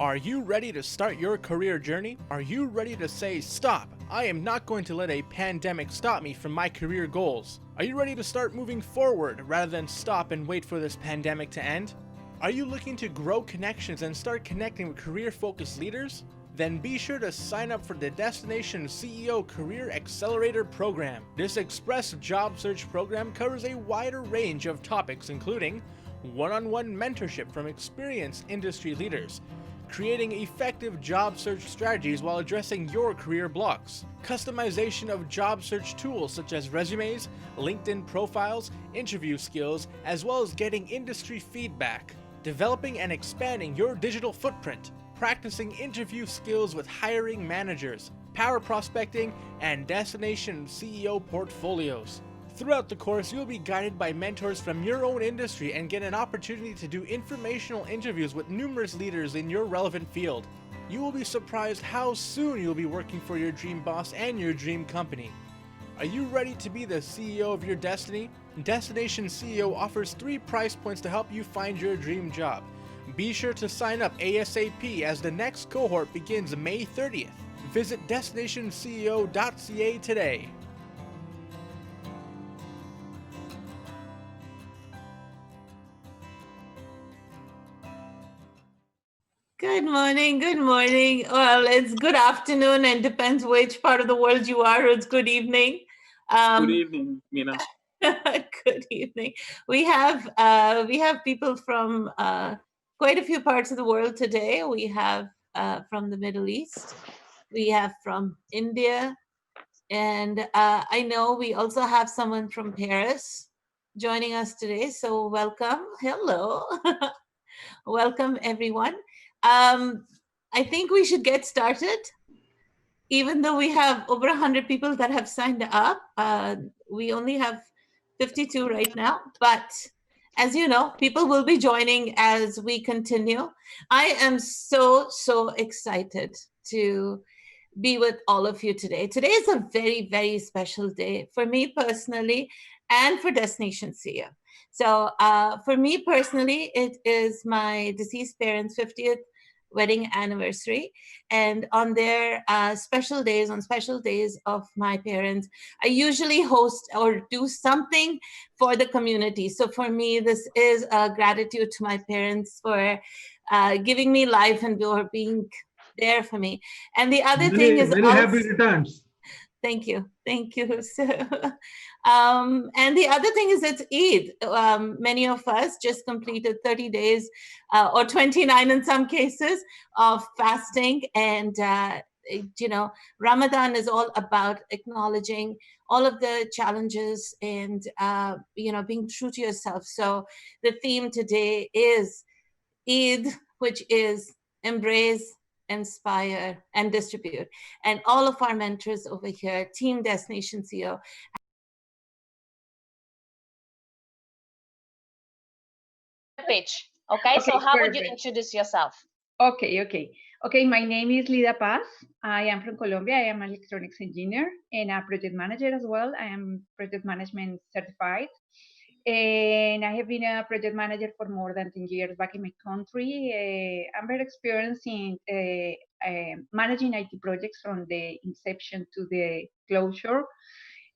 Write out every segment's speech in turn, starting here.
Are you ready to start your career journey? Are you ready to say, stop, I am not going to let a pandemic stop me from my career goals? Are you ready to start moving forward rather than stop and wait for this pandemic to end? Are you looking to grow connections and start connecting with career-focused leaders? Then be sure to sign up for the Destination CEO Career Accelerator Program. This express job search program covers a wider range of topics including one-on-one mentorship from experienced industry leaders, creating effective job search strategies while addressing your career blocks, customization of job search tools such as resumes, LinkedIn profiles, interview skills, as well as getting industry feedback, developing and expanding your digital footprint, practicing interview skills with hiring managers, power prospecting, and Destination CEO portfolios. Throughout the course, you'll be guided by mentors from your own industry and get an opportunity to do informational interviews with numerous leaders in your relevant field. You will be surprised how soon you'll be working for your dream boss and your dream company. Are you ready to be the CEO of your destiny? Destination CEO offers 3 price points to help you find your dream job. Be sure to sign up ASAP as the next cohort begins May 30th. Visit destinationceo.ca today. Good morning. Good morning. Well, it's good afternoon and depends which part of the world you are. It's good evening. Good evening, Meena. Good evening. We have people from quite a few parts of the world today. We have from the Middle East. We have from India. And I know we also have someone from Paris joining us today. So welcome. Hello. Welcome, everyone. I think we should get started. Even though we have over 100 people that have signed up, we only have 52 right now. But as you know, people will be joining as we continue. I am so excited to be with all of you today. Today is a very, very special day for me personally and for Destination CEO. So for me personally, it is my deceased parents' 50th wedding anniversary. And on their special days of my parents, I usually host or do something for the community. So for me, this is a gratitude to my parents for giving me life and for being there for me. And the other thing is many happy returns. Thank you. So, and the other thing is it's Eid. Many of us just completed 30 days or 29 in some cases of fasting. And, Ramadan is all about acknowledging all of the challenges and, being true to yourself. So the theme today is Eid, which is embrace, inspire, and distribute. And all of our mentors over here, Team Destination CEO. Pitch. Okay, so how would you introduce yourself? Okay. My name is Lida Paz. I am from Colombia. I am an electronics engineer and a project manager as well. I am project management certified. And I have been a project manager for more than 10 years back in my country. I'm very experienced in managing IT projects from the inception to the closure.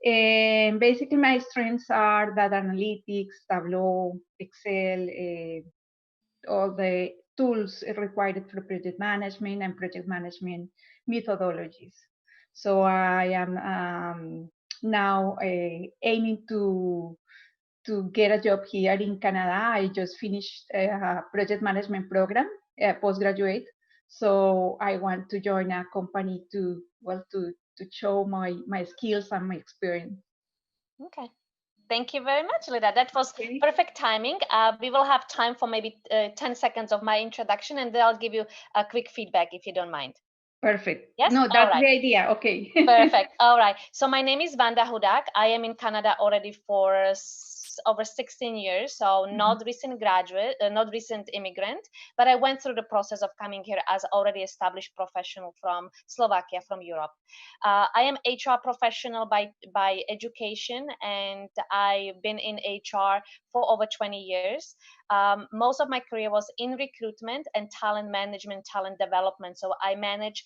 And basically my strengths are data analytics, Tableau, Excel, all the tools required for project management and project management methodologies. So I am now aiming to get a job here in Canada. I just finished a project management program, postgraduate. So I want to join a company to show my skills and my experience. Okay. Thank you very much, Lida. That was perfect timing. We will have time for maybe 10 seconds of my introduction, and then I'll give you a quick feedback if you don't mind. Perfect. Yes? No, that's the idea. Okay. Perfect. All right. So my name is Vanda Hudak. I am in Canada already for over 16 years. So not recent graduate, not recent immigrant, but I went through the process of coming here as already established professional from Slovakia, from Europe. I am HR professional by education, and I've been in HR for over 20 years. Most of my career was in recruitment and talent management, talent development. So I manage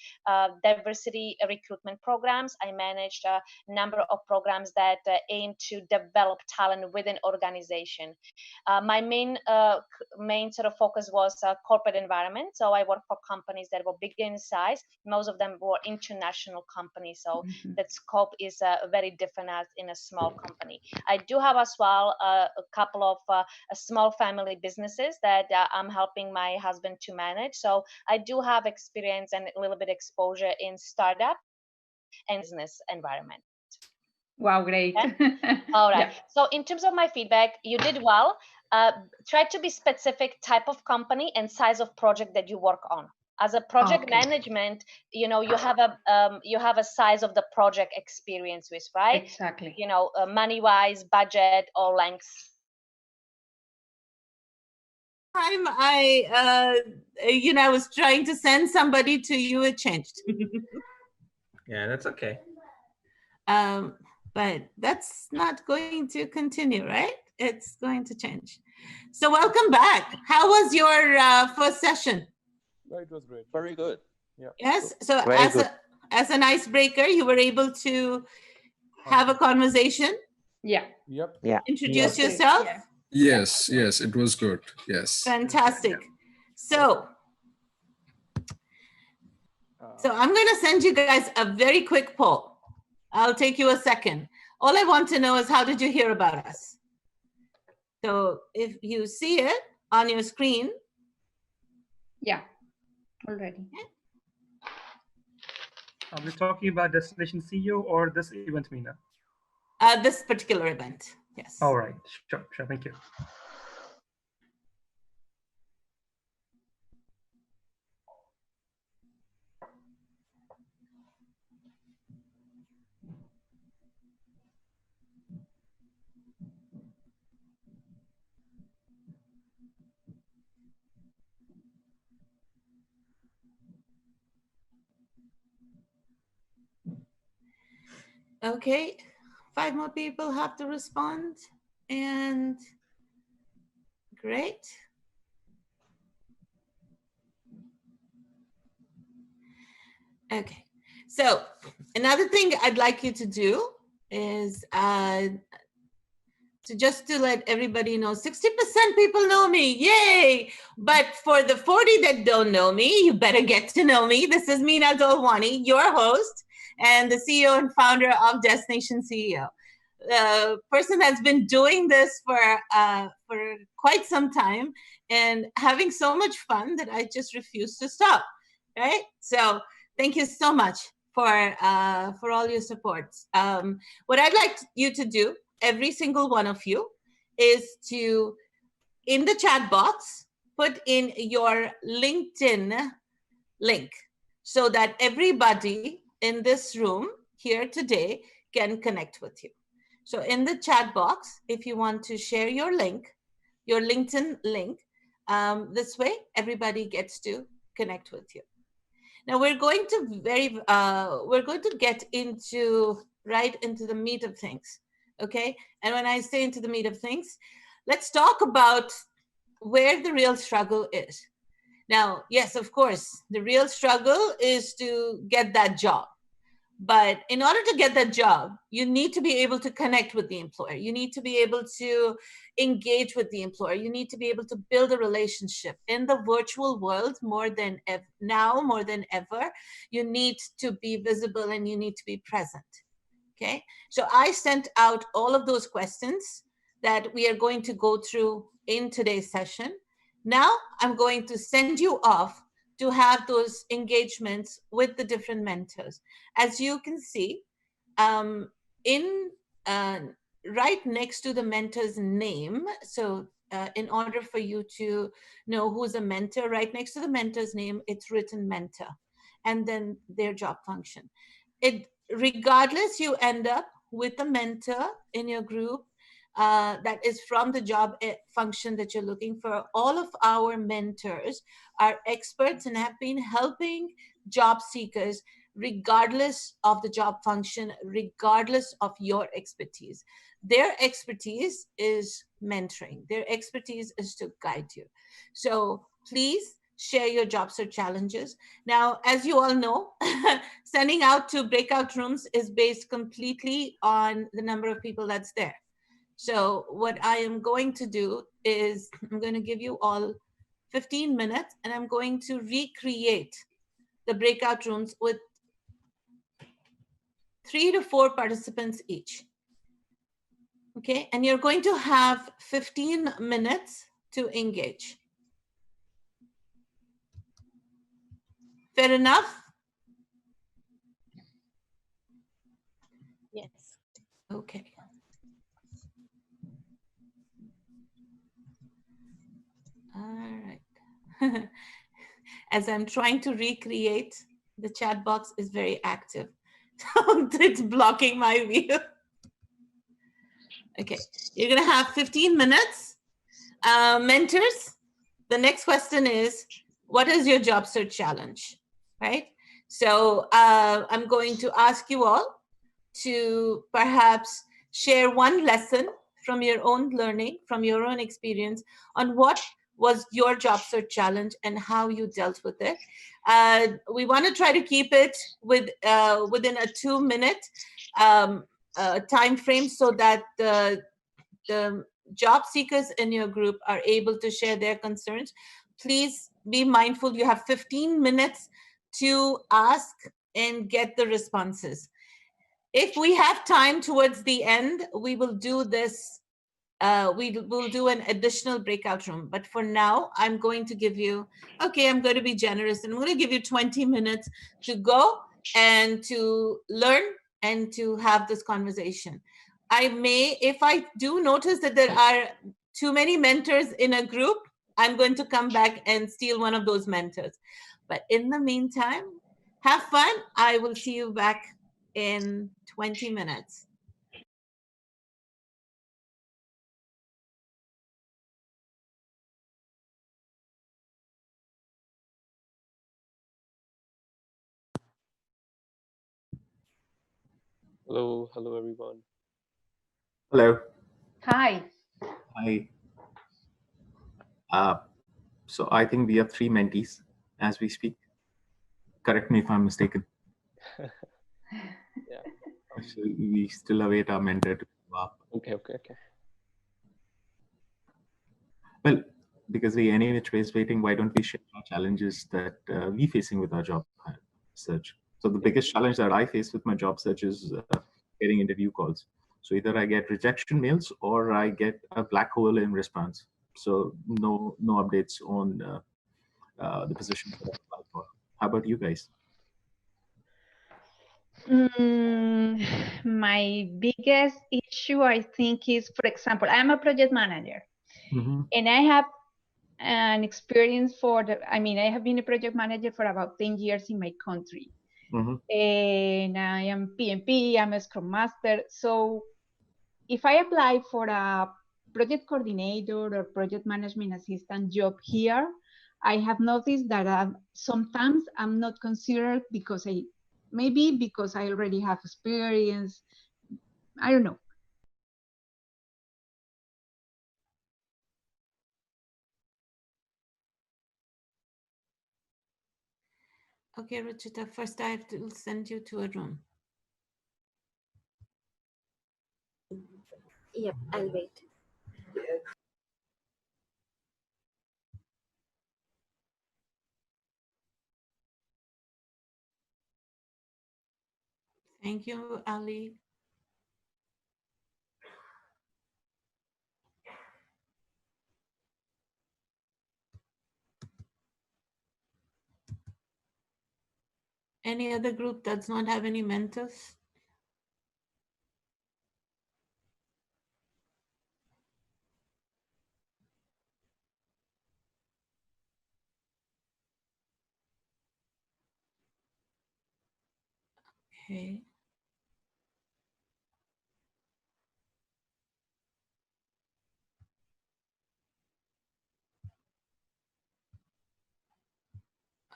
diversity recruitment programs. I managed a number of programs that aim to develop talent within organization. My main sort of focus was corporate environment. So I worked for companies that were big in size. Most of them were international companies. So that scope is very different as in a small company. I do have as well a couple of small family businesses that I'm helping my husband to manage. So I do have experience and a little bit exposure in startup and business environment. Wow, great. Okay? All right. Yeah. So in terms of my feedback, you did well. Try to be specific type of company and size of project that you work on. As a project management, you know, you have a size of the project experience with, right? Exactly. You know, money wise, budget or length. Time I was trying to send somebody to you, it changed. Yeah, that's okay. But that's not going to continue, right? It's going to change. So welcome back. How was your first session? It was great. Very good. Yeah. Yes. So Very good. as an icebreaker, you were able to have a conversation, Yeah. Yep. Yeah. introduce Yeah. yourself. Yeah. Yes, yes, it was good. Yes. Fantastic. So I'm going to send you guys a very quick poll. I'll take you a second. All I want to know is, how did you hear about us? So if you see it on your screen. Yeah. Already. Are we talking about Destination CEO or this event, Meena? This particular event. Yes. All right. Sure. Thank you. Okay. 5 more people have to respond. And great. Okay. So another thing I'd like you to do is to let everybody know, 60% people know me, yay! But for the 40 that don't know me, you better get to know me. This is Meena Dolwani, your host and the CEO and founder of Destination CEO. The person that's been doing this for quite some time and having so much fun that I just refuse to stop, right? So thank you so much for all your support. What I'd like you to do, every single one of you, is to, in the chat box, put in your LinkedIn link so that everybody in this room here today can connect with you. So in the chat box, if you want to share your link, your LinkedIn link, this way everybody gets to connect with you. Now we're going to get right into the meat of things, okay? And when I say into the meat of things, let's talk about where the real struggle is. Now, yes, of course, the real struggle is to get that job. But in order to get that job, you need to be able to connect with the employer. You need to be able to engage with the employer. You need to be able to build a relationship. In the virtual world, more than ever, you need to be visible and you need to be present. Okay? So I sent out all of those questions that we are going to go through in today's session. Now I'm going to send you off to have those engagements with the different mentors. As you can see, right next to the mentor's name, so in order for you to know who's a mentor, right next to the mentor's name, it's written mentor, and then their job function. Regardless, you end up with a mentor in your group that is from the job function that you're looking for. All of our mentors are experts and have been helping job seekers regardless of the job function, regardless of your expertise. Their expertise is mentoring. Their expertise is to guide you. So please share your job search challenges. Now, as you all know, sending out to breakout rooms is based completely on the number of people that's there. So what I am going to do is I'm going to give you all 15 minutes and I'm going to recreate the breakout rooms with 3 to 4 participants each. Okay, and you're going to have 15 minutes to engage. Fair enough? Yes. Okay. All right. As I'm trying to recreate, the chat box is very active. It's blocking my view. Okay, you're gonna have 15 minutes. Mentors, the next question is, what is your job search challenge, right? So I'm going to ask you all to perhaps share one lesson from your own learning, from your own experience on what was your job search challenge and how you dealt with it. We want to try to keep it within a 2-minute time frame so that the job seekers in your group are able to share their concerns. Please be mindful, you have 15 minutes to ask and get the responses. If we have time towards the end, we will do this. We will do an additional breakout room. But for now, I'm going to give you, okay, I'm going to be generous and I'm going to give you 20 minutes to go and to learn and to have this conversation. I may, if I do notice that there are too many mentors in a group, I'm going to come back and steal one of those mentors. But in the meantime, have fun. I will see you back in 20 minutes. Hello, hello everyone. Hello. Hi. Hi. So I think we have 3 mentees as we speak. Correct me if I'm mistaken. Yeah. So we still await our mentor to come up. Okay. Well, because we any which way is waiting, why don't we share our challenges that we facing with our job search? So the biggest challenge that I face with my job search is getting interview calls. So either I get rejection mails or I get a black hole in response. So no updates on the position that I applied for. How about you guys? My biggest issue, I think, is, for example, I'm a project manager, and I have an experience I have been a project manager for about 10 years in my country. And I am PMP, I'm a Scrum Master. So if I apply for a project coordinator or project management assistant job here, I have noticed that sometimes I'm not considered because I already have experience. I don't know. Okay, Ruchita, first I have to send you to a room. Yep, I'll wait. Thank you, Ali. Any other group does not have any mentors? Okay.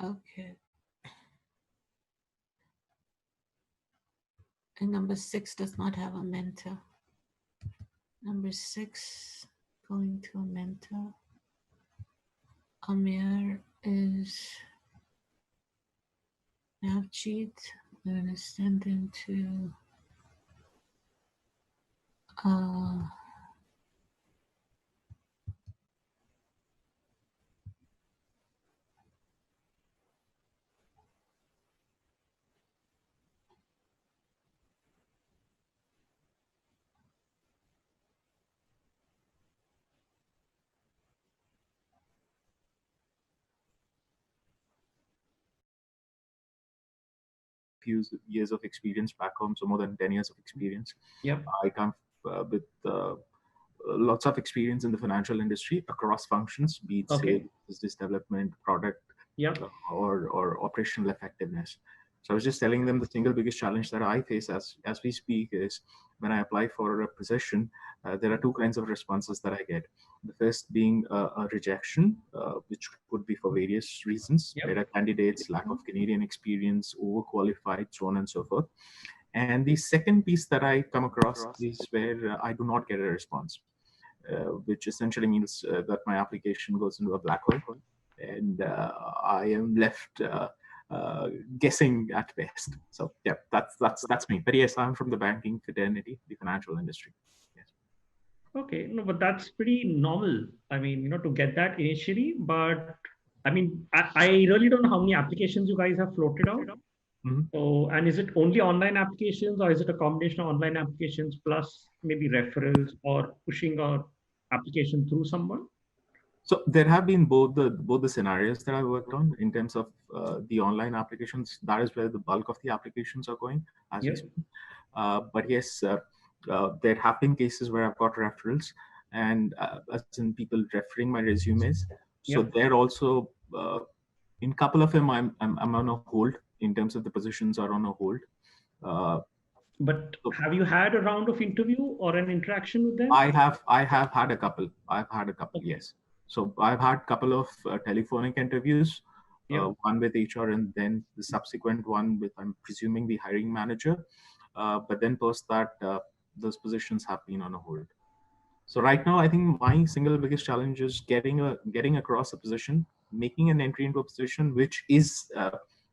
Okay. And number 6 does not have a mentor. Number 6, going to a mentor. Amir is Navjeet. We're going to send him to few years of experience back home, so more than 10 years of experience. Yep. I come with lots of experience in the financial industry across functions, be it sales, business development, product, Yep. or operational effectiveness. So I was just telling them the single biggest challenge that I face as we speak is when I apply for a position, there are two kinds of responses that I get. The first being a rejection, which could be for various reasons, Yep. better candidates, lack of Canadian experience, overqualified, so on and so forth. And the second piece that I come across is where I do not get a response, which essentially means that my application goes into a black hole, and I am left guessing at best. So yeah, that's me. But yes, I'm from the banking fraternity, the financial industry. Yes. Okay, no, but that's pretty normal. I mean, to get that initially, but I mean, I really don't know how many applications you guys have floated out. So, and is it only online applications, or is it a combination of online applications plus maybe referrals or pushing our application through someone? So there have been both the scenarios that I worked on in terms of the online applications. That is where the bulk of the applications are going, as we speak. But yes, there have been cases where I've got referrals, and as in people referring my resumes. So they're also in a couple of them, I'm on a hold in terms of the positions are on a hold. But have you had a round of interview or an interaction with them? I have had a couple. I've had a couple. Yes. So I've had a couple of telephonic interviews, one with HR and then the subsequent one with, I'm presuming, the hiring manager. But then post that, those positions have been on a hold. So right now, I think my single biggest challenge is getting across a position, making an entry into a position which is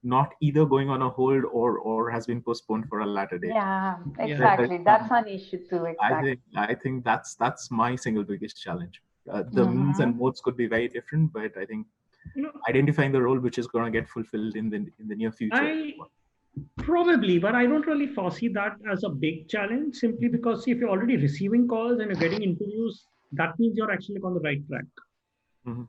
not either going on a hold or has been postponed for a later date. Yeah, exactly. That's an issue too. Exactly. I think that's my single biggest challenge. The means and modes could be very different, but I think identifying the role which is going to get fulfilled in the near future. Probably, but I don't really foresee that as a big challenge, simply because if you're already receiving calls and you're getting interviews, that means you're actually on the right track.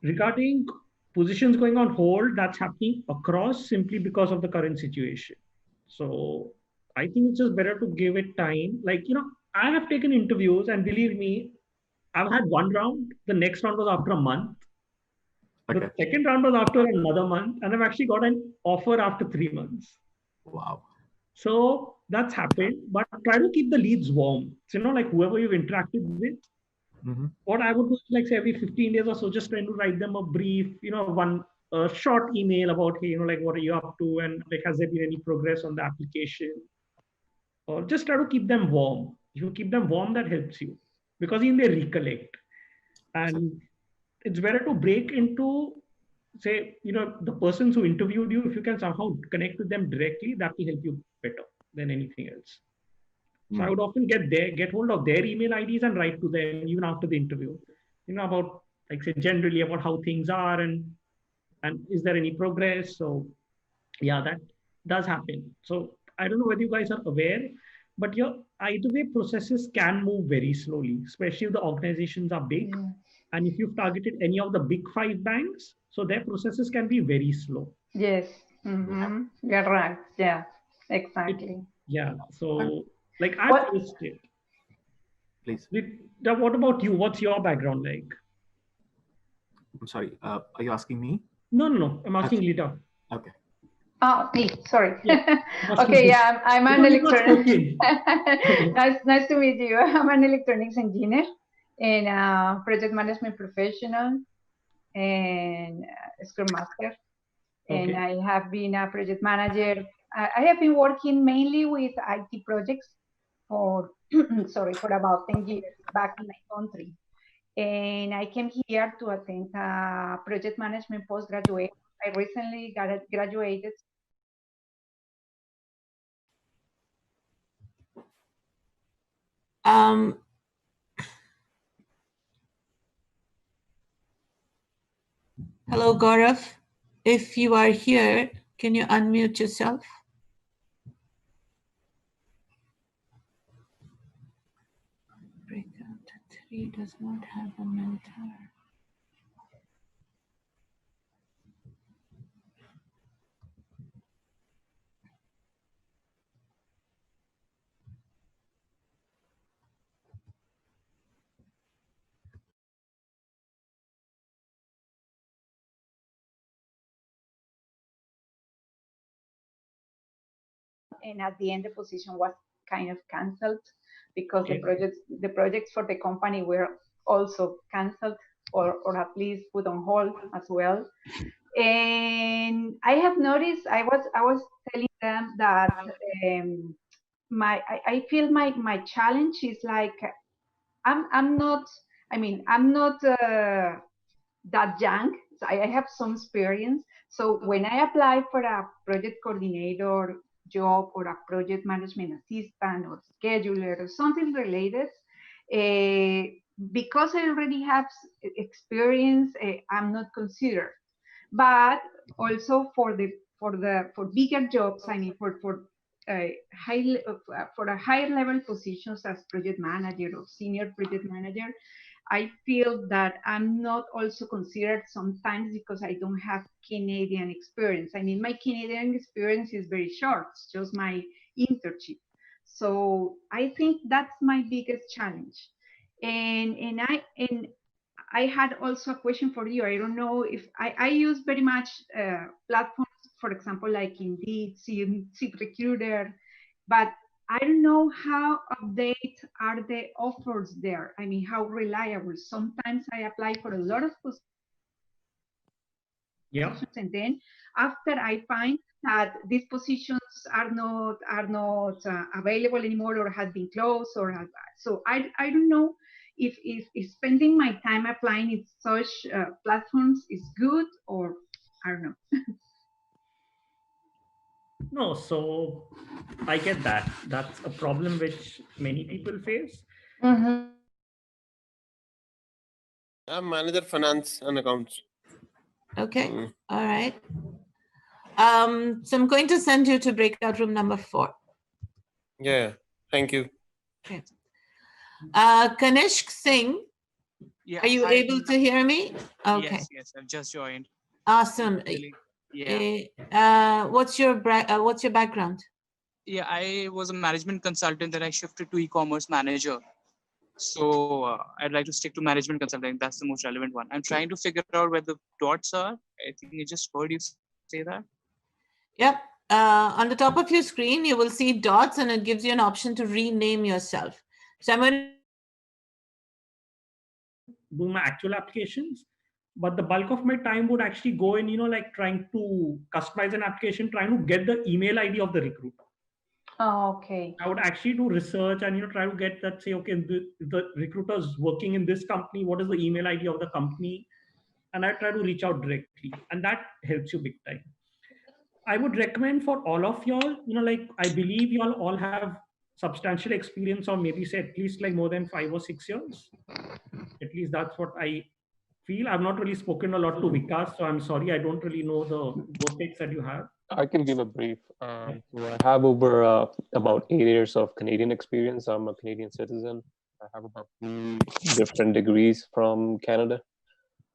Regarding positions going on hold, that's happening across simply because of the current situation. So I think it's just better to give it time. Like, I have taken interviews, and believe me, I've had one round. The next round was after a month. The second round was after another month, and I've actually got an offer after 3 months. Wow. So that's happened, but try to keep the leads warm. So, like whoever you've interacted with, what I would do is like say every 15 days or so, just trying to write them a brief, one short email about, hey, like what are you up to, and like has there been any progress on the application, or just try to keep them warm. If you keep them warm, that helps you because then they recollect, and it's better to break into, say, the persons who interviewed you. If you can somehow connect with them directly, that will help you better than anything else. So I would often get hold of their email IDs and write to them even after the interview, about, like, say, generally about how things are and is there any progress. So yeah, that does happen. So I don't know whether you guys are aware, but your either way processes can move very slowly, especially if the organizations are big. And if you've targeted any of the big 5 banks, so their processes can be very slow. Yes. You're right. Yeah, exactly. So like I faced it. Please. What about you? What's your background like? I'm sorry. Are you asking me? No. I'm asking Lita. Okay. Oh, me. Sorry. Okay. Yeah, I'm an electronics. nice to meet you. I'm an electronics engineer and project management professional and Scrum Master. And I have been a project manager. I have been working mainly with IT projects for, sorry, for about 10 years back in my country. And I came here to attend a project management postgraduate. I recently graduated. Hello, Gaurav. If you are here, can you unmute yourself? Breakout 3 does not have a mentor. And at the end, the position was kind of canceled because Okay. the projects for the company were also canceled or at least put on hold as well. And I have noticed, I was telling them that I feel my challenge is like I'm not, I mean, I'm not that young. So I have some experience. So when I apply for a project coordinator job or a project management assistant or scheduler or something related, because I already have experience, I'm not considered. But also for bigger jobs, I mean for a higher level positions as project manager or senior project manager, I feel that I'm not also considered sometimes because I don't have Canadian experience. I mean, my Canadian experience is very short, it's just my internship. So I think that's my biggest challenge. And I had also a question for you. I don't know if I use very much platforms, for example, like Indeed, Seek Recruiter, but I don't know how update are the offers there. I mean, how reliable. Sometimes I apply for a lot of positions, Yeah. and then after I find that these positions are not available anymore or have been closed so I don't know if spending my time applying in such platforms is good or I don't know. No, so I get that. That's a problem which many people face. Mm-hmm. I'm manager finance and accounts. Okay, all right. So I'm going to send you to breakout room number 4. Yeah, thank you. Okay. Kanishk Singh, Yeah, are you able to hear me? Okay. Yes, I've just joined. Awesome. Yeah. What's your background? Yeah, I was a management consultant, then I shifted to e-commerce manager. So I'd like to stick to management consulting. That's the most relevant one. I'm trying to figure out where the dots are. I think I just heard you say that. Yep. On the top of your screen, you will see dots and it gives you an option to rename yourself. So I'm going to do my actual applications, but the bulk of my time would actually go in, like trying to customize an application, trying to get the email ID of the recruiter. Oh, okay. I would actually do research and try to get that, say, okay, the recruiter's working in this company, what is the email ID of the company? And I try to reach out directly, and that helps you big time. I would recommend for all of y'all, like I believe y'all all have substantial experience, or maybe say at least like more than 5 or 6 years. At least that's what I feel. I've not really spoken a lot to Vikas, so I'm sorry, I don't really know the work takes that you have. I can give a brief. So I have over about 8 years of Canadian experience. I'm a Canadian citizen. I have about 2 different degrees from Canada.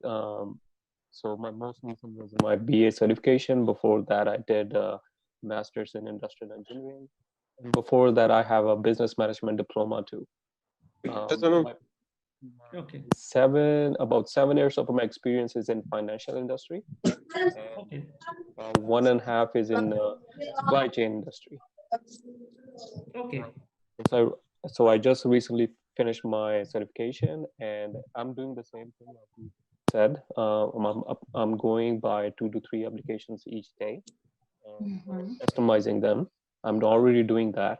So my most recent was my BA certification. Before that, I did a master's in industrial engineering. And before that, I have a business management diploma too. Okay. About 7 years of my experience is in financial industry. Okay. 1.5 is in supply chain industry. Okay. So I just recently finished my certification, and I'm doing the same thing like you said. I'm going by 2 to 3 applications each day, and customizing them. I'm already doing that.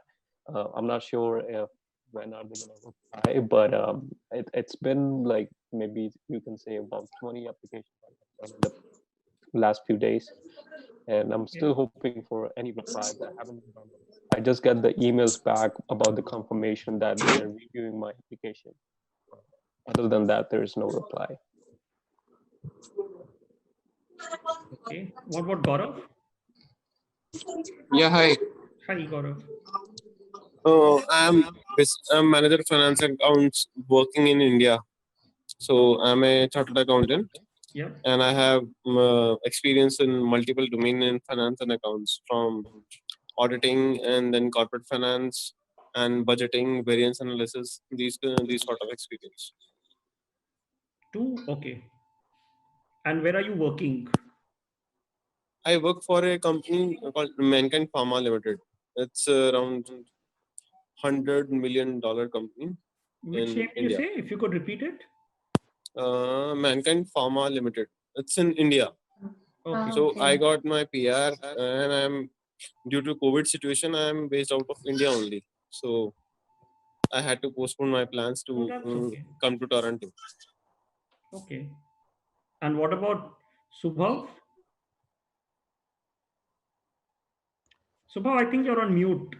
I'm not sure if when are they going to reply, but it's been like maybe you can say about 20 applications in the last few days, and I'm still hoping for any reply. But I haven't. I just get the emails back about the confirmation that they're reviewing my application. Other than that, there is no reply. Okay. What about Gaurav? Yeah, hi. Hi, Gaurav. I'm manager finance and accounts working in India. So I'm a chartered accountant. Yeah. And I have experience in multiple domain in finance and accounts, from auditing and then corporate finance and budgeting, variance analysis. These sort of experience. Okay. And where are you working? I work for a company called Mankind Pharma Limited. It's around $100 million company. Which name did you say? If you could repeat it. Mankind Pharma Limited. It's in India. Okay. So I got my PR, and I'm due to COVID situation, I'm based out of India only. So I had to postpone my plans to come to Toronto. Okay. And what about Subhav? Subhav, I think you're on mute.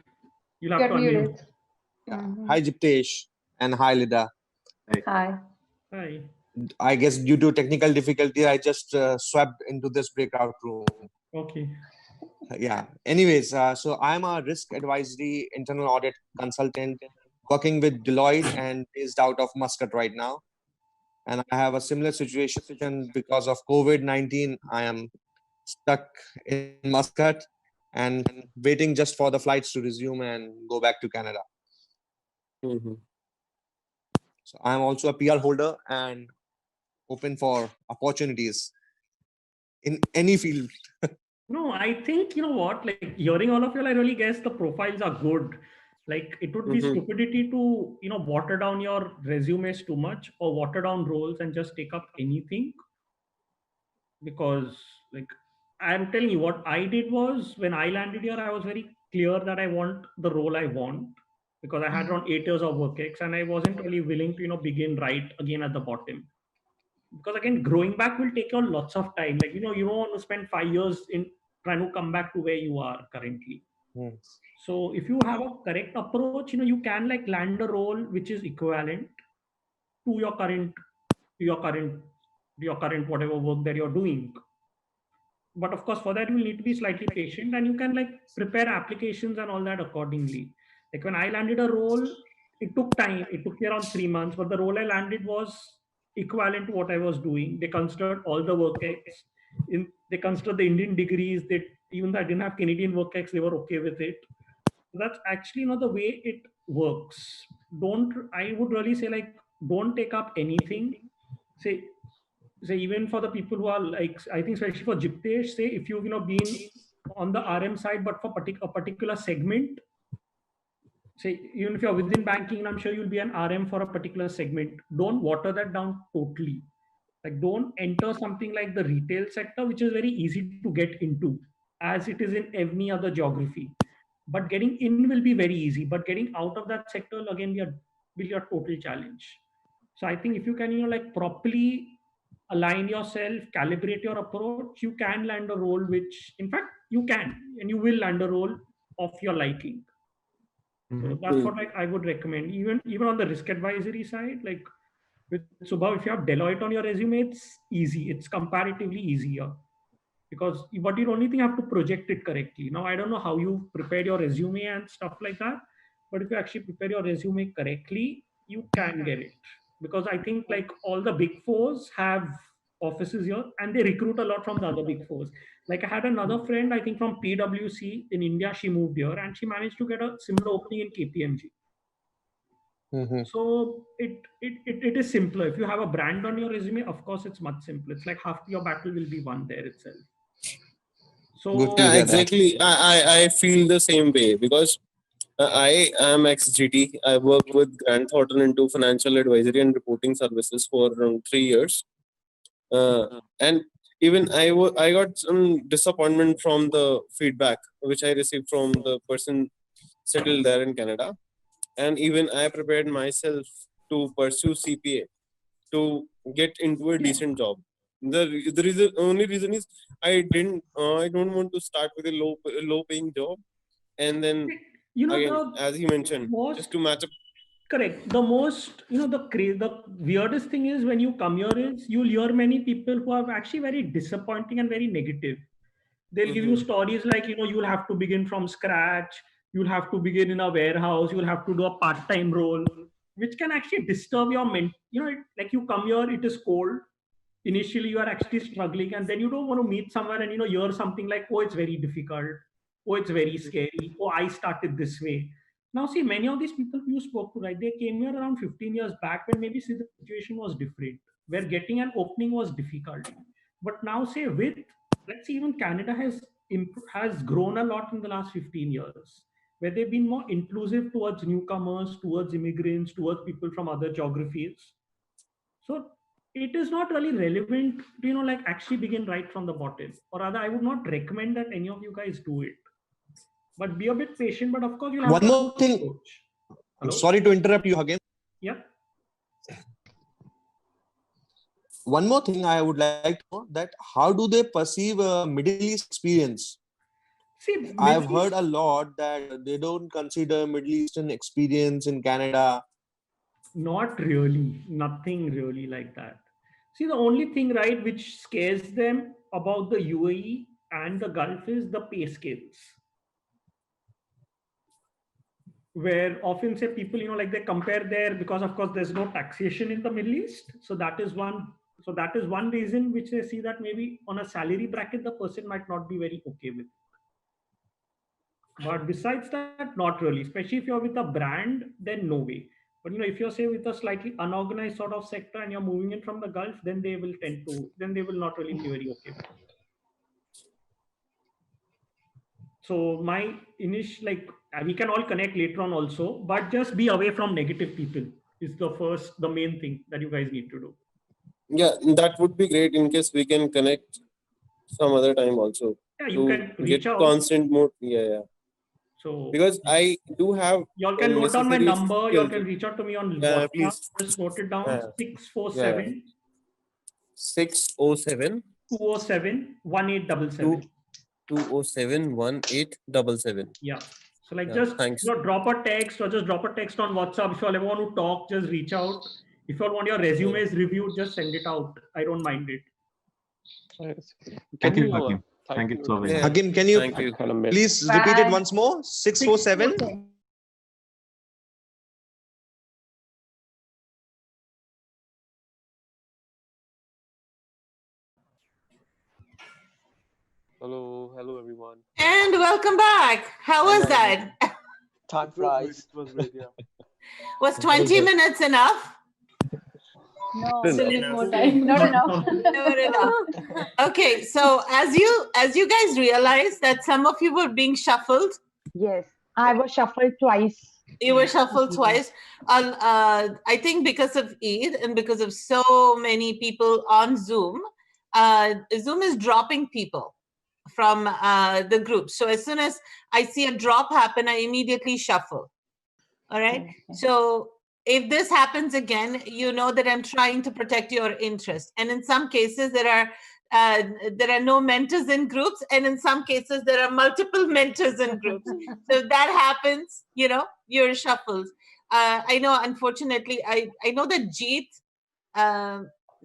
You'll have to unmute. Hi, Jiptesh, and hi, Lida. Hi. Hi. I guess due to technical difficulty, I just swept into this breakout room. Okay. Yeah. Anyways, so I'm a risk advisory internal audit consultant working with Deloitte and based out of Muscat right now. And I have a similar situation because of COVID-19. I am stuck in Muscat and waiting just for the flights to resume and go back to Canada. So I'm also a PR holder and open for opportunities in any field. No, I think, you know what, like hearing all of you, I really guess the profiles are good. Like it would be stupidity to, water down your resumes too much or water down roles and just take up anything. Because like, I'm telling you, what I did was when I landed here, I was very clear that I want the role I want, because I had around 8 years of work ex and I wasn't really willing to, begin right again at the bottom. Because again, growing back will take you lots of time. Like, you don't want to spend 5 years in trying to come back to where you are currently. So if you have a correct approach, you can like land a role which is equivalent to your current whatever work that you're doing. But of course, for that you will need to be slightly patient, and you can like prepare applications and all that accordingly. Like when I landed a role, it took time. It took me around 3 months, but the role I landed was equivalent to what I was doing. They considered all the work ex. They considered the Indian degrees. They, even though I didn't have Canadian work ex, they were okay with it. So that's actually not the way it works. I would really say, like, don't take up anything. Say even for the people who are like, I think especially for Jiptesh, say if you've been on the RM side, but for a particular segment, say even if you're within banking, I'm sure you'll be an RM for a particular segment. Don't water that down totally. Like don't enter something like the retail sector, which is very easy to get into, as it is in any other geography. But getting in will be very easy. But getting out of that sector again will be a total challenge. So I think if you can, like properly align yourself, calibrate your approach, you can land a role which, in fact, you can, and you will land a role of your liking. So that's what I would recommend. Even on the risk advisory side, like with Subhav, if you have Deloitte on your resume, it's easy. It's comparatively easier because but you only thing have to project it correctly. Now I don't know how you prepared your resume and stuff like that, but if you actually prepare your resume correctly, you can get it. Because I think like all the big fours have offices here and they recruit a lot from the other big fours. Like I had another friend, I think from PwC in India, she moved here and she managed to get a similar opening in KPMG. So it is simpler. If you have a brand on your resume, of course it's much simpler. It's like half your battle will be won there itself. So yeah, exactly. I feel the same way because I am ex-GT. I work with Grant Thornton into financial advisory and reporting services for around 3 years. And even I got some disappointment from the feedback which I received from the person settle there in Canada. And even I prepared myself to pursue CPA to get into a decent job. The only reason is I don't want to start with a low paying job, and then again, as you mentioned, just to match up. Correct. The most, the weirdest thing is when you come here is you'll hear many people who are actually very disappointing and very negative. They'll give you stories like, you'll have to begin from scratch. You'll have to begin in a warehouse. You'll have to do a part-time role, which can actually disturb your like you come here, it is cold. Initially, you are actually struggling, and then you don't want to meet someone and, hear something like, oh, it's very difficult. Oh, it's very scary. Oh, I started this way. Now, see, many of these people who you spoke to, right, they came here around 15 years back when maybe the situation was different, where getting an opening was difficult. But now, say, let's see, even Canada has grown a lot in the last 15 years, where they've been more inclusive towards newcomers, towards immigrants, towards people from other geographies. So it is not really relevant to, like actually begin right from the bottom. Or rather, I would not recommend that any of you guys do it. But be a bit patient. But of course, you'll have one more thing. I'm sorry to interrupt you again. Yeah. One more thing I would like to know, that how do they perceive a Middle East experience? See, I've heard a lot that they don't consider Middle Eastern experience in Canada. Not really. Nothing really like that. See, the only thing, right, which scares them about the UAE and the Gulf is the pay scales. Where often say people, like they compare there because of course there's no taxation in the Middle East. So that is one reason which they see that maybe on a salary bracket, the person might not be very okay with. But besides that, not really, especially if you're with a brand, then no way. But if you're say with a slightly unorganized sort of sector and you're moving in from the Gulf, then they will not really be very okay with it. So my initial, we can all connect later on also, but just be away from negative people is the main thing that you guys need to do. Yeah, that would be great in case we can connect some other time also. Yeah, you can reach out. Constant mode. Yeah. So because I do have. You all can note down my number. You all can reach out to me on WhatsApp. Please. Just note it down. 647. 607. 207 1877. 207 1877. Yeah. So just drop a text or just drop a text on WhatsApp. If you all ever want to talk, just reach out. If you all want your resumes reviewed, just send it out. I don't mind it. Thank you, Hakim. Thank you so very much. Hakim, can you please repeat it once more? 647. Hello everyone. And welcome back. How was that? Time flies. It was great, yeah. Was 20 minutes enough? No, Still need more time. Not enough. Not enough. Okay, so as you guys realize that some of you were being shuffled. Yes, I was shuffled twice. You were shuffled twice. I think because of Eid and because of so many people on Zoom, Zoom is dropping people from the group. So as soon as I see a drop happen, I immediately shuffle. All right. Okay. So if this happens again, you know that I'm trying to protect your interest. And in some cases, there are no mentors in groups, and in some cases, there are multiple mentors in groups. So if that happens, you're shuffled. I know, unfortunately, I know that Jeet,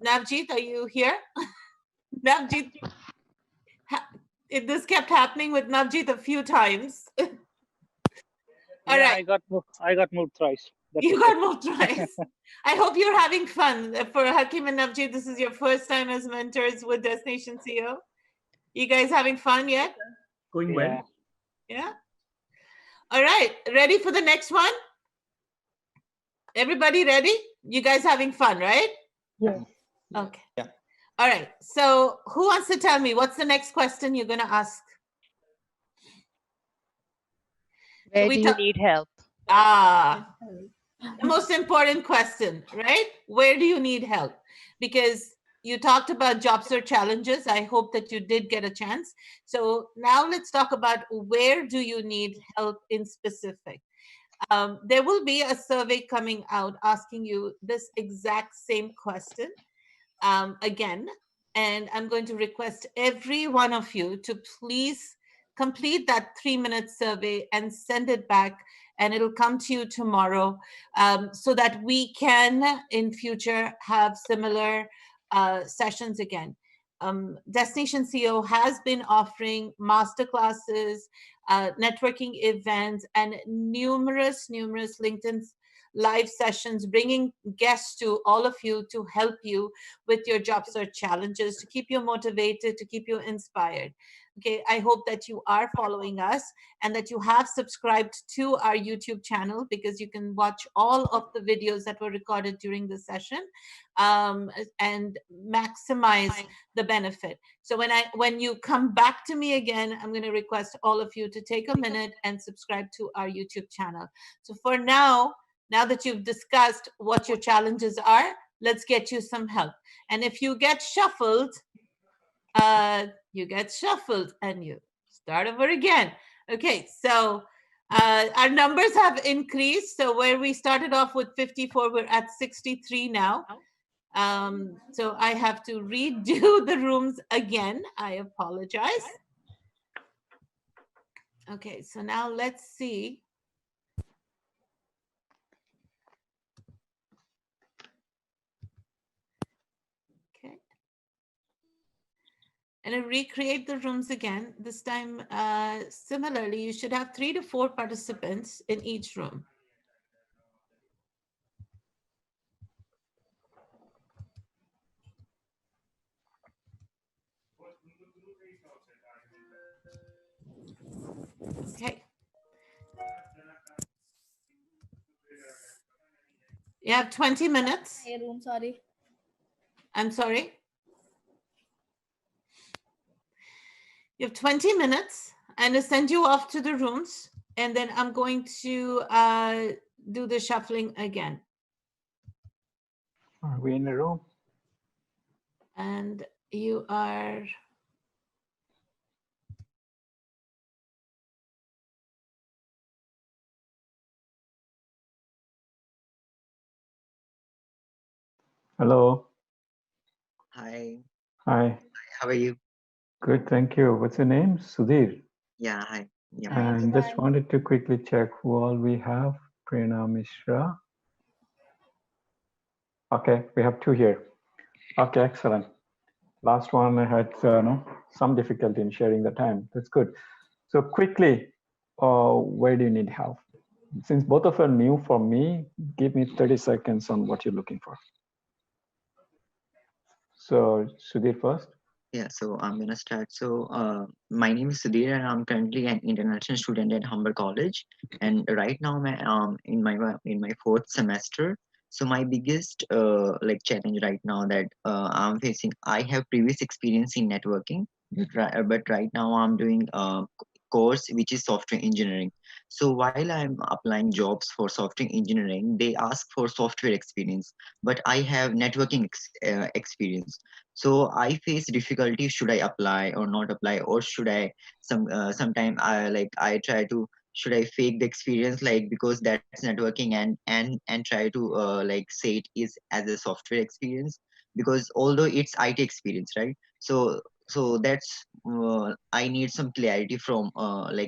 Navjeet, are you here? Navjeet, this kept happening with Navjeet a few times. All right. I got moved thrice. You got moved thrice. I hope you're having fun. For Hakim and Navjeet, this is your first time as mentors with Destination CEO. You guys having fun yet? Going well. Yeah. All right. Ready for the next one? Everybody ready? You guys having fun, right? Yes. Okay. Yeah. All right. So who wants to tell me what's the next question you're going to ask? Where do you need help? The most important question, right? Where do you need help? Because you talked about job search challenges. I hope that you did get a chance. So now let's talk about where do you need help in specific. There will be a survey coming out asking you this exact same question again. And I'm going to request every one of you to please complete that 3-minute survey and send it back. And it'll come to you tomorrow so that we can in future have similar sessions again. Destination CEO has been offering masterclasses, networking events, and numerous LinkedIn live sessions, bringing guests to all of you to help you with your job search challenges, to keep you motivated, to keep you inspired. Okay, I hope that you are following us and that you have subscribed to our YouTube channel, because you can watch all of the videos that were recorded during the session and maximize the benefit. So when you come back to me again, I'm going to request all of you to take a minute and subscribe to our YouTube channel. So for now that you've discussed what your challenges are, let's get you some help. And if you get shuffled, you get shuffled and you start over again. Okay, so our numbers have increased. So where we started off with 54, we're at 63 now. So I have to redo the rooms again. I apologize. Okay, so now let's see. Okay. And I recreate the rooms again. This time, similarly, you should have 3 to 4 participants in each room. Okay. You have 20 minutes. Hey, room, sorry. I'm sorry. You have 20 minutes, and I send you off to the rooms, and then I'm going to do the shuffling again. Are we in a room? And you are... Hello. Hi. Hi. How are you? Good, thank you. What's your name? Sudhir. Yeah, hi. Yeah. And just wanted to quickly check who all we have. Prerna Mishra. Okay, we have 2 here. Okay, excellent. Last one, I had some difficulty in sharing the time. That's good. So quickly, where do you need help? Since both of you are new for me, give me 30 seconds on what you're looking for. So Sudhir first. Yeah, so I'm gonna start. So my name is Sudhir and I'm currently an international student at Humber College. And right now I'm in my 4th semester. So my biggest challenge right now that I'm facing, I have previous experience in networking, but right now I'm doing course which is software engineering. So while I'm applying jobs for software engineering, they ask for software experience, but I have networking experience. So I face difficulty, should I apply or not apply, or should I sometime I try to, should I fake the experience, like, because that's networking, and try to say it is as a software experience, because although it's IT experience, right? So that's I need some clarity from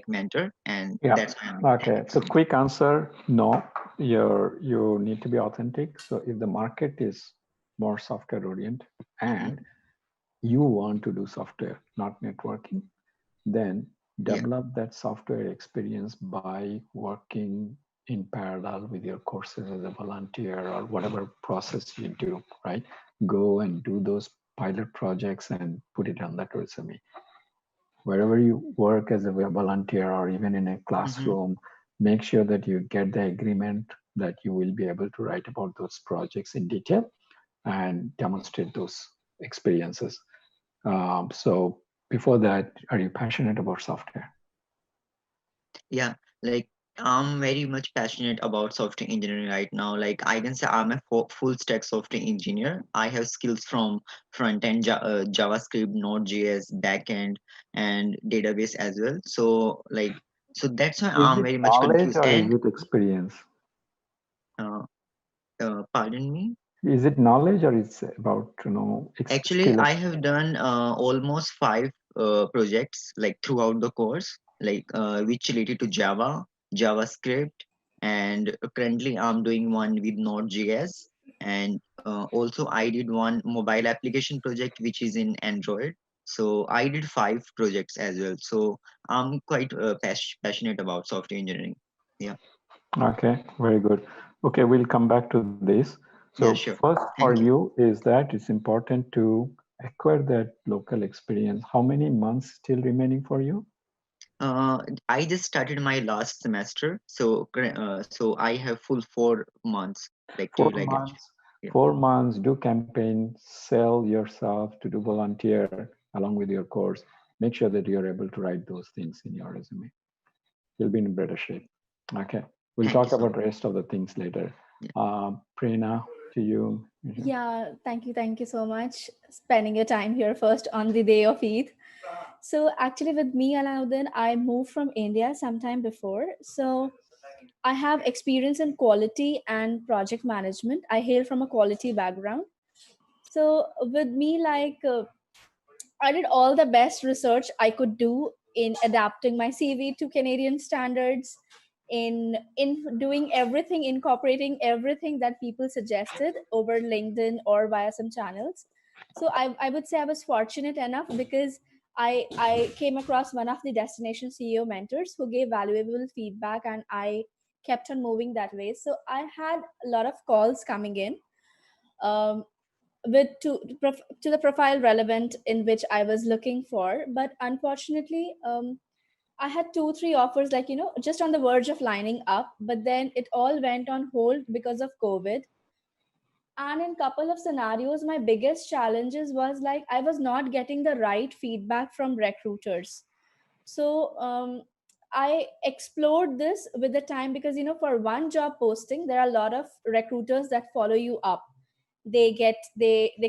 mentor, and Yeah. that's why I'm Okay. So quick answer, no. You need to be authentic. So if the market is more software oriented and you want to do software, not networking, then develop that software experience by working in parallel with your courses as a volunteer or whatever process you do, right? Go and do those pilot projects and put it on that resume. Wherever you work as a volunteer or even in a classroom, make sure that you get the agreement that you will be able to write about those projects in detail and demonstrate those experiences. So before that, are you passionate about software? Yeah, like I'm very much passionate about software engineering right now. Like I can say I'm a full stack software engineer. I have skills from front end JavaScript, Node.js, backend, and database as well. So that's why Is I'm it very much knowledge confused. or is And it experience? pardon me. Is it knowledge or it's about Actually, skill? I have done almost 5 projects like throughout the course, which related to Java, JavaScript, and currently I'm doing one with Node.js. And also, I did one mobile application project which is in Android. So I did 5 projects as well. So I'm quite passionate about software engineering. Yeah. Okay, very good. Okay, we'll come back to this. So Yeah, sure. first for Thank you. you is that it's important to acquire that local experience. How many months still remaining for you? I just started my last semester, so I have full 4 months, Four like months. yeah. 4 months, do campaign, sell yourself to do volunteer along with your course. Make sure that you're able to write those things in your resume. You'll be in better shape. Okay, we'll Thank you talk so about much. rest of the things later. Yeah. Prerna, to you. Yeah, thank you so much spending your time here first on the day of Eid. So actually with me, Alauddin, I moved from India sometime before. So I have experience in quality and project management. I hail from a quality background. So with me, I did all the best research I could do in adapting my CV to Canadian standards, in doing everything, incorporating everything that people suggested over LinkedIn or via some channels. So I would say I was fortunate enough because I came across one of the destination CEO mentors who gave valuable feedback, and I kept on moving that way. So I had a lot of calls coming in. Um, with to the profile relevant in which I was looking for. But unfortunately, I had 2 3 offers, just on the verge of lining up, but then it all went on hold because of COVID. And in couple of scenarios, my biggest challenges was like I was not getting the right feedback from recruiters. So I explored this with the time, because for one job posting there are a lot of recruiters that follow you up. They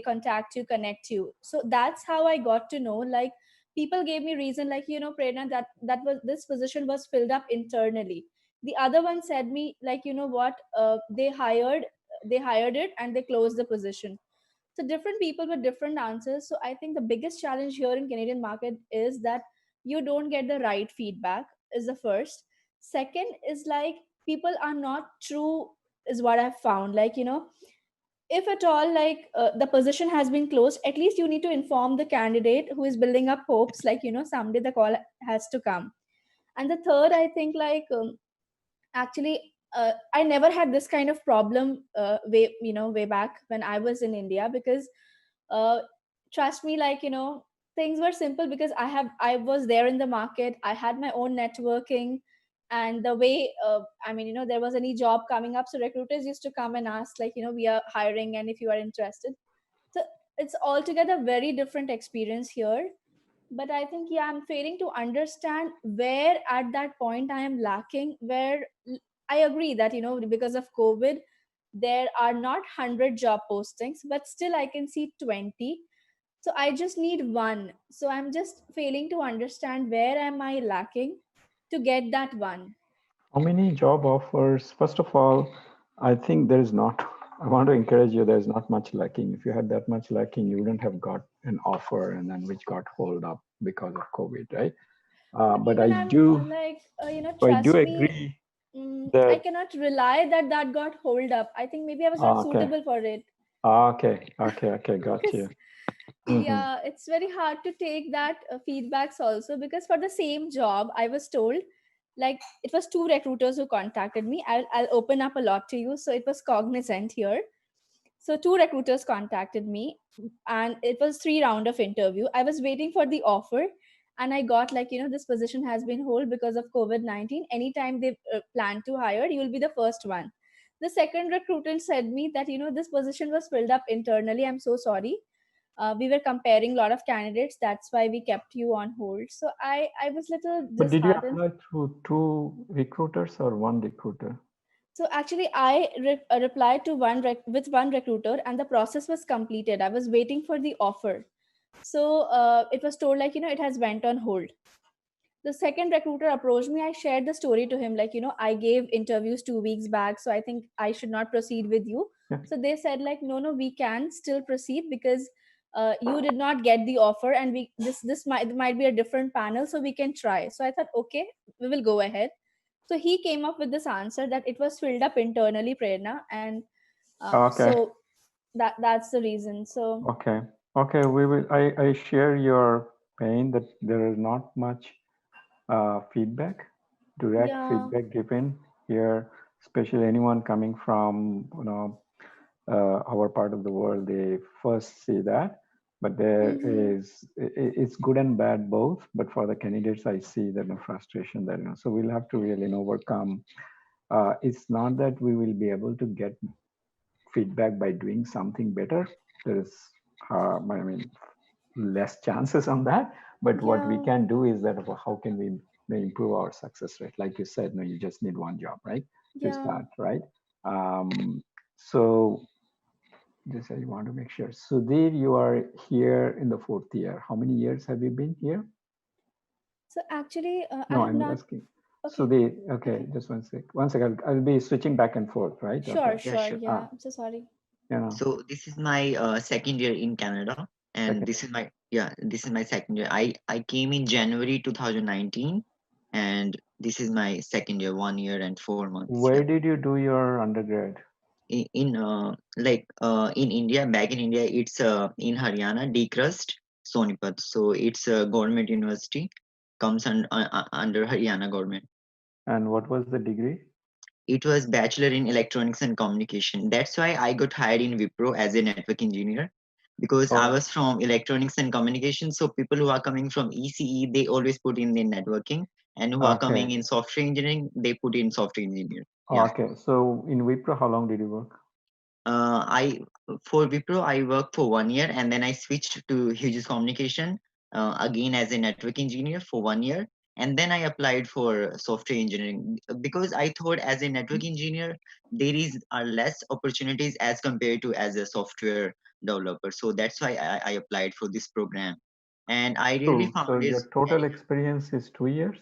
contact you, connect you. So that's how I got to know, like, people gave me reason, like, Prerna, that was, this position was filled up internally. The other one said me, like, what, they hired it and they closed the position. So different people with different answers. So I think the biggest challenge here in Canadian market is that you don't get the right feedback, is the first. Second is, like, people are not true, is what I've found. Like, if at all, like, the position has been closed, at least you need to inform the candidate who is building up hopes, like, someday the call has to come. And the third, I think, like, actually, I never had this kind of problem, way back when I was in India, because uh, trust me, like, things were simple, because I was there in the market, I had my own networking. And the way, there was any job coming up, so recruiters used to come and ask, like, we are hiring, and if you are interested. So it's altogether very different experience here. But I think, yeah, I'm failing to understand where at that point I am lacking, where I agree that, because of COVID, there are not 100 job postings, but still I can see 20. So I just need one. So I'm just failing to understand where am I lacking to get that one. How many job offers? First of all, I think there is not, I want to encourage you, there's not much lacking. If you had that much lacking, you wouldn't have got an offer and then which got hold up because of COVID, right? But I I'm do, like, I do trust me, agree I that, cannot rely that got hold up. I think maybe I was not okay, suitable for it. okay, got Because, you. yeah, it's very hard to take that feedbacks also, because for the same job I was told, like, it was 2 recruiters who contacted me. I'll open up a lot to you. So it was Cognizant here. So 2 recruiters contacted me, and it was 3 round of interview. I was waiting for the offer, and I got, like, this position has been hold because of COVID-19. Anytime they plan to hire, you will be the first one. The second recruiter said me that, this position was filled up internally, I'm so sorry. we were comparing a lot of candidates. That's why we kept you on hold. So I was little But did you disheartened. apply through 2 recruiters or 1 recruiter? So actually, I replied to with one recruiter, and the process was completed. I was waiting for the offer. So it was told like, it has went on hold. The second recruiter approached me. I shared the story to him, like, I gave interviews 2 weeks back, so I think I should not proceed with you. Yeah. So they said like, no, we can still proceed because you did not get the offer, and this might be a different panel, so we can try. So I thought, okay, we will go ahead. So he came up with this answer that it was filled up internally, Prerna, and Okay. so that's the reason. So Okay, we will. I share your pain that there is not much feedback, direct yeah. feedback given here, especially anyone coming from our part of the world. They first see that, but there is it's good and bad both. But for the candidates, I see that the frustration that so we'll have to really overcome. It's not that we will be able to get feedback by doing something better. There is, I mean, less chances on that. But what we can do is that how can we improve our success rate? Like you said, no, you just need one job, right? To start, right? So just I want to make sure. Sudhir, you are here in the 4th year. How many years have you been here? So actually, No, I have I'm not. asking. Okay. Sudhir, okay, just one sec. One second. I'll be switching back and forth, right? Sure, Okay. sure. Yeah, I'm so sorry. So this is my second year in Canada, and this is my second year. I came in January 2019, and this is my second year, 1 year and 4 months. Where did you do your undergrad? In India, back in India, it's in Haryana, Decrust, Sonipat. So it's a government university, comes under Haryana government. And what was the degree? It was Bachelor in Electronics and Communication. That's why I got hired in Wipro as a network engineer, because I was from Electronics and Communication. So people who are coming from ECE, they always put in the networking, and who are coming in software engineering, they put in software engineer. Okay, so in Wipro, how long did you work? For Wipro, I worked for 1 year, and then I switched to Hughes Communication again as a network engineer for 1 year. And then I applied for software engineering because I thought as a network engineer, there are less opportunities as compared to as a software developer. So that's why I applied for this program. And I really So found it. your total experience is 2 years?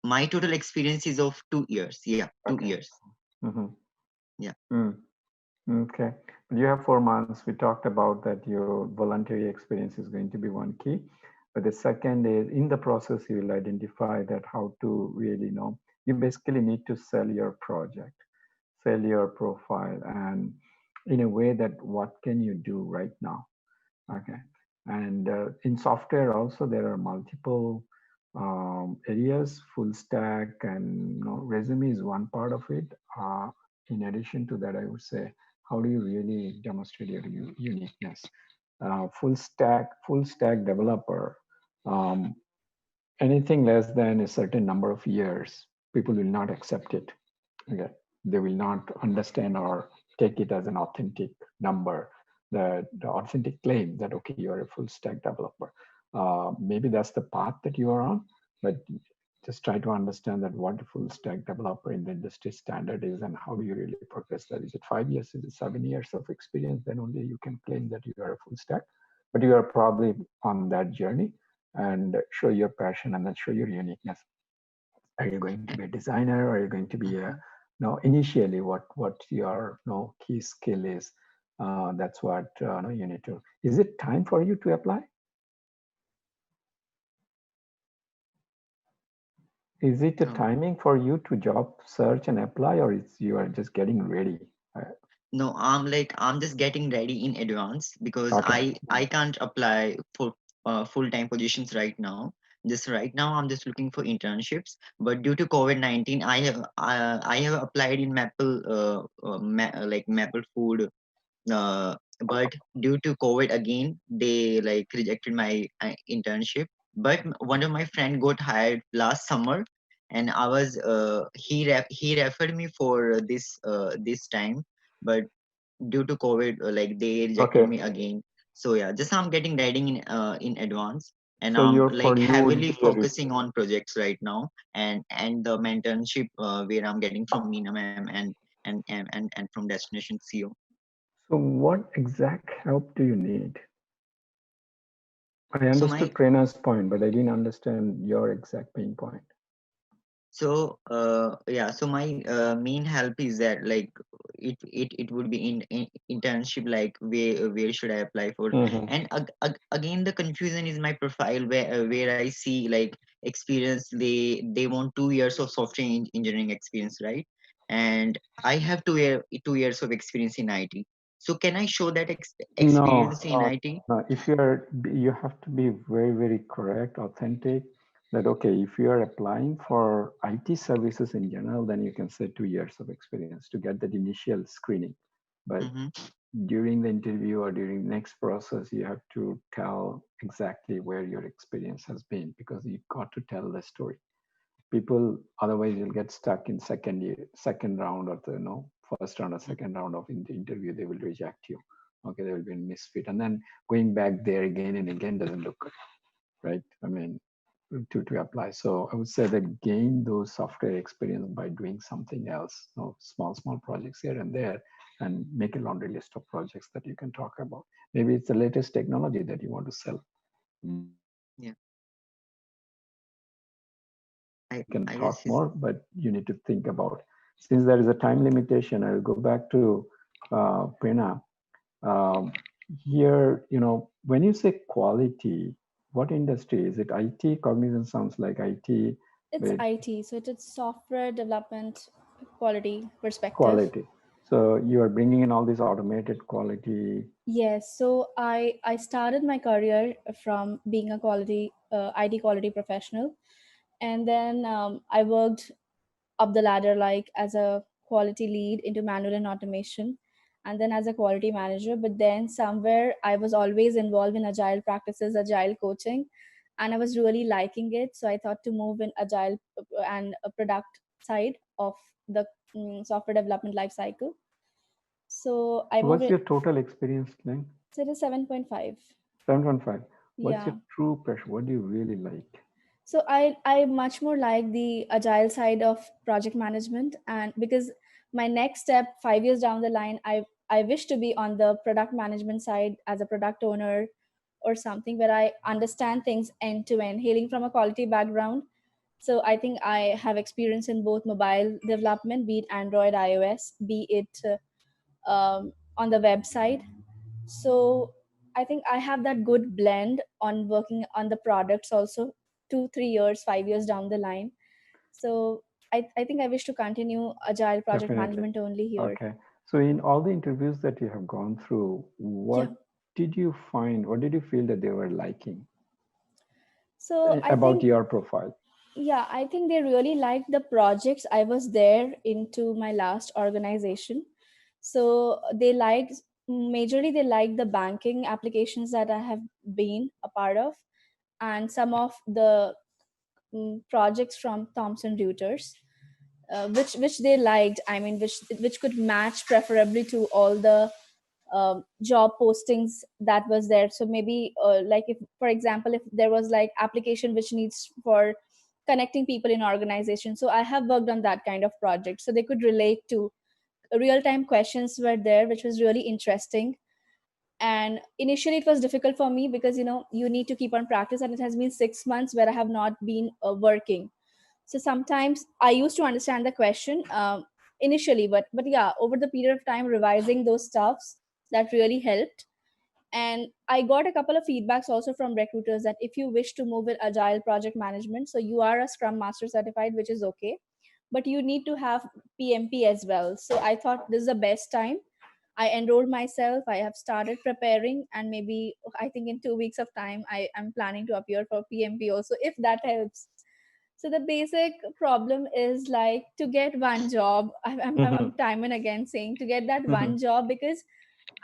My total experience is of 2 years. Yeah, 2 years. Mm-hmm. Yeah. Okay. You have 4 months. We talked about that your voluntary experience is going to be one key. But the second is in the process, you will identify that how to really know. You basically need to sell your project, sell your profile, and in a way that what can you do right now? Okay. And in software also, there are multiple areas, full stack, and resume is one part of it. In addition to that, I would say, how do you really demonstrate your uniqueness? Full stack developer, anything less than a certain number of years, people will not accept it. Okay, they will not understand or take it as an authentic number, the authentic claim that okay, you are a full stack developer. Maybe that's the path that you are on, but just try to understand that what a full stack developer in the industry standard is and how do you really progress that. Is it 5 years? Is it 7 years of experience? Then only you can claim that you are a full stack, but you are probably on that journey, and show your passion and then show your uniqueness. Are you going to be a designer? Or are you going to be a initially what your key skill is? That's what you need to. Is it time for you to apply? Is it a timing for you to job search and apply, or you are just getting ready? No, I'm just getting ready in advance because I can't apply for full-time positions right now. Just right now, I'm just looking for internships. But due to COVID-19, I have applied in Maple Food. But due to COVID again, they rejected my internship. But one of my friend got hired last summer, and I was he referred me for this time. But due to COVID, they rejected me again. So yeah, just I'm getting ready in advance, and So I'm you're for like you would heavily be a focusing on projects right now, and the mentorship where I'm getting from Meena ma'am and from Destination CEO. So what exact help do you need? I So understood my Prerna's point, but I didn't understand your exact pain point. So yeah, so my main help is that like it would be in internship, like where should I apply for? Mhm. And again the confusion is my profile where I see like experience, they want 2 years of software engineering experience, right? And I have 2 years of experience in IT. So can I show that No, experience in IT? no. If you have to be very, very correct, authentic. That okay, if you are applying for IT services in general, then you can say 2 years of experience to get that initial screening. But during the interview or during the next process, you have to tell exactly where your experience has been, because you've got to tell the story. People, otherwise you'll get stuck in second round or the first round or second round of the interview. They will reject you. Okay, there will be a misfit, and then going back there again and again doesn't look good, right? I mean, to apply. So I would say that gain those software experience by doing something else, small projects here and there, and make a laundry list of projects that you can talk about. Maybe it's the latest technology that you want to sell. Yeah. You can I talk guess more, but you need to think about, since there is a time limitation, I'll go back to Prerna. Here, when you say quality, what industry is it? IT? Cognizant sounds like IT. It's IT, so it's software development quality perspective. Quality. So you are bringing in all this automated quality. Yes. So I started my career from being a quality IT quality professional, and then I worked up the ladder, like as a quality lead into manual and automation, and then as a quality manager. But then somewhere I was always involved in agile practices, agile coaching, and I was really liking it. So I thought to move in agile and a product side of the software development life cycle. So I moved What's in. your total experience then? So it is 7.5. 7.5. What's Yeah. your true passion? What do you really like? So I much more like the agile side of project management, and because my next step 5 years down the line, I wish to be on the product management side as a product owner or something where I understand things end to end, hailing from a quality background. So I think I have experience in both mobile development, be it Android, iOS, be it on the website. So I think I have that good blend on working on the products also 2 3 years 5 years down the line. So I think I wish to continue agile project Definitely. management only here. Okay. So in all the interviews that you have gone through, what did you find? What did you feel that they were liking So I about think, your profile? yeah, I think they really liked the projects I was there into my last organization. So they liked, majorly they liked the banking applications that I have been a part of, and some of the projects from Thomson Reuters, which they liked. I mean, which could match preferably to all the job postings that was there. So maybe like if, for example, if there was like application which needs for connecting people in organization, so I have worked on that kind of project. So they could relate to real time questions were there, which was really interesting. And initially it was difficult for me because you need to keep on practice, and it has been 6 months where I have not been working. So sometimes I used to understand the question initially, but yeah, over the period of time revising those stuffs, that really helped. And I got a couple of feedbacks also from recruiters that if you wish to move with agile project management, so you are a scrum master certified, which is okay, but you need to have PMP as well. So I thought this is the best time. I enrolled myself, I have started preparing, and maybe I think in 2 weeks of time I am planning to appear for PMP also, if that helps. So the basic problem is like to get one job. I'm time and again saying to get that one job, because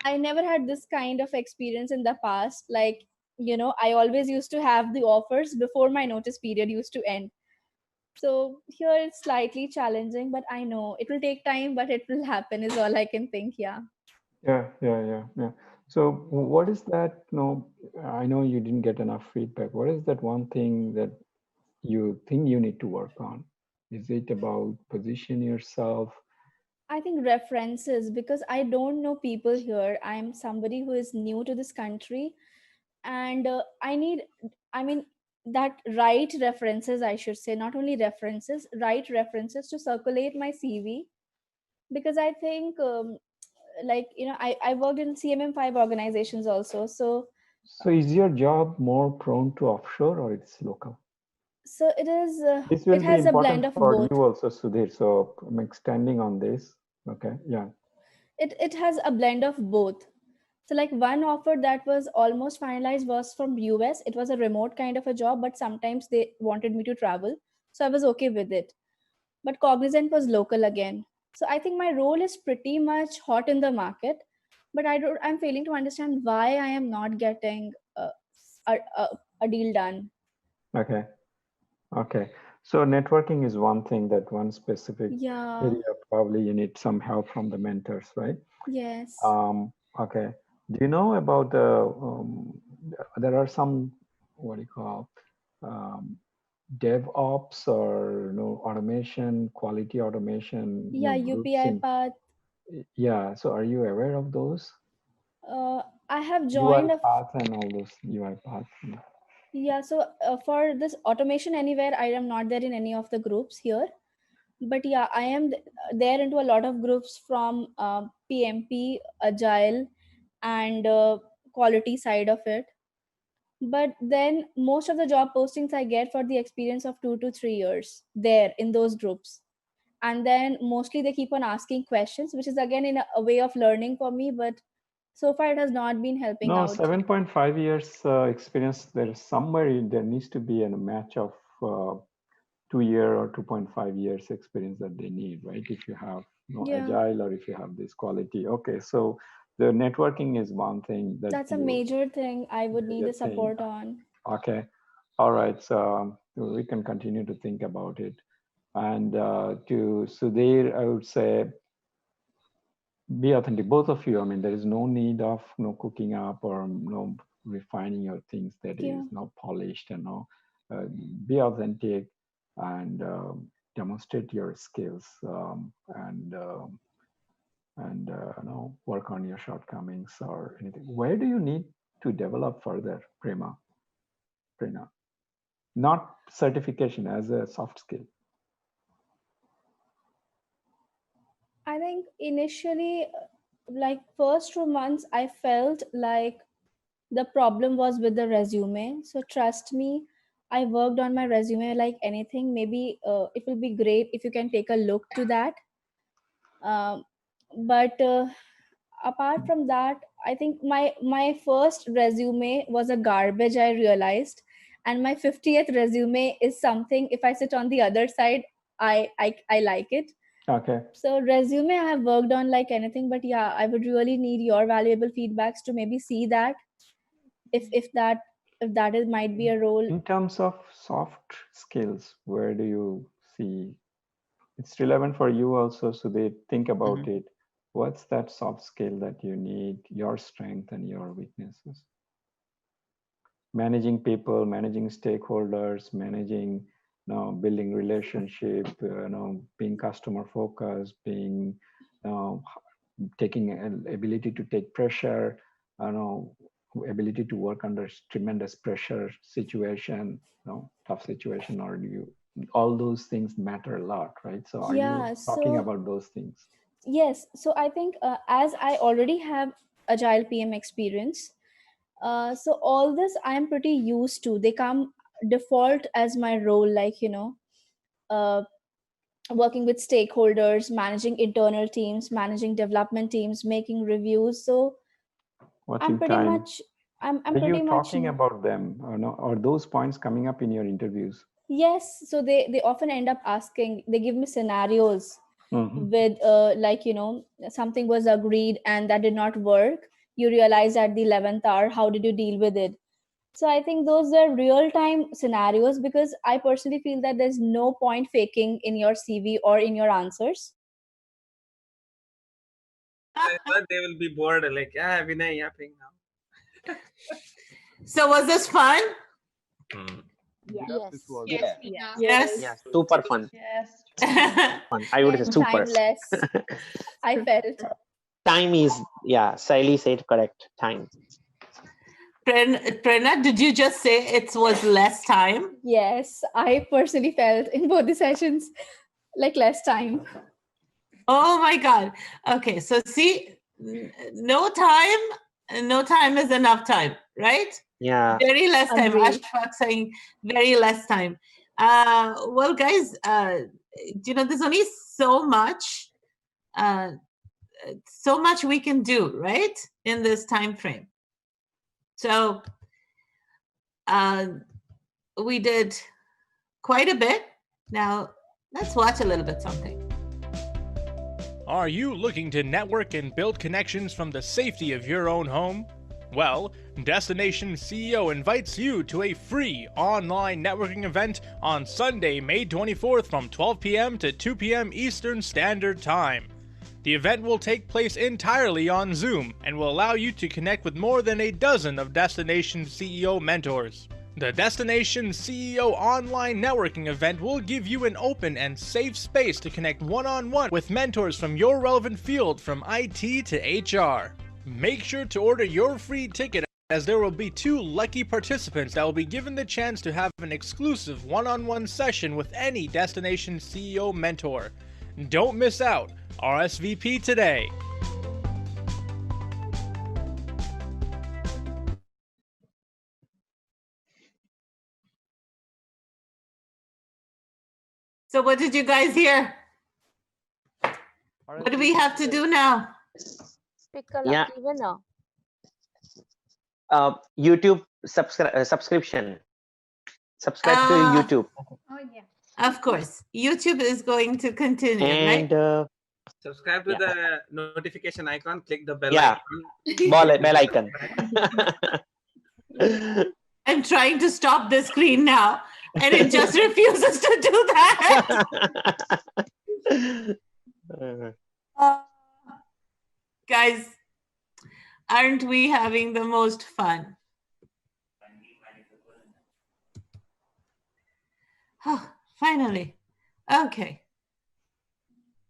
I never had this kind of experience in the past. Like, I always used to have the offers before my notice period used to end. So here it's slightly challenging, but I know it will take time, but it will happen is all I can think. Yeah. Yeah. So what is that? No, I know you didn't get enough feedback. What is that one thing that you think you need to work on? Is it about position yourself? I think references, because I don't know people here. I'm somebody who is new to this country, and I mean, that right references, I should say, not only references, right references to circulate my CV. Because I think, like, I worked in CMM5 organizations also. So is your job more prone to offshore or it's local? So This it will be has a blend important of for both. you also, Sudhir. So I'm extending on this. Okay, yeah. It has a blend of both. So like one offer that was almost finalized was from US. It was a remote kind of a job, but sometimes they wanted me to travel, so I was okay with it. But Cognizant was local again. So I think my role is pretty much hot in the market, but I'm failing to understand why I am not getting a, a, a deal done. Okay. Okay. So networking is one thing, that one specific Yeah. area probably you need some help from the mentors, right? Yes. Okay. Do you know about there are some, what do you call, DevOps or automation, quality automation, Yeah, groups UPI in, path. yeah. So are you aware of those? I have joined a UiPath and all those UiPath. Yeah, so for this automation anywhere, I am not there in any of the groups here. But yeah, I am there into a lot of groups from PMP, Agile, and quality side of it. But then most of the job postings I get for the experience of 2 to 3 years there in those groups. And then mostly they keep on asking questions, which is again in a way of learning for me. But so far it has not been helping No, out. 7.5 years experience, there somewhere there needs to be a match of 2 year or 2.5 years experience that they need, right? If you have Yeah. agile or if you have this quality. Okay, so the networking is one thing that That's a major thing I would need the support on. Okay, all right. So we can continue to think about it. And to Sudhir, I would say, be authentic, both of you. I mean, there is no need of cooking up or refining your things that is not polished and be authentic and demonstrate your skills and work on your shortcomings or anything. Where do you need to develop further, Prema? Not certification, as a soft skill. I think initially, like first 2 months, I felt like the problem was with the resume. So trust me, I worked on my resume like anything. Maybe it will be great if you can take a look to that. But apart from that, I think my first resume was a garbage, I realized. And my 50th resume is something, if I sit on the other side, I like it. Okay. So resume I have worked on like anything, but yeah, I would really need your valuable feedbacks to maybe see that if that is might be a role. In terms of soft skills, where do you see it's relevant for you also? So they think about it. What's that soft skill that you need, your strength and your weaknesses? Managing people, managing stakeholders, managing, building relationship, being customer focused, being, taking an ability to take pressure, ability to work under tremendous pressure situation, tough situation, or all those things matter a lot, right? So are you talking about those things? Yes. So I think as I already have agile PM experience, so all this I am pretty used to. They come default as my role, like working with stakeholders, managing internal teams, managing development teams, making reviews. So watching I'm pretty time. much I'm Are pretty you much talking about them or no? Are those points coming up in your interviews? Yes. So they often end up asking, they give me scenarios with like something was agreed and that did not work. You realize at the 11th hour, how did you deal with it? So I think those are real time scenarios, because I personally feel that there's no point faking in your CV or in your answers. I thought they will be bored, like, Vinay yapping now. So was this fun? Yes. Yeah. Yes. Yeah. Super fun. Yes. Fun. I would say And super. timeless. I felt. Time is, yeah, Saili said correct. Time. Prerna, did you just say it was less time? Yes, I personally felt in both the sessions like less time. Oh my God. Okay, so see, no time is enough time, right? Yeah. Very less time. Agree. Ashfaq saying very less time. Well, guys, there's only so much we can do, right, in this time frame. So we did quite a bit. Now let's watch a little bit something. Are you looking to network and build connections from the safety of your own home? Well, Destination CEO invites you to a free online networking event on Sunday, May 24th from 12 p.m. to 2 p.m. Eastern Standard Time. The event will take place entirely on Zoom and will allow you to connect with more than a dozen of Destination CEO mentors. The Destination CEO online networking event will give you an open and safe space to connect one-on-one with mentors from your relevant field from IT to HR. Make sure to order your free ticket, as there will be 2 lucky participants that will be given the chance to have an exclusive one-on-one session with any Destination CEO mentor. Don't miss out. RSVP today. So what did you guys hear? What do we have to do now? Pick a lucky winner. YouTube subscription. Subscribe to YouTube. Oh yeah. Of course, YouTube is going to continue, And right? Subscribe to the notification icon, click the bell yeah, icon. bell icon. I'm trying to stop the screen now, and it just refuses to do that. Guys, aren't we having the most fun? Oh, finally. Okay.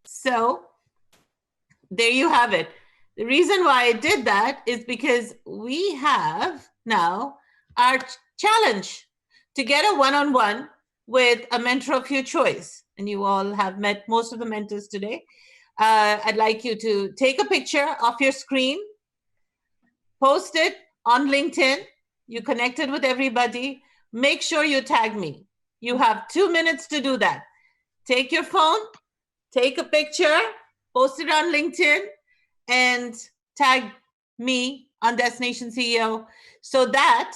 So there you have it. The reason why I did that is because we have now our challenge to get a one-on-one with a mentor of your choice. And you all have met most of the mentors today. I'd like you to take a picture of your screen, post it on LinkedIn. You connected with everybody. Make sure you tag me. You have 2 minutes to do that. Take your phone, take a picture, post it on LinkedIn, and tag me on Destination CEO so that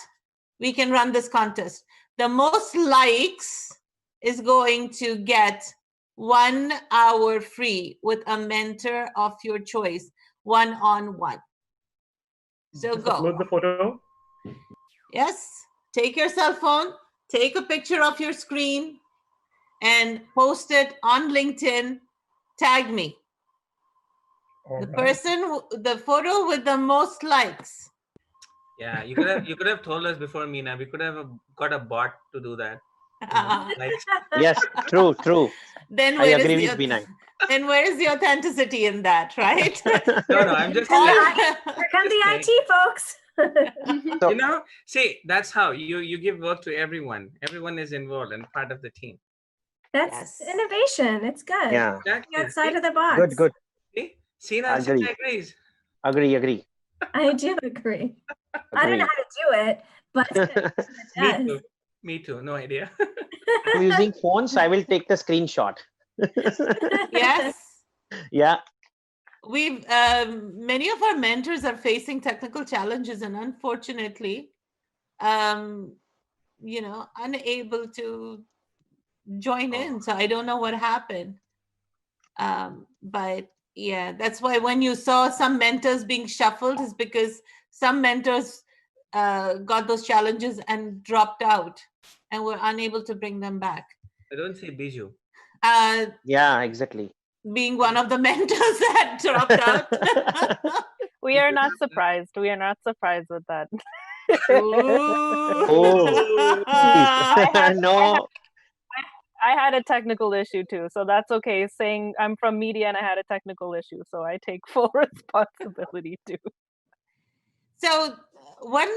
we can run this contest. The most likes is going to get 1 hour free with a mentor of your choice, one-on-one. So Just go. upload the photo. Yes, take your cell phone, take a picture of your screen, and post it on LinkedIn. Tag me. The photo with the most likes. Yeah, you could have told us before, Meena. We could have got a bot to do that. Yes, true. Then I agree with Vinay. Then where is the authenticity in that, right? No, I'm just Here come the IT folks. See, that's how you give work to everyone. Everyone is involved and part of the team. That's innovation. It's good. Yeah. Thinking outside of the box. Good. See, Nancy agrees. Agree. I do agree. I don't know how to do it, but it does. Me too. No idea. I'm using phone, so I will take the screenshot. Yes. Yeah. We've many of our mentors are facing technical challenges and unfortunately, unable to join in. So I don't know what happened. But yeah, that's why when you saw some mentors being shuffled is because some mentors got those challenges and dropped out and were unable to bring them back. I don't see Biju. Yeah, exactly. being one of the mentors that dropped out. We are not surprised. We are not surprised with that. Oh, no. I had a technical issue too, so that's okay. Saying I'm from media and I had a technical issue, so I take full responsibility too. So one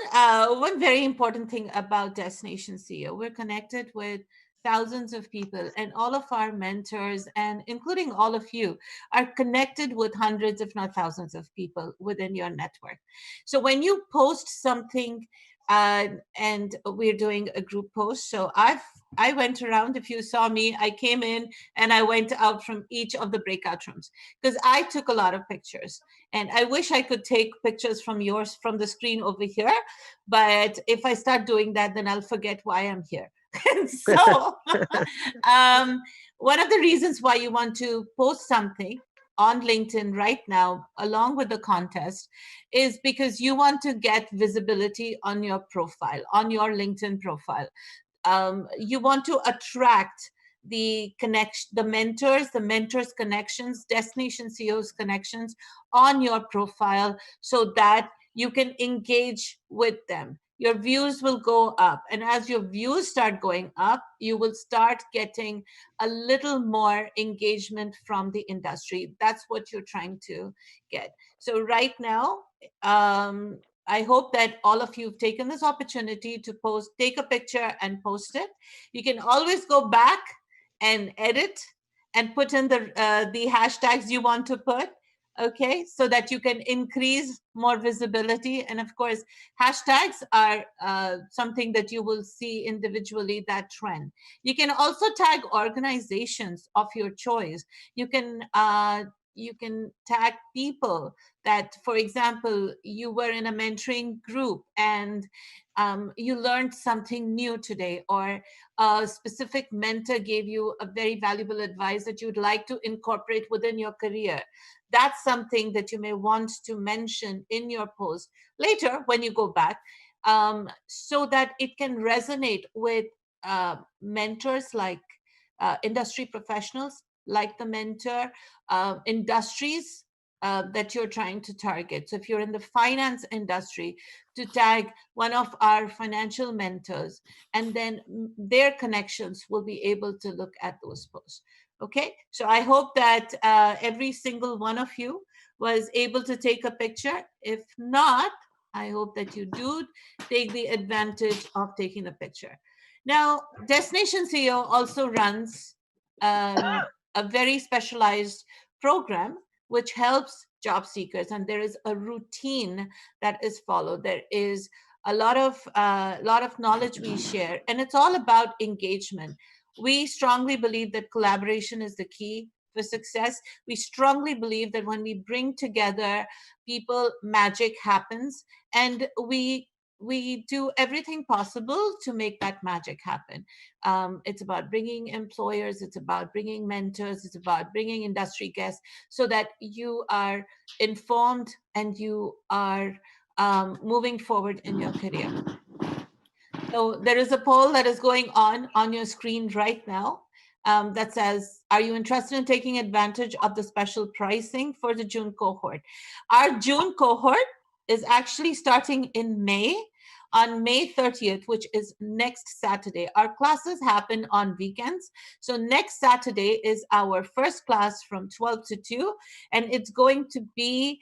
very important thing about Destination CEO, we're connected with thousands of people, and all of our mentors, and including all of you, are connected with hundreds, if not thousands, of people within your network. So when you post something, and we're doing a group post, so I went around. If you saw me, I came in and I went out from each of the breakout rooms because I took a lot of pictures. And I wish I could take pictures from the screen over here. But if I start doing that, then I'll forget why I'm here. So one of the reasons why you want to post something on LinkedIn right now, along with the contest, is because you want to get visibility on your profile, on your LinkedIn profile. You want to attract the mentors connections, Destination CEOs connections on your profile so that you can engage with them. Your views will go up. And as your views start going up, you will start getting a little more engagement from the industry. That's what you're trying to get. So right now, I hope that all of you have taken this opportunity to take a picture and post it. You can always go back and edit and put in the hashtags you want to put, okay, so that you can increase more visibility. And of course, hashtags are something that you will see individually, that trend. You can also tag organizations of your choice. You can tag people that, for example, you were in a mentoring group and you learned something new today, or a specific mentor gave you a very valuable advice that you'd like to incorporate within your career. That's something that you may want to mention in your post later when you go back, so that it can resonate with mentors like industry professionals, like the mentor, industries that you're trying to target. So if you're in the finance industry, to tag one of our financial mentors, and then their connections will be able to look at those posts. Okay, so I hope that every single one of you was able to take a picture. If not, I hope that you do take the advantage of taking a picture. Now, Destination CEO also runs a very specialized program which helps job seekers, and there is a routine that is followed. There is a lot of knowledge we share, and it's all about engagement. We strongly believe that collaboration is the key for success. We strongly believe that when we bring together people, magic happens, and we do everything possible to make that magic happen. It's about bringing employers, it's about bringing mentors, it's about bringing industry guests so that you are informed and you are moving forward in your career. So there is a poll that is going on your screen right now that says, are you interested in taking advantage of the special pricing for the June cohort? Our June cohort is actually starting in May, on May 30th, which is next Saturday. Our classes happen on weekends. So next Saturday is our first class from 12 to 2, and it's going to be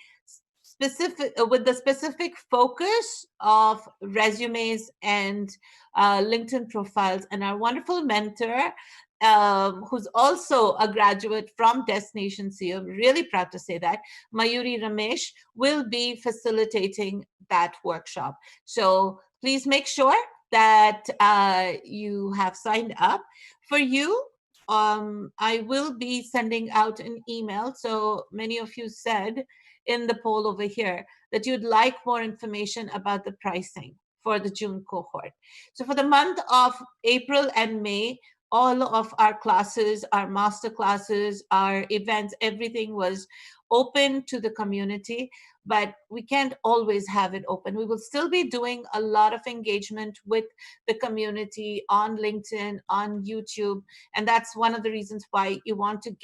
specific with the specific focus of resumes and LinkedIn profiles. And our wonderful mentor, who's also a graduate from Destination CEO, I'm really proud to say that, Mayuri Ramesh, will be facilitating that workshop. So please make sure that you have signed up. For you, I will be sending out an email. So many of you said in the poll over here that you'd like more information about the pricing for the June cohort. So for the month of April and May, all of our classes, our master classes, our events, everything was open to the community, but we can't always have it open. We will still be doing a lot of engagement with the community on LinkedIn, on YouTube, and that's one of the reasons why you want to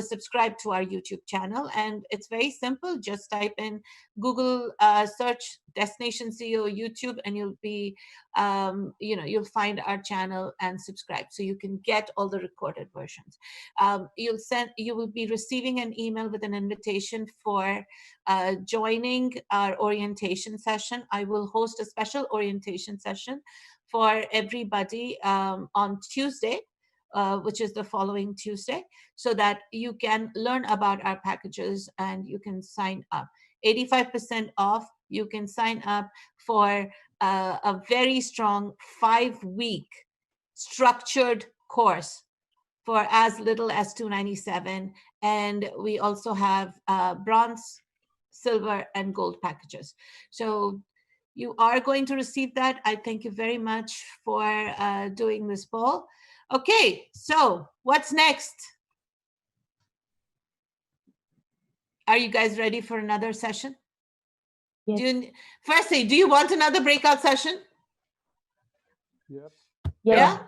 subscribe to our YouTube channel. And it's very simple. Just type in Google search Destination CEO YouTube, and you'll be you'll find our channel and subscribe, so you can get all the recorded versions. You will be receiving an email with an invitation for joining our orientation session. I will host a special orientation session for everybody on Tuesday, which is the following Tuesday, so that you can learn about our packages and you can sign up. 85% off. You can sign up for a very strong 5-week structured course for as little as $297. And we also have bronze, silver, and gold packages. So you are going to receive that. I thank you very much for doing this poll. Okay, so what's next? Are you guys ready for another session? Yes. Firstly, do you want another breakout session? Yep. Yeah?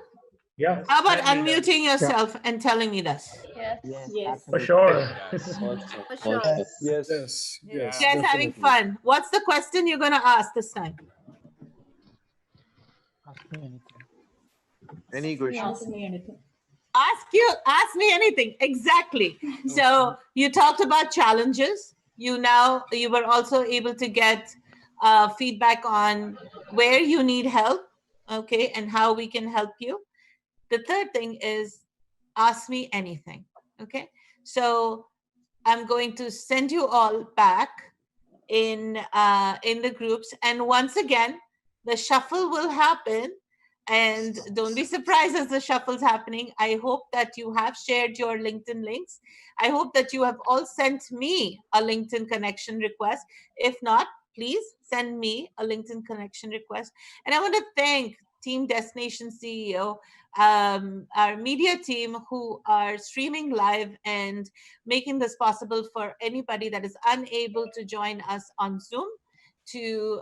Yeah. How about unmuting yourself and telling me this? Yes. Yes. For sure. For sure. Yes. Yes. Yes. You guys having fun? What's the question you're going to ask this time? Any question? Ask me anything. Ask me anything. Exactly. So you talked about challenges. You were also able to get feedback on where you need help, okay, and how we can help you. The third thing is ask me anything, okay? So I'm going to send you all back in the groups, and once again, the shuffle will happen. And don't be surprised as the shuffle's happening. I hope that you have shared your LinkedIn links. I hope that you have all sent me a LinkedIn connection request. If not, please send me a LinkedIn connection request. And I want to thank Team Destination CEO, our media team, who are streaming live and making this possible for anybody that is unable to join us on Zoom to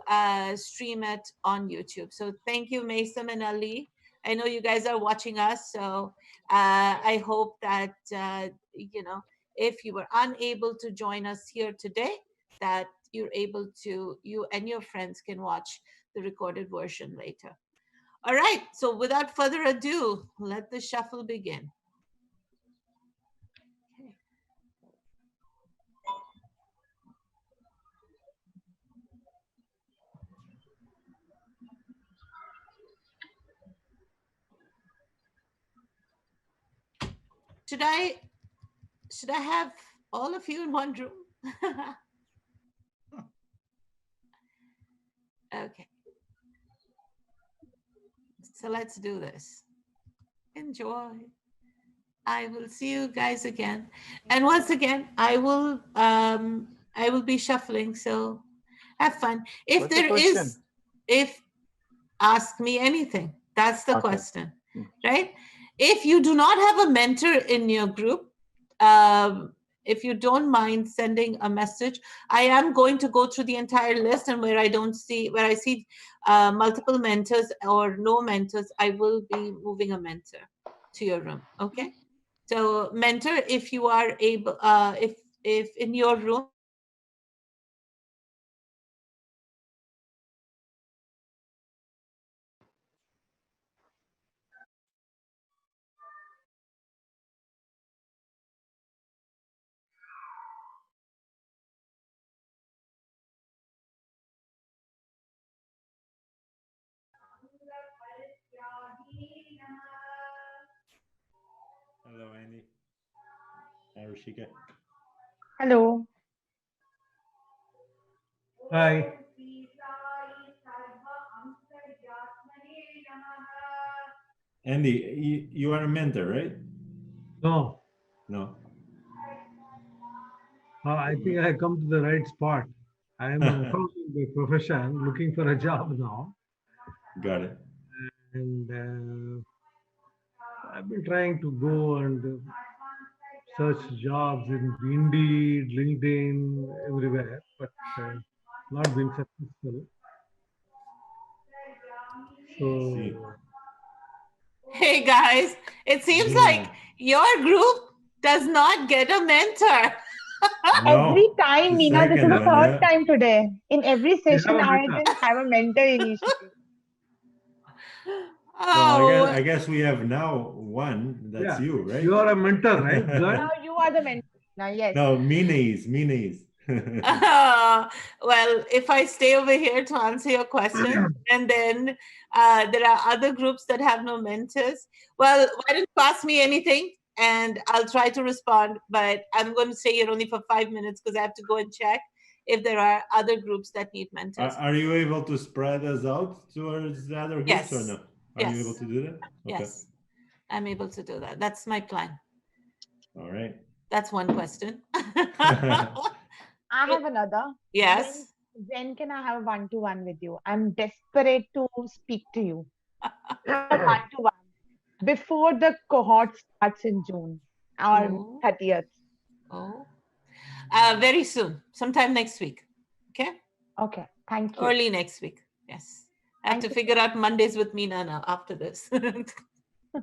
stream it on YouTube. So thank you, Mason and Ali. I know you guys are watching us, so I hope that if you were unable to join us here today, that you and your friends can watch the recorded version later. All right, so without further ado, let the shuffle begin. Should I have all of you in one room? Okay. So let's do this. Enjoy. I will see you guys again. And once again, I will be shuffling, so have fun. If there is, ask me anything. That's the question, right? If you do not have a mentor in your group, if you don't mind sending a message, I am going to go through the entire list, and where I see multiple mentors or no mentors, I will be moving a mentor to your room. Okay. So mentor, if you are able, if in your room, Hello, Andy. Hi, Rishika. Hello. Hi. Andy, you are a mentor, right? No, No. I think I come to the right spot. I am an accountant by profession, looking for a job now. Got it. And I've been trying to go and search jobs in Indeed, LinkedIn, everywhere, but not been successful. So Hey guys, it seems like your group does not get a mentor. Every time, Meena, this is the one, third yeah. time today. In every session, a I mentor. didn't have a mentor initially. Well, Oh, I guess we have now one. That's Yeah, you, right? you are a mentor, right? Good. Now you are the mentor. Now, yes. No, Minis. well, if I stay over here to answer your question, and then there are other groups that have no mentors, well, why don't you ask me anything and I'll try to respond, but I'm going to stay here only for 5 minutes because I have to go and check if there are other groups that need mentors. Are you able to spread us out towards the other groups or no? Are you able to do that? Okay. Yes, I'm able to do that. That's my plan. All right. That's one question. I have another. Yes. When can I have a one-to-one with you? I'm desperate to speak to you. One-to-one. Before the cohort starts in June or 30th. Oh. Very soon, sometime next week. Okay? Okay. Thank you. Early next week. Yes. I have to figure out Mondays with Meena now after this.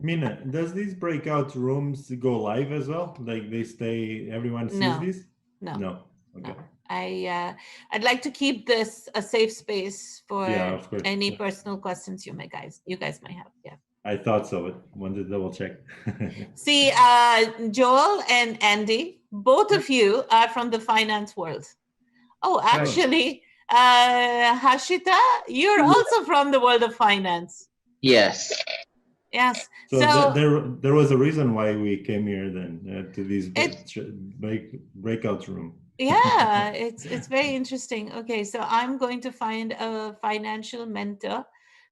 Mina, does these breakout rooms go live as well? Like they stay, everyone sees No. these? No. No. Okay. I'd like to keep this a safe space for Yeah, of course. any Yeah. personal questions you guys might have. Yeah. I thought so, but wanted to double check. See, Joel and Andy, both of you are from the finance world. Oh, actually, Hashita, you're also from the world of finance. Yes. Yes. So there was a reason why we came here then to these breakout room. Yeah, it's very interesting. Okay, so I'm going to find a financial mentor.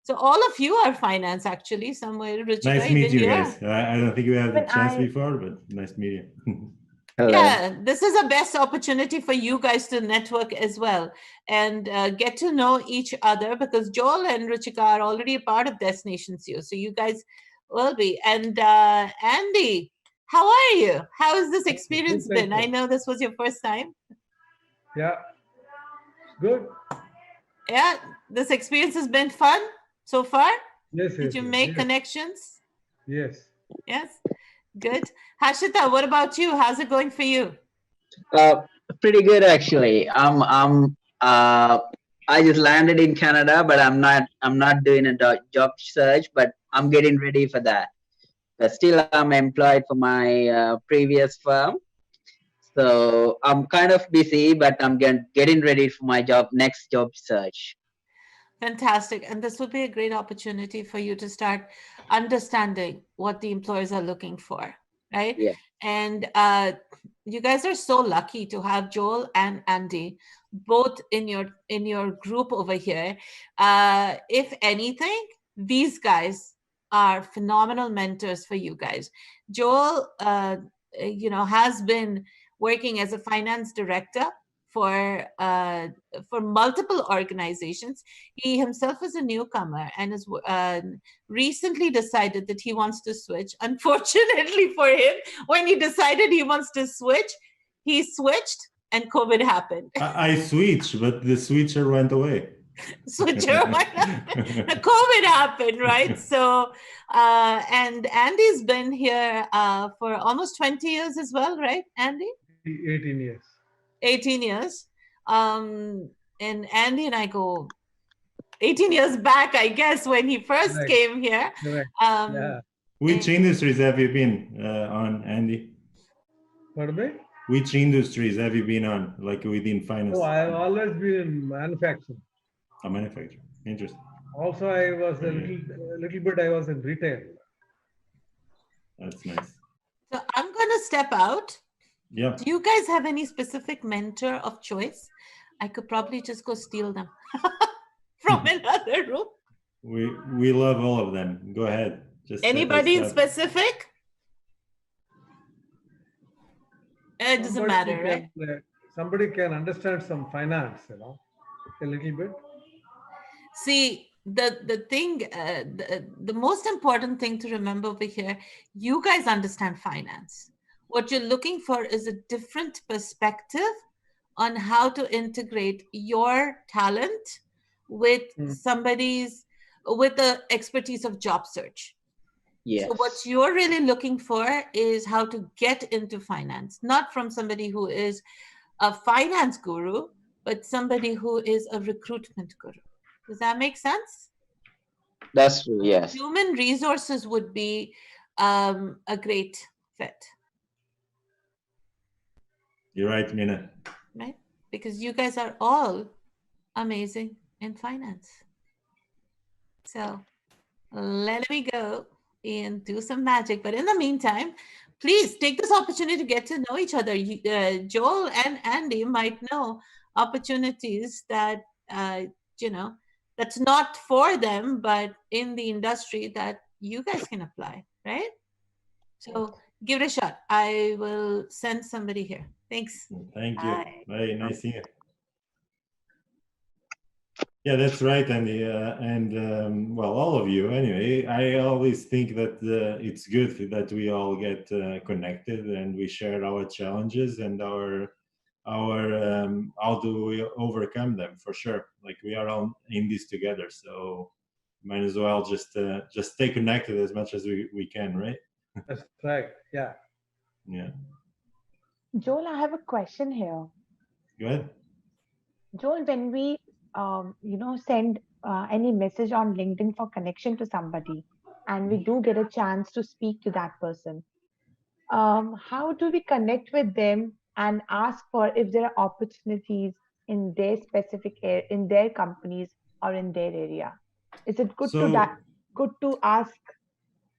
So all of you are finance actually somewhere. Ruchika, Nice to meet you even guys. I don't think we had the chance before, but nice to meet you. Yeah, this is a best opportunity for you guys to network as well and get to know each other because Joel and Ruchika are already a part of Destination CEO. So you guys will be. And Andy, how are you? How has this experience been? I know this was your first time. Yeah, good. Yeah, this experience has been fun so far? Yes, Did you make connections? Yes. Yes, good. Hashita, what about you? How's it going for you? Pretty good actually. I just landed in Canada, but I'm not doing a job search, but I'm getting ready for that. But still, I'm employed for my previous firm, so I'm kind of busy, but I'm getting ready for my next job search. Fantastic. And this would be a great opportunity for you to start understanding what the employers are looking for, right? Yeah. And you guys are so lucky to have Joel and Andy both in your group over here. If anything, these guys are phenomenal mentors for you guys. Joel, has been working as a finance director for multiple organizations. He himself is a newcomer and has recently decided that he wants to switch. Unfortunately for him, when he decided he wants to switch, he switched and COVID happened. I switched, but the switcher went away. COVID happened, right? So, and Andy's been here for almost 20 years as well, right, Andy? 18 years. 18 years. And Andy and I go 18 years back, I guess, when he first came here. Yeah. Which industries have you been on, Andy? Pardon me? Which industries have you been on, like within finance? Oh, I've always been in manufacturing. A manufacturer. Interesting. Also, I was a little bit, I was in retail. That's nice. So I'm going to step out. Yeah. Do you guys have any specific mentor of choice? I could probably just go steal them from another room. We love all of them. Go ahead. Just anybody in specific? It doesn't matter, right? Somebody can understand some finance, a little bit. See, the thing, the most important thing to remember over here, you guys understand finance. What you're looking for is a different perspective on how to integrate your talent with with the expertise of job search. Yes. So what you're really looking for is how to get into finance, not from somebody who is a finance guru, but somebody who is a recruitment guru. Does that make sense? That's true, yes. Human resources would be a great fit. You're right, Mina. Right? Because you guys are all amazing in finance. So let me go and do some magic. But in the meantime, please take this opportunity to get to know each other. Joel and Andy might know opportunities that, that's not for them, but in the industry that you guys can apply, right? So give it a shot. I will send somebody here. Thanks. Thank you. Bye. Bye. Nice seeing you. Yeah, that's right, Andy, and well, all of you. Anyway, I always think that it's good that we all get connected and we share our challenges and our how do we overcome them, for sure. Like, we are all in this together, so might as well just stay connected as much as we can, right? That's right. Yeah. Yeah. Joel, I have a question here. Go ahead. Joel, when we send any message on LinkedIn for connection to somebody, and we do get a chance to speak to that person, how do we connect with them and ask for if there are opportunities in their specific area, in their companies or in their area? Is it good to ask?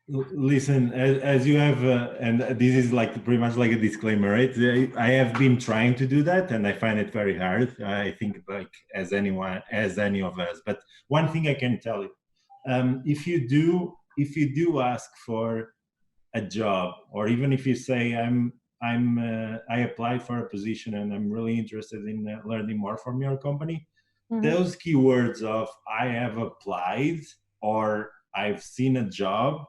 Listen, as you have, and this is like pretty much like a disclaimer, right? I have been trying to do that, and I find it very hard. I think, like, as any of us. But one thing I can tell you, if you do ask for a job, or even if you say I applied for a position and I'm really interested in learning more from your company, those keywords of I have applied or I've seen a job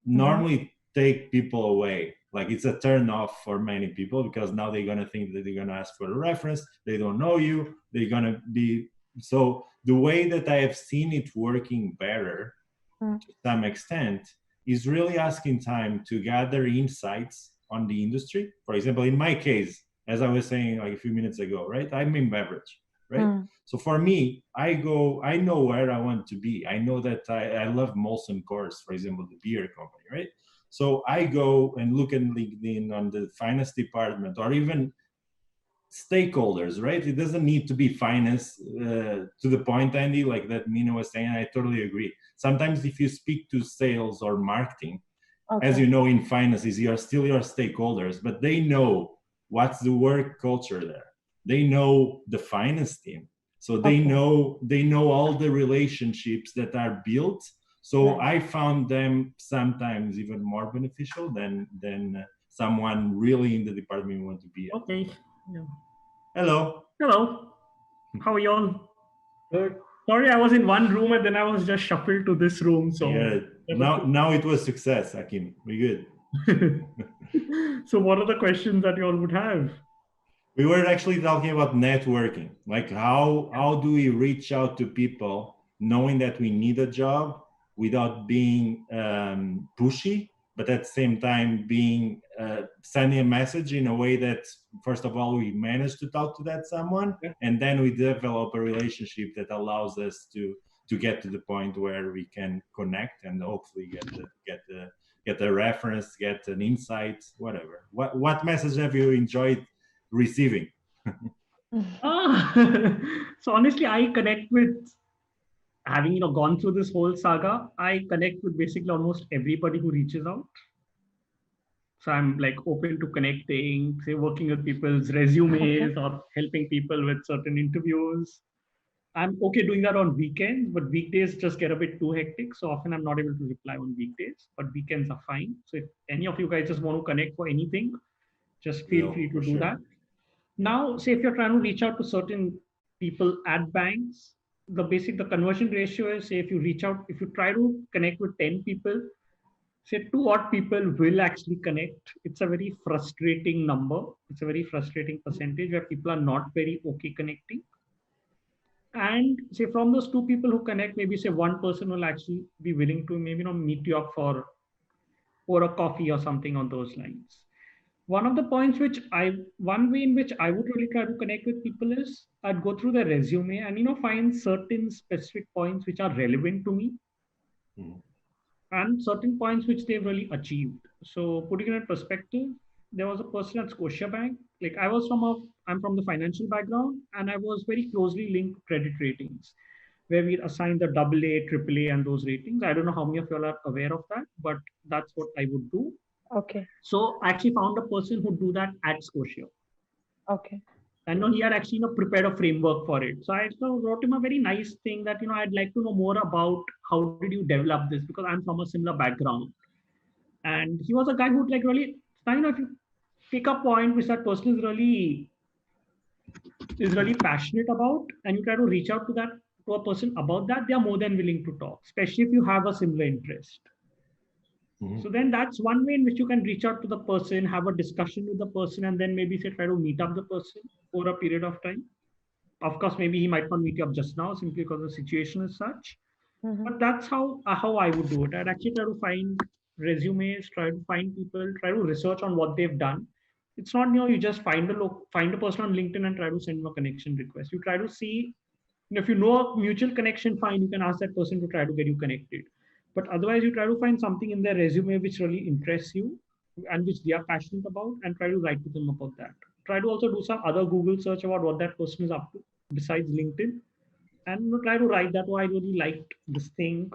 normally take people away. Like, it's a turn off for many people, because now they're gonna think that they're gonna ask for a reference. They don't know you. They're gonna be so. The way that I have seen it working better to some extent is really asking time to gather insights on the industry. For example, in my case, as I was saying like a few minutes ago, right? I'm in beverage, right? So for me, I know where I want to be. I know that I love Molson Coors, for example, the beer company, right? So I go and look at LinkedIn on the finance department, or even stakeholders, right? It doesn't need to be finance to the point, Andy, like that Mina was saying. I totally agree. Sometimes if you speak to sales or marketing, as you know, in finances, you are still your stakeholders, but they know what's the work culture there. They know the finance team. So they know all the relationships that are built. So I found them sometimes even more beneficial than someone really in the department you want to be at. Okay. Yeah. Hello. Hello. How are you all? Sorry, I was in one room and then I was just shuffled to this room. So yeah, now it was success, Akim. We're good. So what are the questions that you all would have? We were actually talking about networking. Like, how do we reach out to people knowing that we need a job without being pushy, but at the same time being sending a message in a way that, first of all, we manage to talk to that someone, and then we develop a relationship that allows us to get to the point where we can connect and hopefully get a reference, get an insight, whatever. What message have you enjoyed receiving? So honestly, I connect with, having gone through this whole saga, I connect with basically almost everybody who reaches out. So I'm like open to connecting, say working with people's resumes or helping people with certain interviews. I'm okay doing that on weekends, but weekdays just get a bit too hectic. So often I'm not able to reply on weekdays, but weekends are fine. So if any of you guys just want to connect for anything, just feel free to do that. Now, say if you're trying to reach out to certain people at banks, the conversion ratio is, say if you try to connect with 10 people, say to what people will actually connect, it's a very frustrating number. It's a very frustrating percentage where people are not very okay connecting. And say from those two people who connect, maybe say one person will actually be willing to maybe meet you up for a coffee or something on those lines. One of the points one way in which I would really try to connect with people is I'd go through their resume and find certain specific points which are relevant to me and certain points which they've really achieved. So putting it in perspective, there was a person at Scotiabank. Like I'm from the financial background, and I was very closely linked to credit ratings, where we assigned the AA, AAA, and those ratings. I don't know how many of y'all are aware of that, but that's what I would do. Okay. So I actually found a person who do that at Scotia. Okay. And he had actually prepared a framework for it. So I wrote him a very nice thing that I'd like to know more about how did you develop this, because I'm from a similar background. And he was a guy who'd like really, if you pick a point which that person is really passionate about, and you try to reach out to a person about that, they are more than willing to talk, especially if you have a similar interest. So then that's one way in which you can reach out to the person, have a discussion with the person, and then maybe say try to meet up the person over a period of time. Of course, maybe he might not meet you up just now simply because the situation is such. But that's how I would do it. I'd actually try to find resumes, try to find people, try to research on what they've done. It's not you just find a person on LinkedIn and try to send them a connection request. You try to see if you know a mutual connection, fine, you can ask that person to try to get you connected. But otherwise, you try to find something in their resume which really interests you and which they are passionate about, and try to write to them about that. Try to also do some other Google search about what that person is up to besides LinkedIn, and try to write that, oh, I really liked this thing.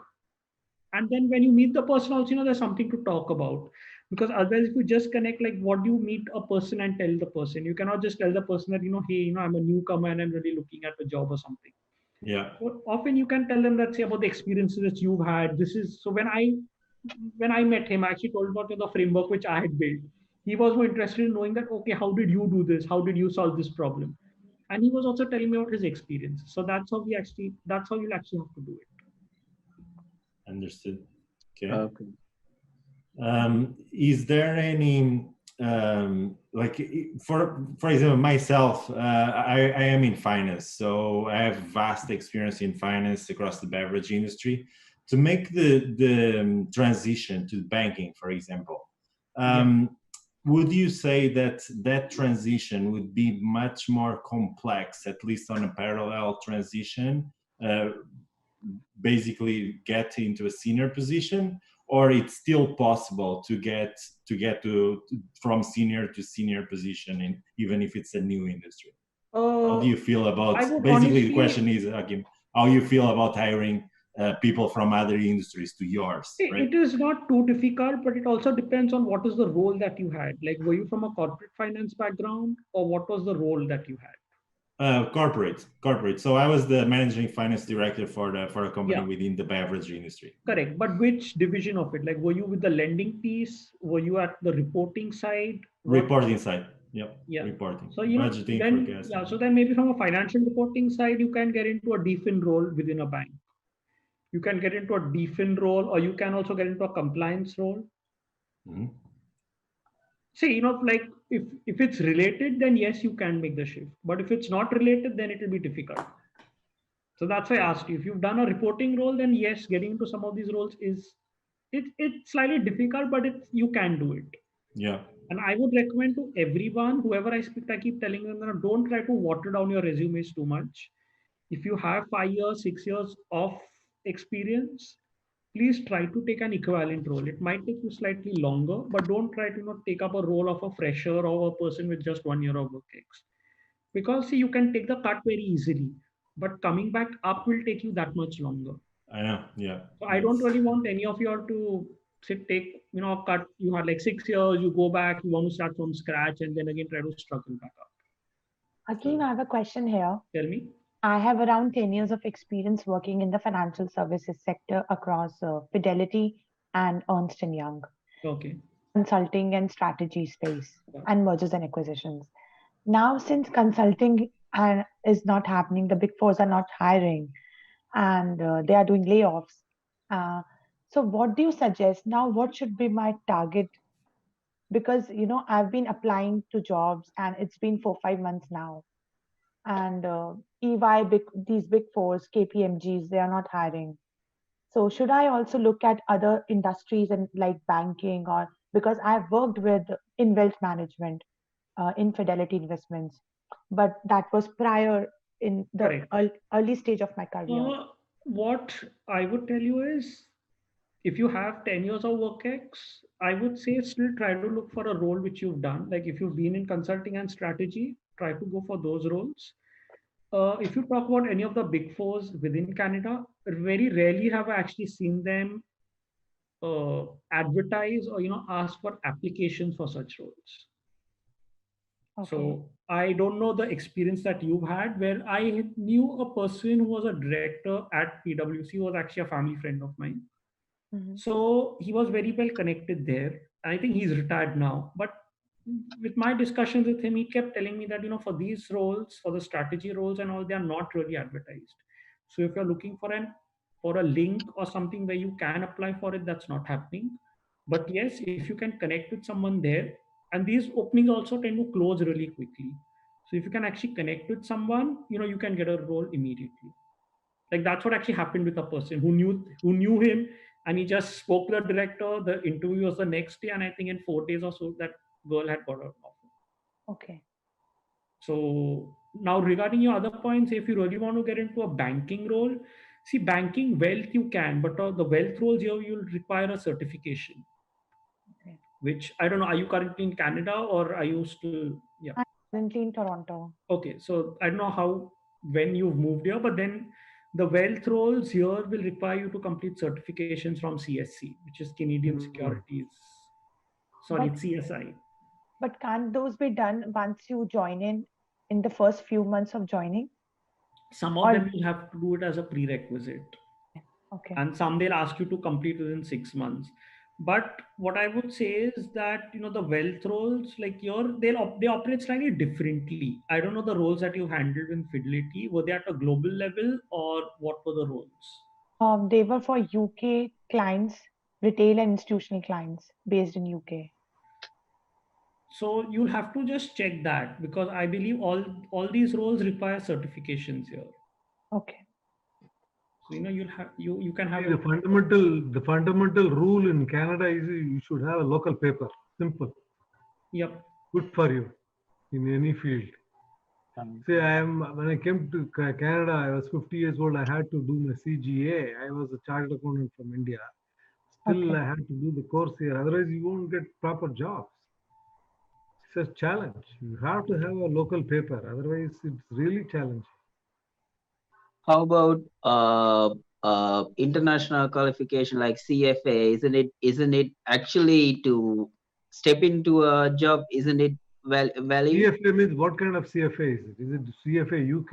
And then when you meet the person also, there's something to talk about. Because otherwise, if you just connect, like what do you meet a person and tell the person? You cannot just tell the person that, hey, I'm a newcomer and I'm really looking at a job or something. Yeah. But often you can tell them that, say, about the experiences that you've had. So when I met him, I actually told about the framework which I had built. He was more interested in knowing that, okay, how did you do this? How did you solve this problem? And he was also telling me about his experience. So that's how you'll actually have to do it. Understood. Okay. Is there any like for example myself, I am in finance, so I have vast experience in finance across the beverage industry. To make the transition to banking, for example, would you say that transition would be much more complex, at least on a parallel transition, basically get into a senior position, or it's still possible to get from senior to senior position, even if it's a new industry? How do you feel about, basically the question is, Hakim, how you feel about hiring people from other industries to yours, right? It is not too difficult, but it also depends on what is the role that you had. Like, were you from a corporate finance background, or what was the role that you had? Corporate. So I was the managing finance director for a company within the beverage industry. Correct. But which division of it? Like, were you with the lending piece? Were you at the reporting side? Reporting side. Yep. Yeah. Reporting. So budgeting, forecasting. So then maybe from a financial reporting side, you can get into a DFIN role within a bank. You can get into a DFIN role, or you can also get into a compliance role. See, like if it's related, then yes, you can make the shift. But if it's not related, then it will be difficult. So that's why I asked you. If you've done a reporting role, then yes, getting into some of these roles it's slightly difficult, but you can do it. Yeah. And I would recommend to everyone, whoever I speak, I keep telling them that don't try to water down your resumes too much. If you have 5 years, 6 years of experience, please try to take an equivalent role. It might take you slightly longer, but don't try to take up a role of a fresher or a person with just 1 year of work ex. Because see, you can take the cut very easily, but coming back up will take you that much longer. I know, yeah. So I don't really want any of you to take a cut. You had like 6 years, you go back, you want to start from scratch, and then again try to struggle back up. Hakim, I have a question here. Tell me. I have around 10 years of experience working in the financial services sector across Fidelity and Ernst & Young. Okay. Consulting and strategy space and mergers and acquisitions. Now, since consulting is not happening, the big fours are not hiring, and they are doing layoffs. So what do you suggest now? What should be my target? Because I've been applying to jobs and it's been 4-5 months now, and these big fours, KPMGs, they are not hiring. So should I also look at other industries and like banking, or because I've worked with in wealth management, in Fidelity Investments, but that was prior in the Correct. early stage of my career. What I would tell you is, if you have 10 years of work ex, I would say still try to look for a role which you've done. Like if you've been in consulting and strategy, try to go for those roles. If you talk about any of the big fours within Canada, very rarely have I actually seen them advertise or ask for applications for such roles. Okay. So I don't know the experience that you've had, where I knew a person who was a director at PwC, was actually a family friend of mine. Mhm. So he was very well connected there. I think he's retired now. But with my discussions with him, he kept telling me that, for these roles, for the strategy roles and all, they are not really advertised. So if you're looking for a link or something where you can apply for it, that's not happening. But yes, if you can connect with someone there, and these openings also tend to close really quickly. So if you can actually connect with someone, you can get a role immediately. Like that's what actually happened with a person who knew him, and he just spoke to the director. The interview was the next day, and I think in 4 days or so, that girl had got an offer. Okay. So now regarding your other points, if you really want to get into a banking role, see, banking wealth you can, but the wealth roles here you'll require a certification. Okay. Which I don't know. Are you currently in Canada or are you still? Yeah. I'm currently in Toronto. Okay, so I don't know when you've moved here, but then the wealth roles here will require you to complete certifications from CSC, which is Canadian Securities. Sorry, But it's CSI. but can't those be done once you join in the first few months of joining? Some of Or them will have to do it as a prerequisite, okay. and some they'll ask you to complete within 6 months. But what I would say is that the wealth roles, like they operate slightly differently. I don't know the roles that you handled in Fidelity. Were they at a global level or what were the roles? They were for UK clients, retail and institutional clients based in UK. So you'll have to just check that, because I believe all these roles require certifications here. Okay. So you'll have you can have See, the fundamental rule in Canada is you should have a local paper. Simple. Yep. Good for you in any field. See, when I came to Canada, I was 50 years old. I had to do my CGA. I was a chartered accountant from India. Still, Okay. I had to do the course here. Otherwise, you won't get proper jobs. It's a challenge. You have to have a local paper. Otherwise, it's really challenging. How about international qualification like CFA? Isn't it actually to step into a job? Isn't it valid? CFA means what kind of CFA is it? Is it CFA UK,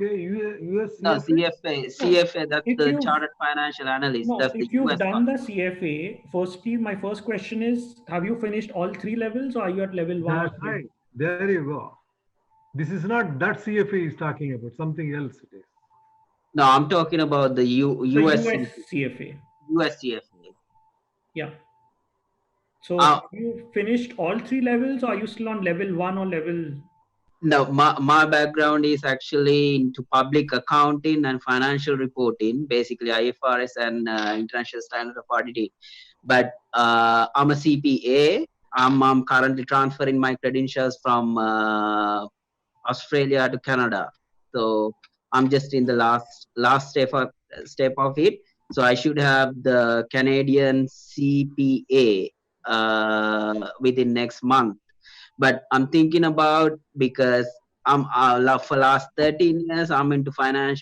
US No, CFA? CFA. That's If the you've Chartered Financial Analyst. No, That's the if you've US done one. the CFA, firstly, my first question is: have you finished all 3 levels, or are you at level 1? That's right. There you go. This is not that CFA is talking about. Something else it is. No, I'm talking about the US CFA. US CFA. Yeah. So have you finished all 3 levels, or are you still on level 1 or level? No, my background is actually into public accounting and financial reporting, basically IFRS and International Standard of Auditing. But I'm a CPA. I'm currently transferring my credentials from Australia to Canada. So I'm just in the last step of it. So I should have the Canadian CPA within next month. But I'm thinking about, because I'm for last 13 years I'm into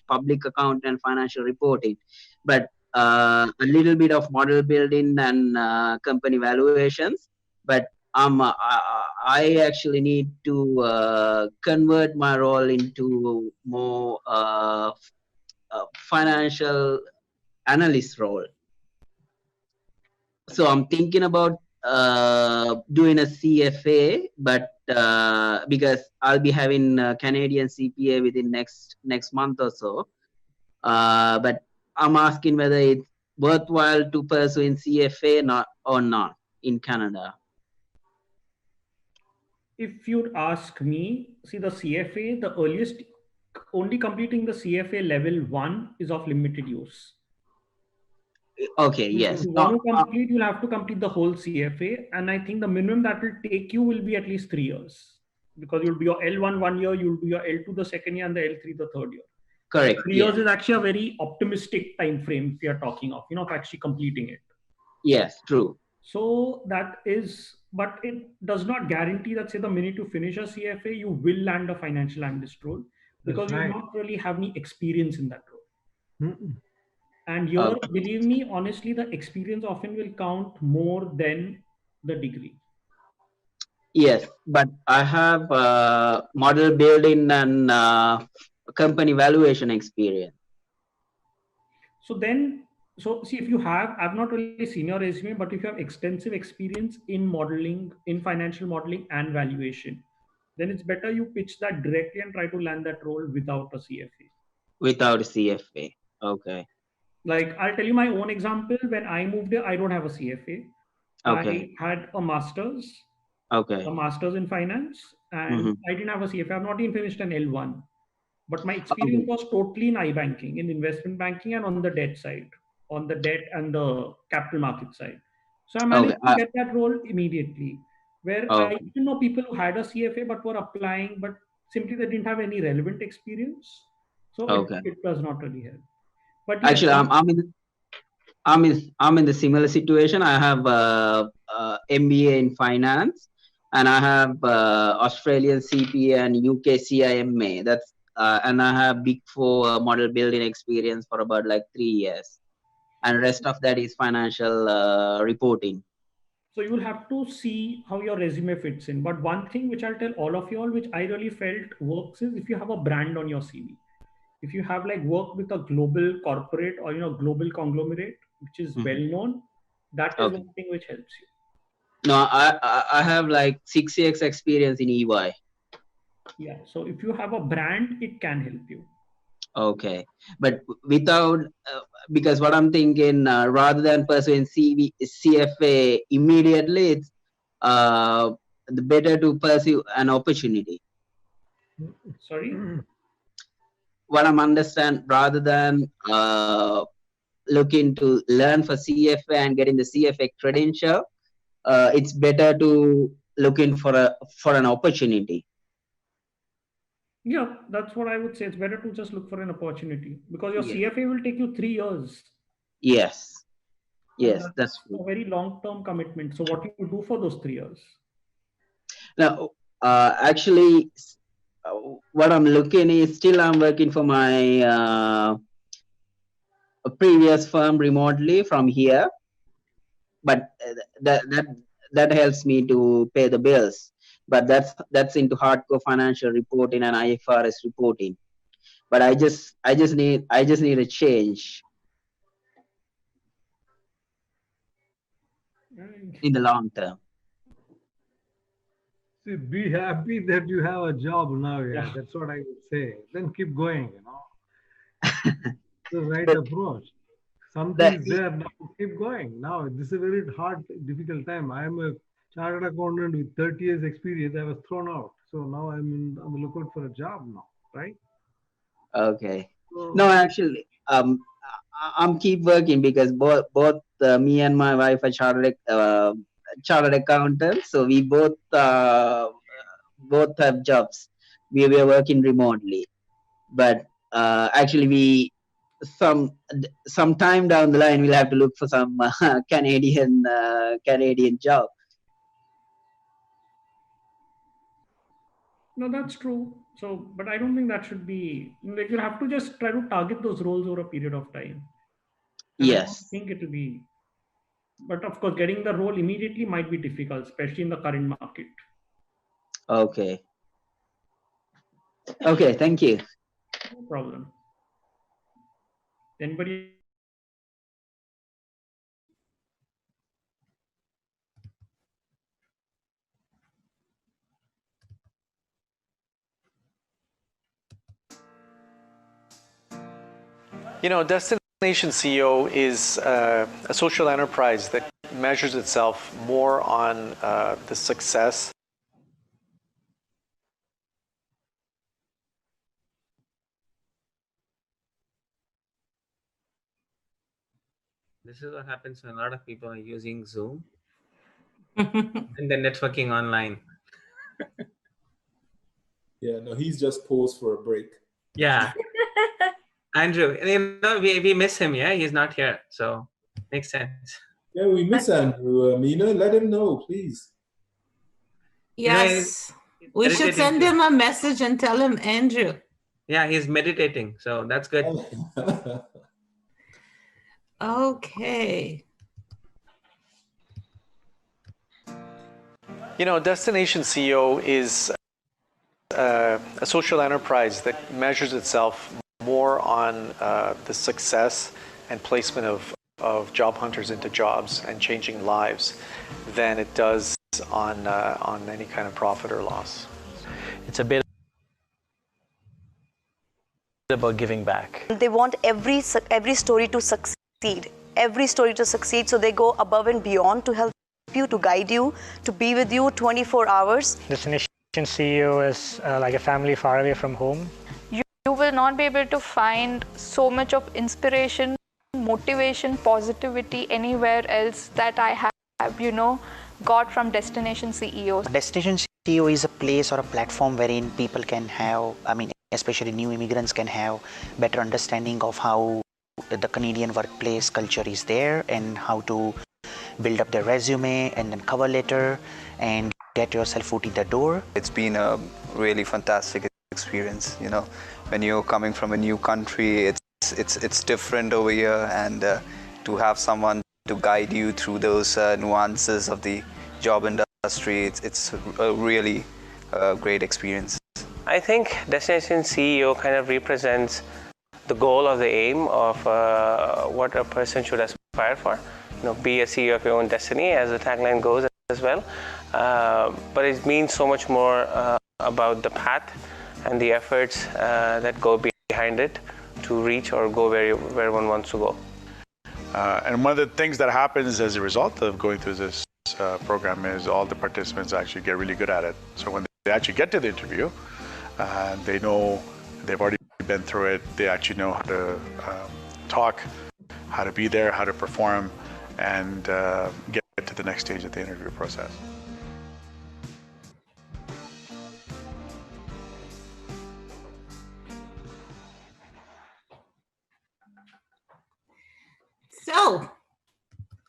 public account and financial reporting, but a little bit of model building and company valuations. But I actually need to convert my role into more financial analyst role. So I'm thinking about doing a CFA, but because I'll be having a Canadian CPA within next month or so. But I'm asking whether worthwhile to pursue in CFA or not in Canada? If you'd ask me, see the CFA, the earliest, only completing the CFA level 1 is of limited use. Okay, If yes. you want to complete, you'll have to complete the whole CFA. And I think the minimum that will take you will be at least 3 years. Because you'll do your L1 1 year, you'll do your L2 the second year, and the L3 the third year. Correct. 3 years is actually a very optimistic time frame if you're talking of, of actually completing it. Yes, true. So that is, but it does not guarantee that, say, the minute you finish a CFA, you will land a financial analyst role, because you don't really have any experience in that role. And here, believe me, honestly, the experience often will count more than the degree. Yes, but I have model building and company valuation experience. So then, so see, if you have, I've not really seen your resume, but if you have extensive experience in modeling, in financial modeling and valuation, then it's better you pitch that directly and try to land that role without a CFA. Without a CFA. Okay. Like, I'll tell you my own example. When I moved here, I don't have a CFA. Okay. I had a master's. Okay. A master's in finance, and I didn't have a CFA. I've not even finished an L1. But my experience was totally in iBanking, in investment banking, and on the debt side, on the debt and the capital market side. So I managed to get that role immediately. Where I even know people who had a CFA but were applying, but simply they didn't have any relevant experience. So it does not really help. But yes, actually, I'm in the similar situation. I have MBA in finance, and I have Australian CPA and UK CIMA. That's and I have Big Four model building experience for about like 3 years, and rest of that is financial reporting. So you will have to see how your resume fits in. But one thing which I'll tell all of you all, which I really felt works, is if you have a brand on your CV. If you have like worked with a global corporate or global conglomerate which is well known, that is one thing which helps you. No, I have like 6 years experience in EY. Yeah, so if you have a brand, it can help you. Okay, but without because what I'm thinking, rather than pursuing CFA immediately, it's the better to pursue an opportunity. Sorry. What I'm understand, rather than looking to learn for CFA and getting the CFA credential, it's better to looking for an opportunity. Yeah, that's what I would say. It's better to just look for an opportunity, because your CFA will take you 3 years. Yes. Yes, that's a very long-term commitment. So what do you do for those 3 years? Now, actually, what I'm looking is still I'm working for my previous firm remotely from here, but that helps me to pay the bills. But that's into hardcore financial reporting and IFRS reporting. But I just need a change in the long term. See, be happy that you have a job now. Yeah, that's what I would say. Then keep going. The right approach. Something's there now. Keep going. Now this is a very hard, difficult time. I am a chartered accountant with 30 years experience. I was thrown out, so now I'm on the lookout for a job now. Right? Okay. No, actually, I'm keep working because both me and my wife are chartered accountants, so we both have jobs. We were working remotely, but actually some time down the line we'll have to look for some Canadian job. No, that's true. So, but I don't think that should be like, you'll have to just try to target those roles over a period of time. And yes. I don't think it will be. But of course, getting the role immediately might be difficult, especially in the current market. Okay. Okay, thank you. No problem. Anybody? Destin Destination CEO is a social enterprise that measures itself more on the success. This is what happens when a lot of people are using Zoom and then networking online. Yeah, no, he's just paused for a break. Yeah. Andrew, we miss him, yeah? He's not here, so makes sense. Yeah, we miss Andrew. Meena, let him know, please. Yes. We should send him a message and tell him, Andrew. Yeah, he's meditating, so that's good. Okay. Destination CEO is a social enterprise that measures itself more on the success and placement of job hunters into jobs and changing lives than it does on any kind of profit or loss. It's a bit about giving back. They want every story to succeed. Every story to succeed, so they go above and beyond to help you, to guide you, to be with you 24 hours. Destination CEO is like a family far away from home. You will not be able to find so much of inspiration, motivation, positivity anywhere else that I have, got from Destination CEO. Destination CEO is a place or a platform wherein people can have, especially new immigrants can have better understanding of how the Canadian workplace culture is there and how to build up their resume and then cover letter and get yourself foot in the door. It's been a really fantastic experience. When you're coming from a new country, it's different over here, and to have someone to guide you through those nuances of the job industry, it's a really great experience. I think Destination CEO kind of represents the goal or the aim of what a person should aspire for. Be a CEO of your own destiny, as the tagline goes as well. But it means so much more about the path and the efforts that go behind it to reach or go where one wants to go. And one of the things that happens as a result of going through this program is all the participants actually get really good at it. So when they actually get to the interview, they know they've already been through it. They actually know how to talk, how to be there, how to perform, and get to the next stage of the interview process. So,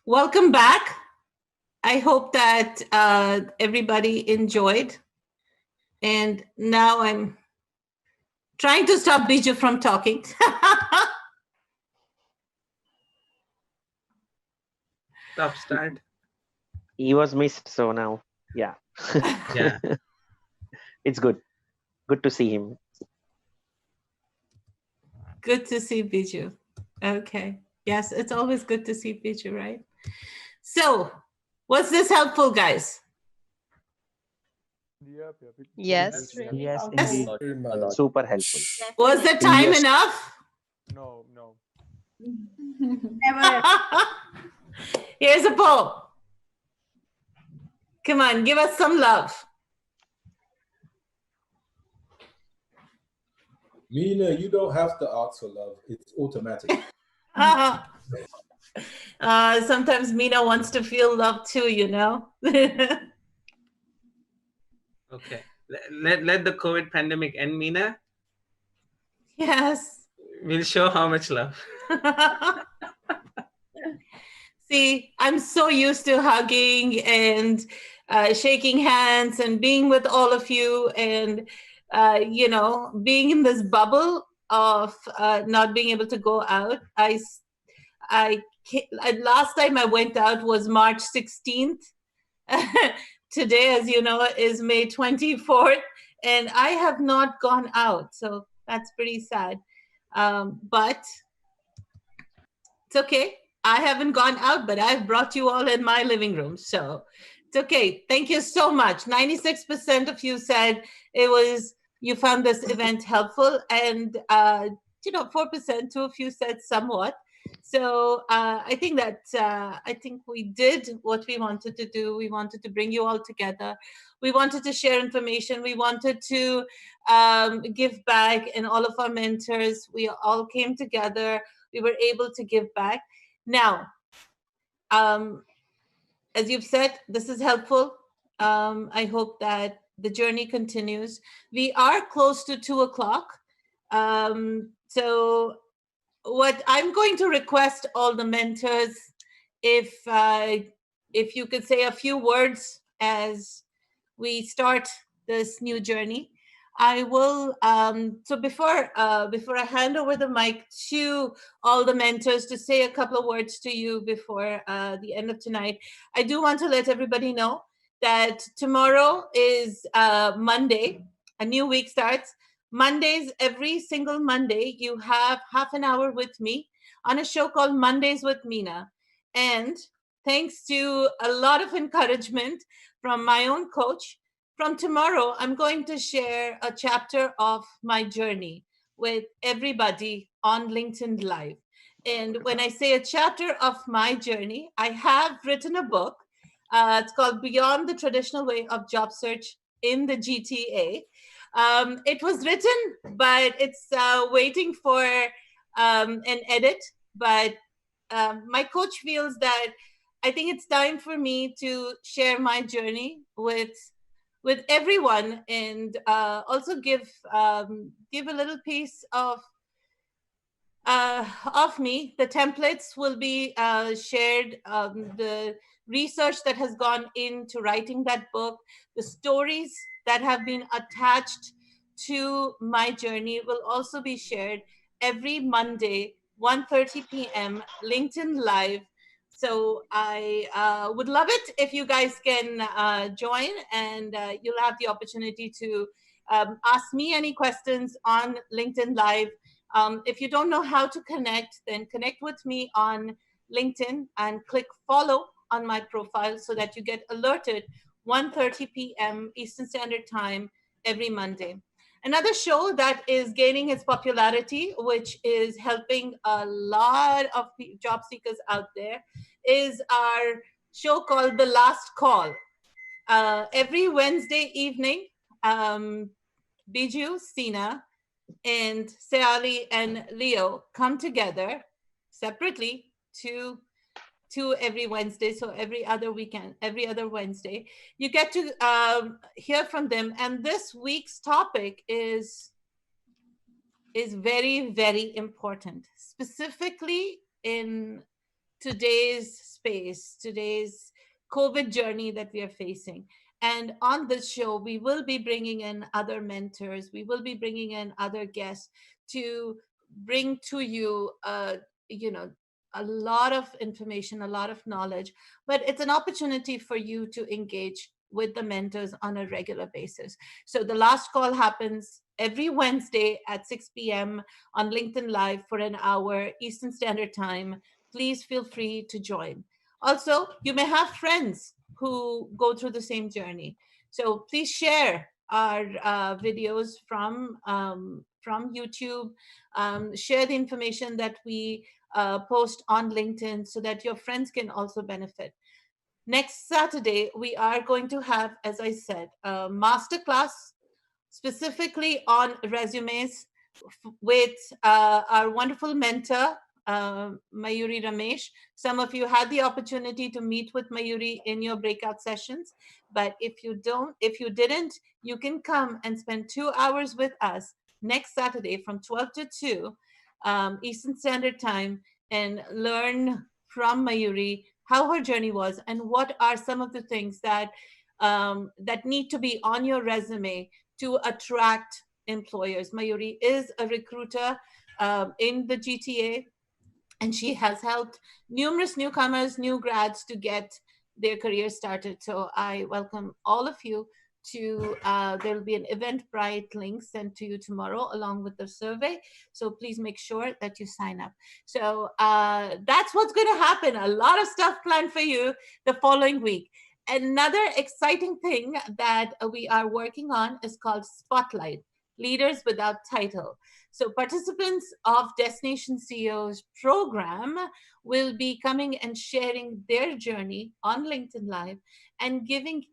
welcome back. I hope that everybody enjoyed. And now I'm trying to stop Biju from talking. Start. He was missed, so now, yeah. Yeah. It's good. Good to see him. Good to see Biju. Okay. Yes, it's always good to see Biju, right? So, was this helpful, guys? Yes. Yes, indeed. Super helpful. Was the time enough? No. Never. Here's a poll. Come on, give us some love. Meena, you don't have to ask for love. It's automatic. Sometimes Meena wants to feel love too, Okay. Let the COVID pandemic end, Meena. Yes. We'll show how much love. See, I'm so used to hugging and shaking hands and being with all of you and, being in this bubble of not being able to go out. Last time I went out was March 16th. Today, as you know, is May 24th, and I have not gone out. So that's pretty sad. But it's okay. I haven't gone out, but I've brought you all in my living room. So it's okay. Thank you so much. 96% of you said you found this event helpful, and 4%, two of you said somewhat. So I think that I think we did what we wanted to do. We wanted to bring you all together. We wanted to share information. We wanted to give back, and all of our mentors, we all came together. We were able to give back. Now, as you've said, this is helpful. I hope that the journey continues. We are close to 2 o'clock. So what I'm going to request all the mentors, if you could say a few words as we start this new journey. I will. So before I hand over the mic to all the mentors to say a couple of words to you before the end of tonight, I do want to let everybody know that tomorrow is Monday. A new week starts. Mondays, every single Monday, you have half an hour with me on a show called Mondays with Meena. And thanks to a lot of encouragement from my own coach, from tomorrow, I'm going to share a chapter of my journey with everybody on LinkedIn Live. And when I say a chapter of my journey, I have written a book. It's called Beyond the Traditional Way of Job Search in the GTA. It was written, but it's waiting for an edit. But my coach feels that I think it's time for me to share my journey with everyone, and also give a little piece of me. The templates will be shared. The research that has gone into writing that book, the stories that have been attached to my journey will also be shared every Monday, 1:30 p.m. LinkedIn Live. So I would love it if you guys can join, and you'll have the opportunity to ask me any questions on LinkedIn Live. If you don't know how to connect, then connect with me on LinkedIn and click follow on my profile so that you get alerted 1:30 p.m. Eastern Standard Time every Monday. Another show that is gaining its popularity, which is helping a lot of job seekers out there, is our show called The Last Call. Every Wednesday evening, Biju, Sina, and Seali and Leo come together separately to every Wednesday. So every other weekend, every other Wednesday, you get to hear from them. And this week's topic is very, very important, specifically in today's space, today's COVID journey that we are facing. And on this show, we will be bringing in other mentors. We will be bringing in other guests to bring to you, a lot of information, a lot of knowledge. But it's an opportunity for you to engage with the mentors on a regular basis. So the last call happens every Wednesday at 6 p.m. on LinkedIn Live for an hour Eastern Standard Time. Please feel free to join. Also, you may have friends who go through the same journey. So please share our videos from YouTube. Share the information that we post on LinkedIn so that your friends can also benefit. Next Saturday, we are going to have, as I said, a masterclass specifically on resumes with our wonderful mentor, Mayuri Ramesh. Some of you had the opportunity to meet with Mayuri in your breakout sessions, but if you didn't, you can come and spend 2 hours with us next Saturday from 12 to 2 Eastern Standard Time and learn from Mayuri how her journey was and what are some of the things that need to be on your resume to attract employers. Mayuri is a recruiter in the GTA, and she has helped numerous newcomers, new grads to get their career started. So I welcome all of you to, there will be an Eventbrite link sent to you tomorrow along with the survey. So please make sure that you sign up. So that's what's going to happen. A lot of stuff planned for you the following week. Another exciting thing that we are working on is called Spotlight. Leaders Without Title. So participants of Destination CEO's program will be coming and sharing their journey on LinkedIn Live and giving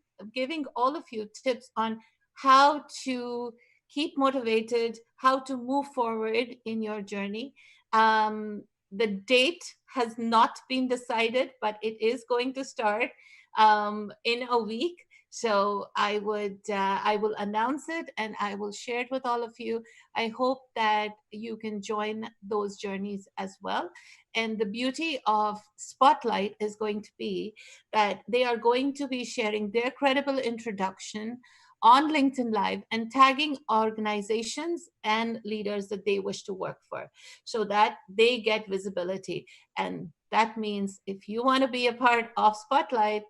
all of you tips on how to keep motivated, how to move forward in your journey. The date has not been decided, but it is going to start in a week. So I will announce it and I will share it with all of you. I hope that you can join those journeys as well. And the beauty of Spotlight is going to be that they are going to be sharing their credible introduction on LinkedIn Live and tagging organizations and leaders that they wish to work for so that they get visibility. And that means if you want to be a part of Spotlight,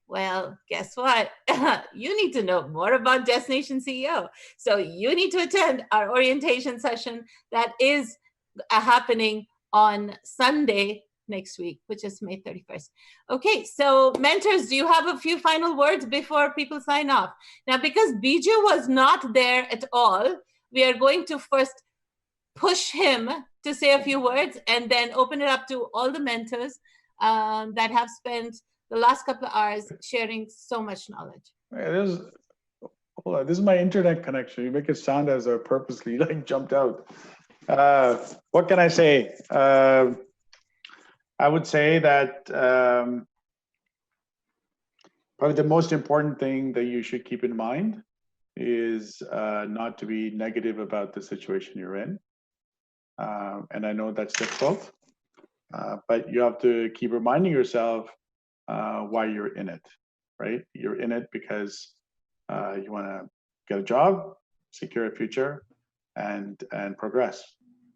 well, guess what? You need to know more about Destination CEO. So you need to attend our orientation session that is happening on Sunday next week, which is May 31st. Okay, so mentors, do you have a few final words before people sign off? Now, because Biju was not there at all, we are going to first push him to say a few words and then open it up to all the mentors that have spent the last couple of hours sharing so much knowledge. This is my internet connection. You make it sound as a purposely like jumped out. What can I say? I would say that probably the most important thing that you should keep in mind is not to be negative about the situation you're in. And I know that's difficult, but you have to keep reminding yourself why you're in it, right? You're in it because you want to get a job, secure a future, and progress,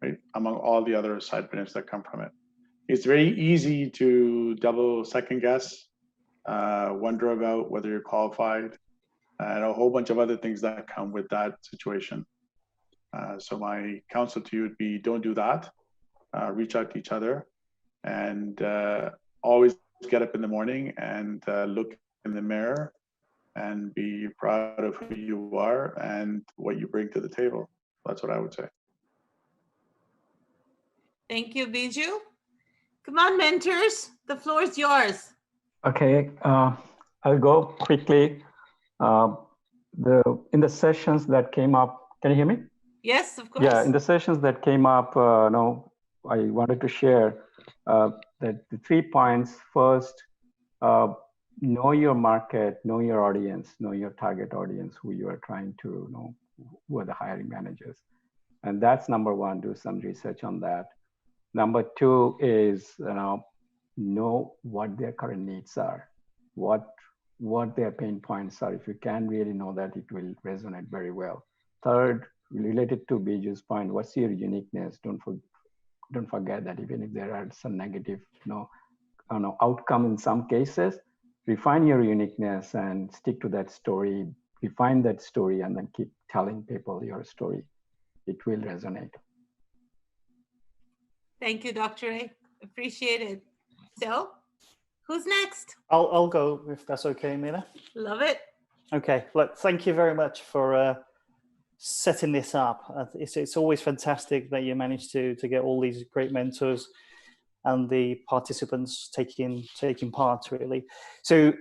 right? Among all the other side benefits that come from it. It's very easy to double second guess, wonder about whether you're qualified, and a whole bunch of other things that come with that situation. So my counsel to you would be, don't do that. Reach out to each other and always get up in the morning and look in the mirror and be proud of who you are and what you bring to the table. That's what I would say. Thank you, Biju. Come on, mentors, the floor is yours. Okay, I'll go quickly. In the sessions that came up, can you hear me? Yes, of course. Yeah, in the sessions that came up, I wanted to share that the 3 points. First, know your market, know your audience, know your target audience, who you are trying to know, who are the hiring managers. And that's number one, do some research on that. Number two is, know what their current needs are, what their pain points are. If you can really know that, it will resonate very well. Third, related to Biju's point, what's your uniqueness? Don't forget that even if there are some negative outcome in some cases, refine your uniqueness and stick to that story, refine that story, and then keep telling people your story. It will resonate. Thank you, Dr. A. Appreciate it. So, who's next? I'll go if that's okay, Mina. Love it. Okay, look, thank you very much for setting this up. It's always fantastic that you managed to get all these great mentors and the participants taking part, really. So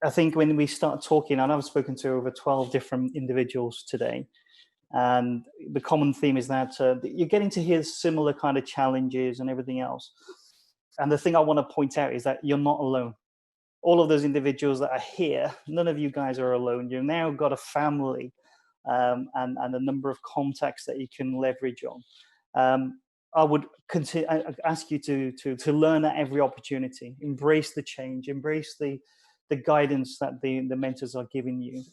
I think when we start talking, and I've spoken to over 12 different individuals today, and the common theme is that you're getting to hear similar kind of challenges and everything else. And the thing I want to point out is that you're not alone. All of those individuals that are here, none of you guys are alone. You've now got a family and a number of contacts that you can leverage on. I would ask you to learn at every opportunity, embrace the change, embrace the guidance that the mentors are giving you.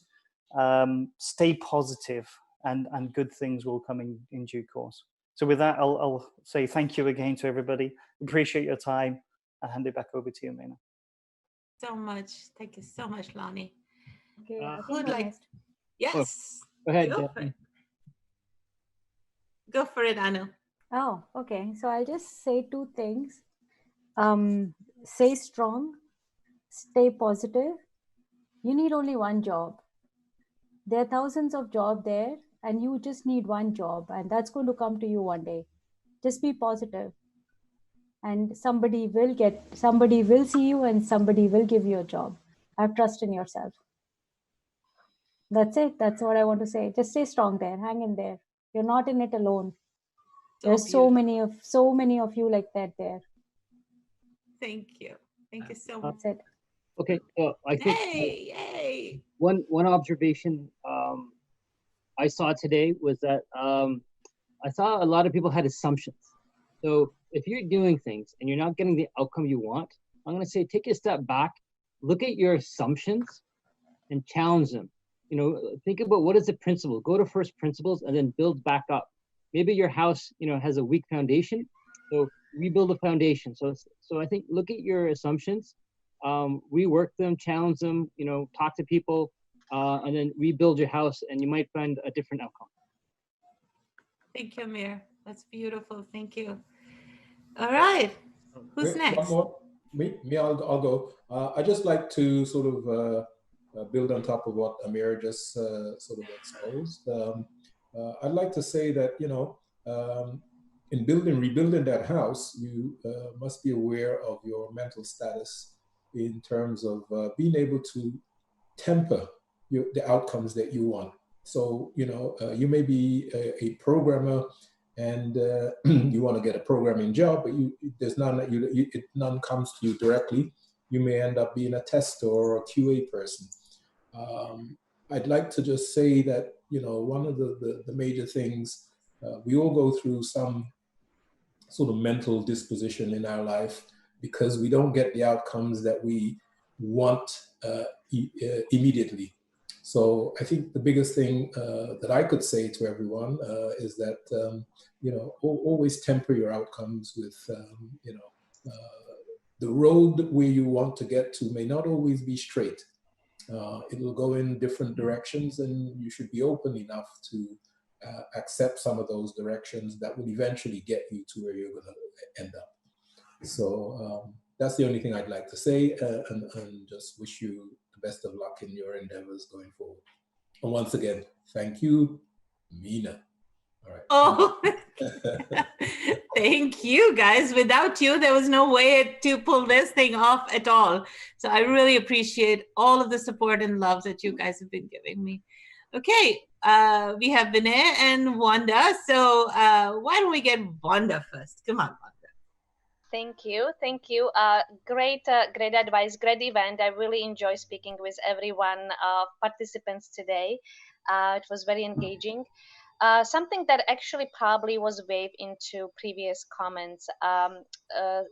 Stay positive, and good things will come in due course. So with that, I'll say thank you again to everybody. Appreciate your time. I'll hand it back over to you, Meena. So much. Thank you so much, Lonnie. Okay, Who'd like? next. Yes. Go ahead. Go for it, Anu. Oh, okay. So I'll just say 2 things. Stay strong, stay positive. You need only one job. There are thousands of jobs there, and you just need one job, and that's going to come to you one day. Just be positive, and somebody will see you, and somebody will give you a job. Have trust in yourself. That's it. That's what I want to say. Just stay strong there. Hang in there. You're not in it alone. There's so many of you like that there. Thank you. Thank you so much. That's it. Okay, I think Yay! one observation I saw today was that I saw a lot of people had assumptions. So if you're doing things and you're not getting the outcome you want, I'm going to say take a step back, look at your assumptions, and challenge them. You know, think about what is the principle. Go to first principles and then build back up. Maybe your house, you know, has a weak foundation, so rebuild the foundation. So I think look at your assumptions, rework them, challenge them. You know, talk to people, and then rebuild your house, and you might find a different outcome. Thank you, Amir. That's beautiful. Thank you. All right. Who's next? One more. Me, I'll go. I just like to sort of build on top of what Amir just sort of exposed. I'd like to say that, you know, in rebuilding that house, you must be aware of your mental status in terms of being able to temper the outcomes that you want. So, you know, you may be a programmer and you want to get a programming job, but none comes to you directly. You may end up being a tester or a QA person. I'd like to just say that, you know, one of the major things, we all go through some sort of mental disposition in our life because we don't get the outcomes that we want immediately. So I think the biggest thing that I could say to everyone is that, you know, always temper your outcomes with, you know, the road where you want to get to may not always be straight. It will go in different directions, and you should be open enough to accept some of those directions that will eventually get you to where you're going to end up. So that's the only thing I'd like to say, and just wish you the best of luck in your endeavors going forward. And once again, thank you, Mina. All right. Oh, thank you, guys. Without you, there was no way to pull this thing off at all. So I really appreciate all of the support and love that you guys have been giving me. Okay, we have Vinay and Wanda. So why don't we get Wanda first? Come on, Wanda. Thank you. Thank you. Great advice, great event. I really enjoy speaking with everyone, participants today. It was very engaging. Something that actually probably was waved into previous comments.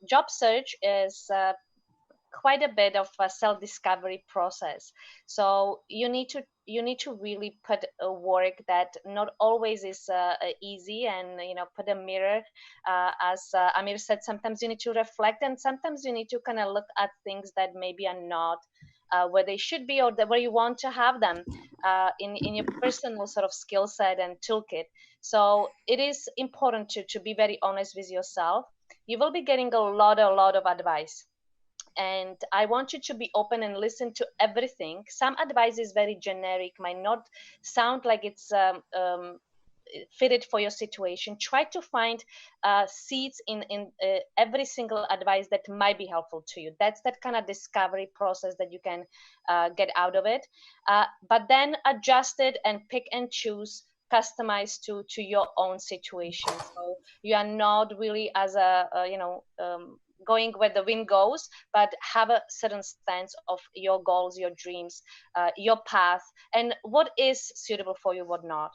Job search is quite a bit of a self-discovery process. So you need to really put a work that not always is easy, and put a mirror, as Amir said, sometimes you need to reflect, and sometimes you need to kind of look at things that maybe are not where they should be, or where you want to have them in your personal sort of skill set and toolkit. So it is important to be very honest with yourself. You will be getting a lot of advice, and I want you to be open and listen to everything. Some advice is very generic, might not sound like it's fitted for your situation. Try to find seeds in every single advice that might be helpful to you. That's that kind of discovery process that you can get out of it. But then adjust it and pick and choose, customize to your own situation. So you are not really as going where the wind goes, but have a certain stance of your goals, your dreams, your path, and what is suitable for you, what not.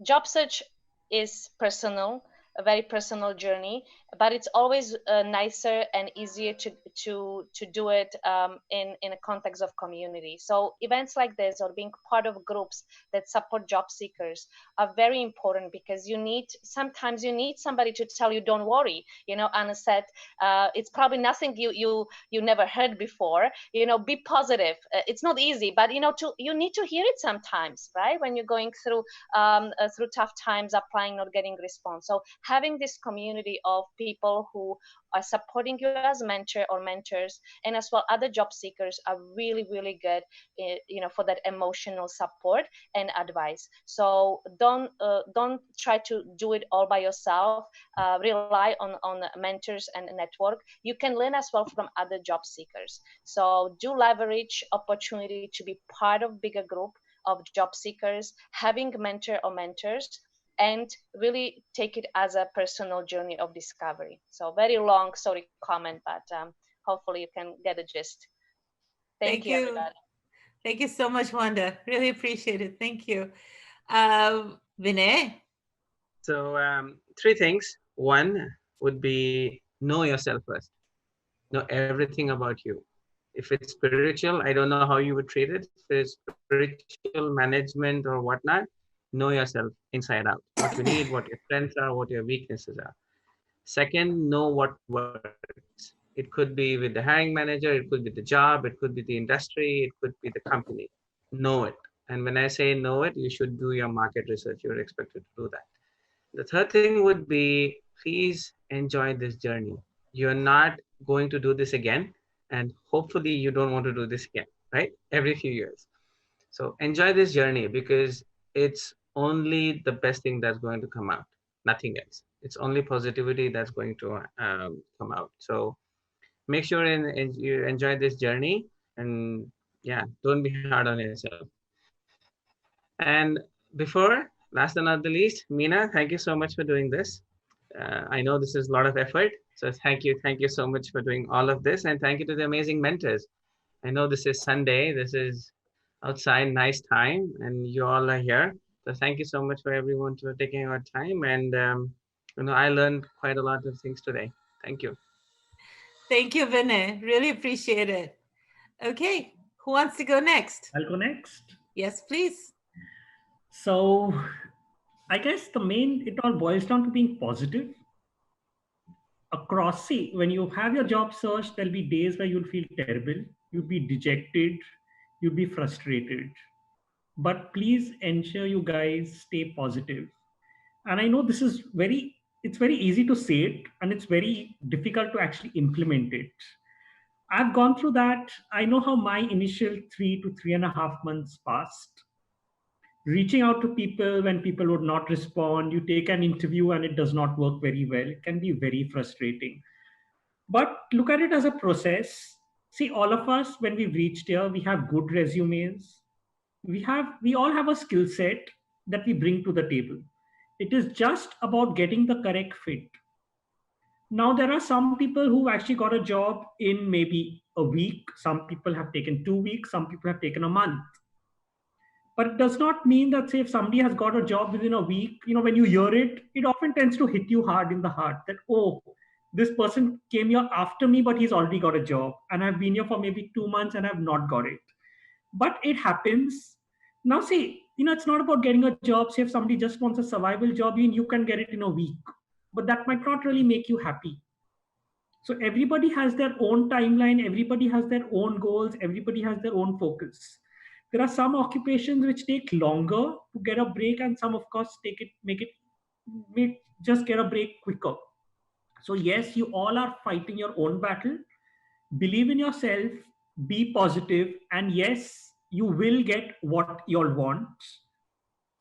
Job search is personal, a very personal journey, but it's always nicer and easier to do it in a context of community. So events like this, or being part of groups that support job seekers, are very important, because sometimes you need somebody to tell you, don't worry. Anna said, it's probably nothing you never heard before. Be positive. It's not easy, but you need to hear it sometimes, right? When you're going through tough times, applying, not getting response. So having this community of people who are supporting you as mentor or mentors, and as well other job seekers are really, really good, for that emotional support and advice. So don't try to do it all by yourself. Rely on mentors and network. You can learn as well from other job seekers. So do leverage opportunity to be part of bigger group of job seekers, having mentor or mentors, and really take it as a personal journey of discovery. So very long, sorry comment, but hopefully you can get a gist. Thank you, everybody. Thank you so much, Wanda. Really appreciate it. Thank you. Vinay? So three things. One would be know yourself first. Know everything about you. If it's spiritual, I don't know how you would treat it. If it's spiritual management or whatnot, know yourself inside out. What you need, what your strengths are, what your weaknesses are. Second, know what works. It could be with the hiring manager, it could be the job, it could be the industry, it could be the company. Know it. And when I say know it, you should do your market research. You're expected to do that. The third thing would be please enjoy this journey. You're not going to do this again, and hopefully you don't want to do this again, right? Every few years. So enjoy this journey because it's only the best thing that's going to come out, nothing else. It's only positivity that's going to come out. So make sure and you enjoy this journey, and yeah, don't be hard on yourself. And before, last but not the least, Meena, thank you so much for doing this. I know this is a lot of effort. So thank you so much for doing all of this. And thank you to the amazing mentors. I know this is Sunday. This is outside, nice time, and you all are here. So thank you so much for everyone for taking our time. And, I learned quite a lot of things today. Thank you. Thank you, Vinay. Really appreciate it. Okay, who wants to go next? I'll go next. Yes, please. So I guess it all boils down to being positive. Across, see, when you have your job search, there'll be days where you'll feel terrible, you'll be dejected, you'll be frustrated. But please ensure you guys stay positive. And I know it's very easy to say it, and it's very difficult to actually implement it. I've gone through that. I know how my initial 3 to 3.5 months passed. Reaching out to people when people would not respond, you take an interview and it does not work very well. It can be very frustrating. But look at it as a process. See, all of us, when we've reached here, we have good resumes. We all have a skill set that we bring to the table. It is just about getting the correct fit. Now, there are some people who actually got a job in maybe a week. Some people have taken 2 weeks. Some people have taken a month. But it does not mean that, say, if somebody has got a job within a week, when you hear it, it often tends to hit you hard in the heart that, oh, this person came here after me, but he's already got a job. And I've been here for maybe 2 months and I've not got it. But it happens. Now, see, it's not about getting a job. Say, if somebody just wants a survival job, you can get it in a week. But that might not really make you happy. So everybody has their own timeline. Everybody has their own goals. Everybody has their own focus. There are some occupations which take longer to get a break, and some, of course, just get a break quicker. So yes, you all are fighting your own battle. Believe in yourself, be positive, and yes, you will get what you all want.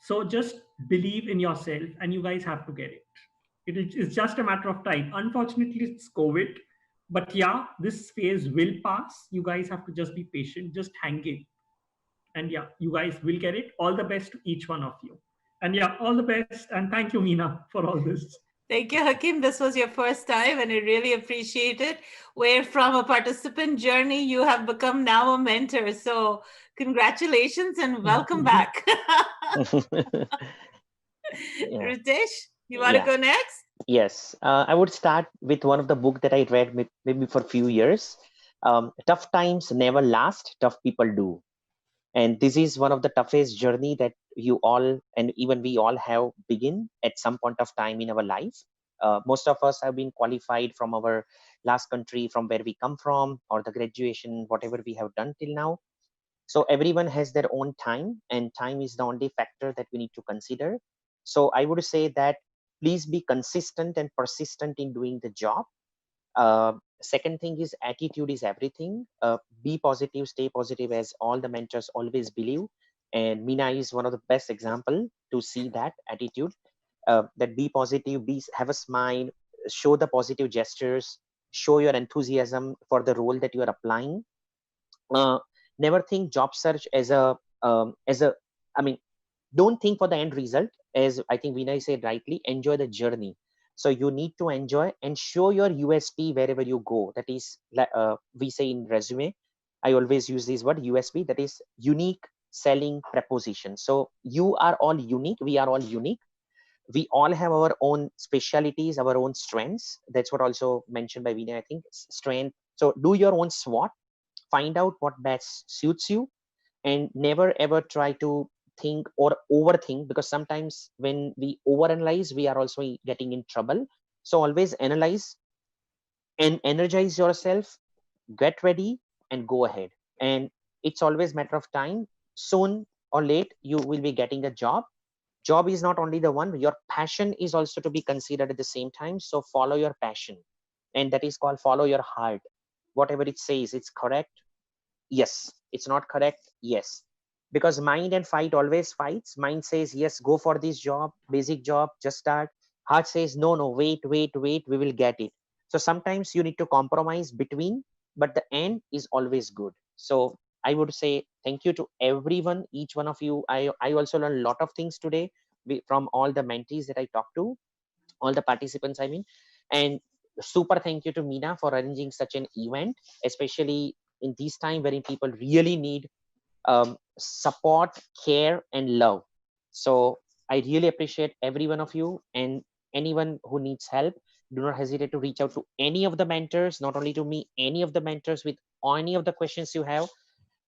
So just believe in yourself, and you guys have to get it. It's just a matter of time. Unfortunately, it's COVID. But yeah, this phase will pass. You guys have to just be patient, just hang in. And yeah, you guys will get it. All the best to each one of you. And yeah, all the best. And thank you, Meena, for all this. Thank you, Hakim. This was your first time, and I really appreciate it. Where from a participant journey, you have become now a mentor. So congratulations and welcome back. Ritesh, you want to go next? Yes, I would start with one of the book that I read maybe for a few years. Tough times never last, tough people do. And this is one of the toughest journey that you all, and even we all have begin at some point of time in our life. Most of us have been qualified from our last country, from where we come from, or the graduation, whatever we have done till now. So everyone has their own time, and time is the only factor that we need to consider. So I would say that please be consistent and persistent in doing the job. Second thing is attitude is everything. Be positive, stay positive, as all the mentors always believe. And Meena is one of the best example to see that attitude. That be positive, have a smile, show the positive gestures, show your enthusiasm for the role that you are applying. Never think job search as a I mean, don't think for the end result. As I think Vinay said rightly, enjoy the journey. So you need to enjoy and show your USP wherever you go. That is, we say in resume, I always use this word USP, that is unique selling proposition. So you are all unique, we are all unique. We all have our own specialities, our own strengths. That's what also mentioned by Vinay, I think, strength. So do your own SWOT, find out what best suits you, and never ever try to think or overthink, because sometimes when we overanalyze, we are also getting in trouble. So always analyze and energize yourself, get ready and go ahead. And it's always matter of time. Soon or late, you will be getting a job. Job is not only the one, your passion is also to be considered at the same time. So follow your passion, and that is called follow your heart. Whatever it says, it's correct. Yes. It's not correct. Yes. Because mind and fight always fights. Mind says, yes, go for this job, basic job, just start. Heart says, no, no, wait, wait, wait, we will get it. So sometimes you need to compromise between, but the end is always good. So I would say thank you to everyone, each one of you. I also learned a lot of things today from all the mentees that I talked to, all the participants, I mean. And super thank you to Meena for arranging such an event, especially in this time wherein people really need support, care, and love. So I really appreciate every one of you, and anyone who needs help, do not hesitate to reach out to any of the mentors, not only to me, any of the mentors with any of the questions you have.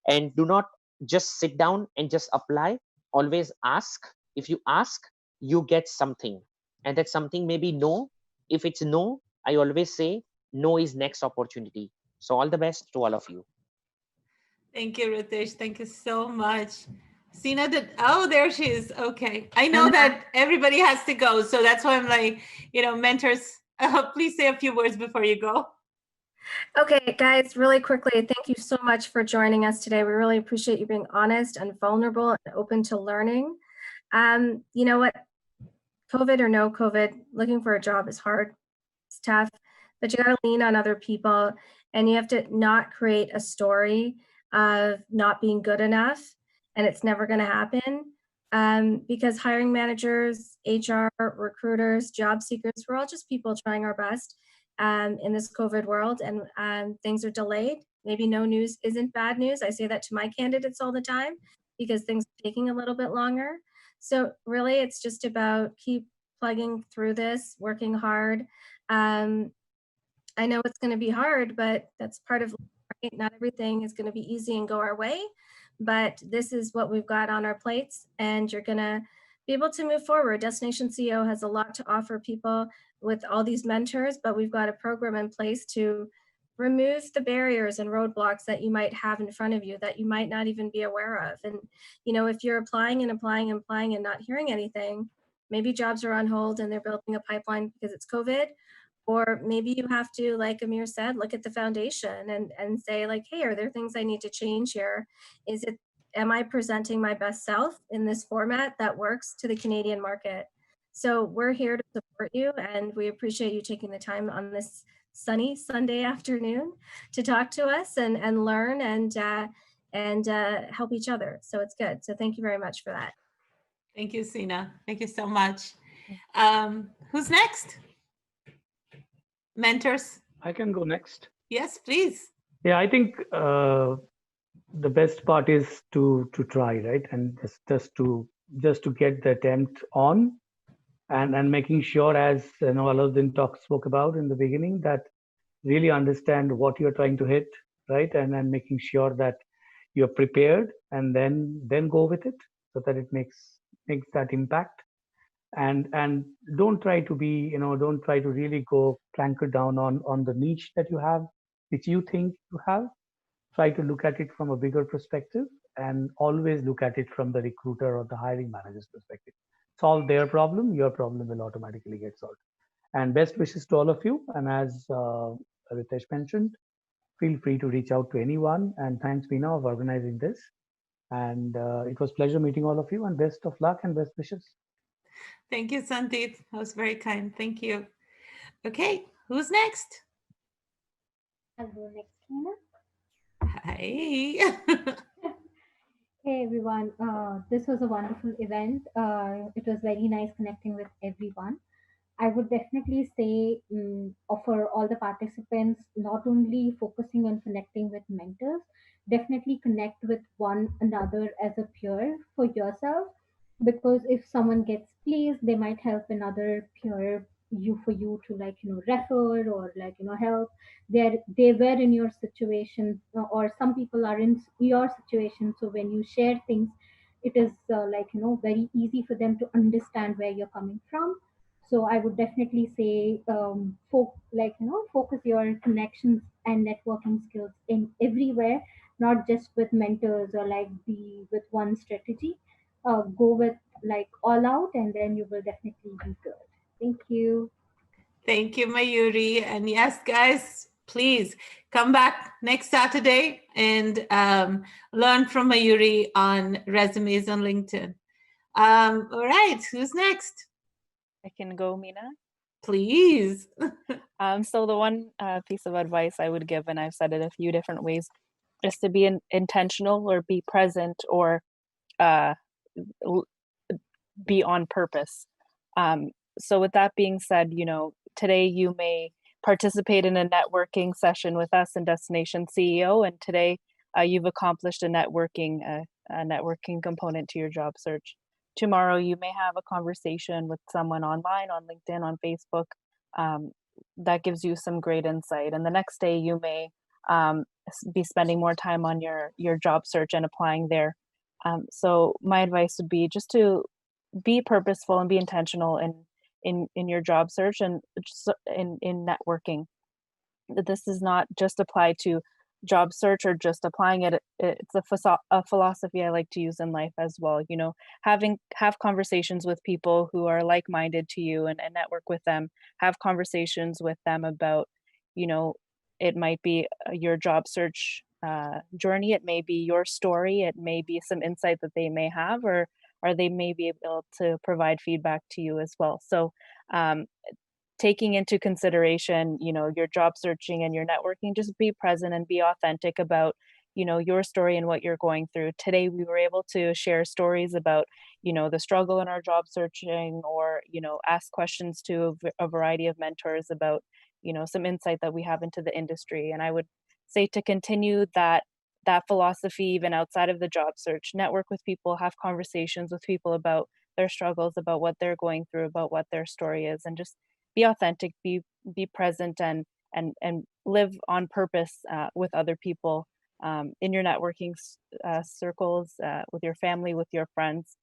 And do not just sit down and just apply. Always ask. If you ask, you get something, and that something may be no. If it's no, I always say no is next opportunity. So all the best to all of you. Thank you, Ritesh. Thank you so much. Sina, oh, there she is. Okay. I know that everybody has to go. So that's why I'm like, mentors, please say a few words before you go. Okay, guys, really quickly, thank you so much for joining us today. We really appreciate you being honest and vulnerable and open to learning. You know what? COVID or no COVID, looking for a job is hard. It's tough, but you got to lean on other people, and you have to not create a story of not being good enough, and it's never going to happen, because hiring managers, HR, recruiters, job seekers, we're all just people trying our best in this COVID world, and things are delayed. Maybe no news isn't bad news. I say that to my candidates all the time because things are taking a little bit longer. So really, it's just about keep plugging through this, working hard. I know it's going to be hard, but that's part of life, right? Not everything is going to be easy and go our way, but this is what we've got on our plates, and you're going to be able to move forward. Destination CEO has a lot to offer people with all these mentors, but we've got a program in place to remove the barriers and roadblocks that you might have in front of you that you might not even be aware of. And, if you're applying and applying and applying and not hearing anything, maybe jobs are on hold and they're building a pipeline because it's COVID. Or maybe you have to, like Amir said, look at the foundation and say like, hey, are there things I need to change here? Am I presenting my best self in this format that works to the Canadian market? So we're here to support you, and we appreciate you taking the time on this sunny Sunday afternoon to talk to us and learn and help each other. So it's good. So thank you very much for that. Thank you, Sina. Thank you so much. Who's next? Mentors? I can go next. Yes, please. Yeah, I think the best part is to try, right? And just to get the attempt on, and making sure, as Aladdin spoke about in the beginning, that really understand what you're trying to hit, right? And then making sure that you're prepared, and then go with it so that it makes that impact. And don't try to really go clanker down on the niche that you have, which you think you have. Try to look at it from a bigger perspective, and always look at it from the recruiter or the hiring manager's perspective. solve their problem, your problem will automatically get solved. And best wishes to all of you. And as Ritesh mentioned, feel free to reach out to anyone. And thanks, Meena, of organizing this. And it was pleasure meeting all of you, and best of luck and best wishes. Thank you, Sandeep. That was very kind. Thank you. Okay, who's next? I'll go next, Meena. Hi. Hey everyone, this was a wonderful event. It was very nice connecting with everyone. I would definitely say offer all the participants not only focusing on connecting with mentors, definitely connect with one another as a peer for yourself, because if someone gets pleased, they might help another peer you for you to refer or help. They were in your situation, or some people are in your situation, so when you share things, it is very easy for them to understand where you're coming from. So I would definitely say focus your connections and networking skills in everywhere, not just with mentors or be with one strategy. Go with all out, and then you will definitely be good. Thank you. Thank you, Mayuri. And yes, guys, please come back next Saturday and learn from Mayuri on resumes on LinkedIn. All right, who's next? I can go, Meena. Please. So the one piece of advice I would give, and I've said it a few different ways, is to be intentional or be present or be on purpose. So with that being said, today you may participate in a networking session with us in Destination CEO, and today you've accomplished a networking component to your job search. Tomorrow you may have a conversation with someone online, on LinkedIn, on Facebook, that gives you some great insight. And the next day you may be spending more time on your job search and applying there. So my advice would be just to be purposeful and be intentional in your job search and in networking. This does not just apply to job search or just applying it. It's a philosophy I like to use in life as well. Have conversations with people who are like-minded to you and network with them. Have conversations with them about, it might be your job search journey. It may be your story. It may be some insight that they may have, or they may be able to provide feedback to you as well. So taking into consideration, your job searching and your networking, just be present and be authentic about, your story and what you're going through. Today, we were able to share stories about, the struggle in our job searching, or, ask questions to a variety of mentors about, some insight that we have into the industry. And I would say to continue that philosophy even outside of the job search. Network with people, have conversations with people about their struggles, about what they're going through, about what their story is, and just be authentic, be present, and live on purpose with other people in your networking circles, with your family, with your friends,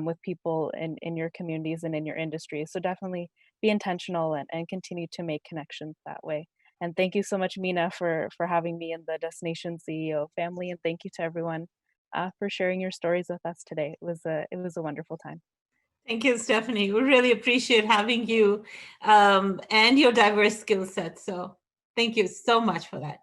with people in your communities and in your industry. So definitely be intentional and continue to make connections that way. And thank you so much, Meena, for having me in the Destination CEO family. And thank you to everyone for sharing your stories with us today. It was a wonderful time. Thank you, Stephanie. We really appreciate having you and your diverse skill set. So thank you so much for that.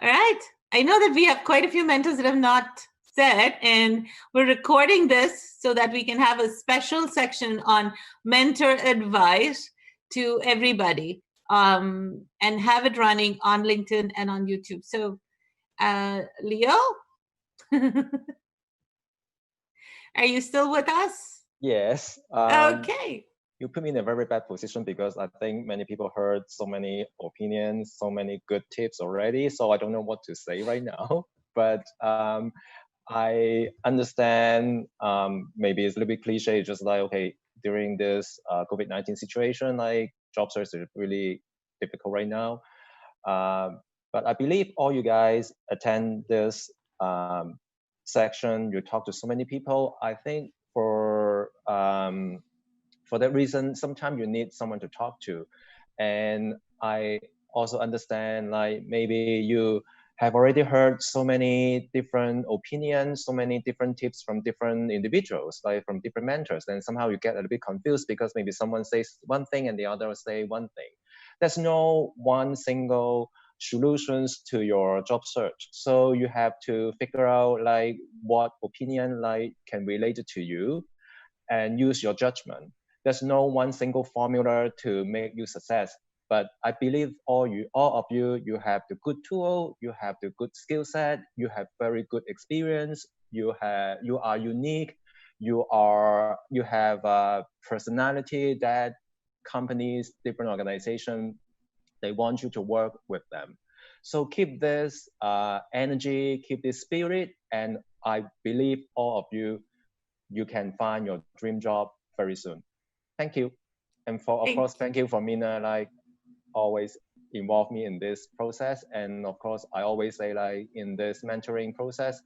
All right. I know that we have quite a few mentors that have not said, and we're recording this so that we can have a special section on mentor advice to everybody, and have it running on LinkedIn and on YouTube. So Leo, are you still with us? Yes. Okay. You put me in a very bad position because I think many people heard so many opinions, so many good tips already. So I don't know what to say right now. But I understand maybe it's a little bit cliche, just like, okay, during this COVID-19 situation, like job search is really difficult right now. But I believe all you guys attend this section, you talk to so many people. I think for that reason, sometimes you need someone to talk to. And I also understand, like, maybe you have already heard so many different opinions, so many different tips from different individuals, like from different mentors. And somehow you get a little bit confused because maybe someone says one thing and the other say one thing. There's no one single solutions to your job search. So you have to figure out like what opinion like can relate to you and use your judgment. There's no one single formula to make you success. But I believe all of you, you have the good tool, you have the good skill set, you have very good experience, you are unique, you have a personality that companies, different organizations, they want you to work with them. So keep this energy, keep this spirit, and I believe all of you, you can find your dream job very soon. Thank you. And of course, thank you for Mina, like always involve me in this process. And of course, I always say like in this mentoring process,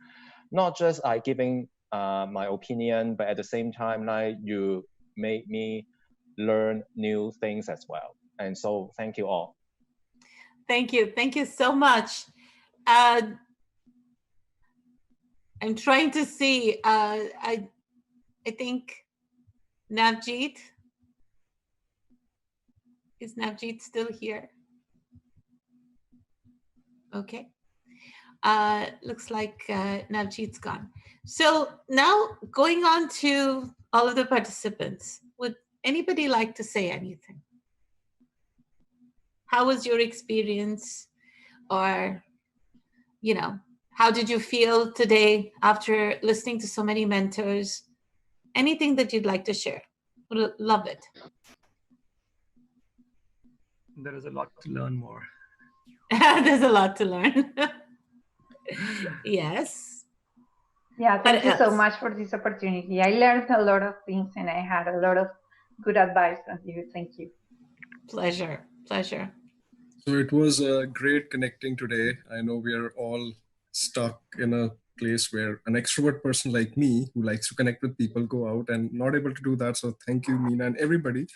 not just I giving my opinion, but at the same time, like you made me learn new things as well. And so thank you all. Thank you. Thank you so much. I'm trying to see, I think Navjeet, is Navjeet still here? Okay. Looks like Navjeet's gone. So now going on to all of the participants, would anybody like to say anything? How was your experience? Or, you know, how did you feel today after listening to so many mentors? Anything that you'd like to share? Would love it. There is a lot to learn more. There's a lot to learn. Yes. Yeah, thank you so much for this opportunity. I learned a lot of things and I had a lot of good advice from you. Thank you. Pleasure. Pleasure. So it was great connecting today. I know we are all stuck in a place where an extrovert person like me who likes to connect with people go out and not able to do that. So thank you, Meena, and everybody.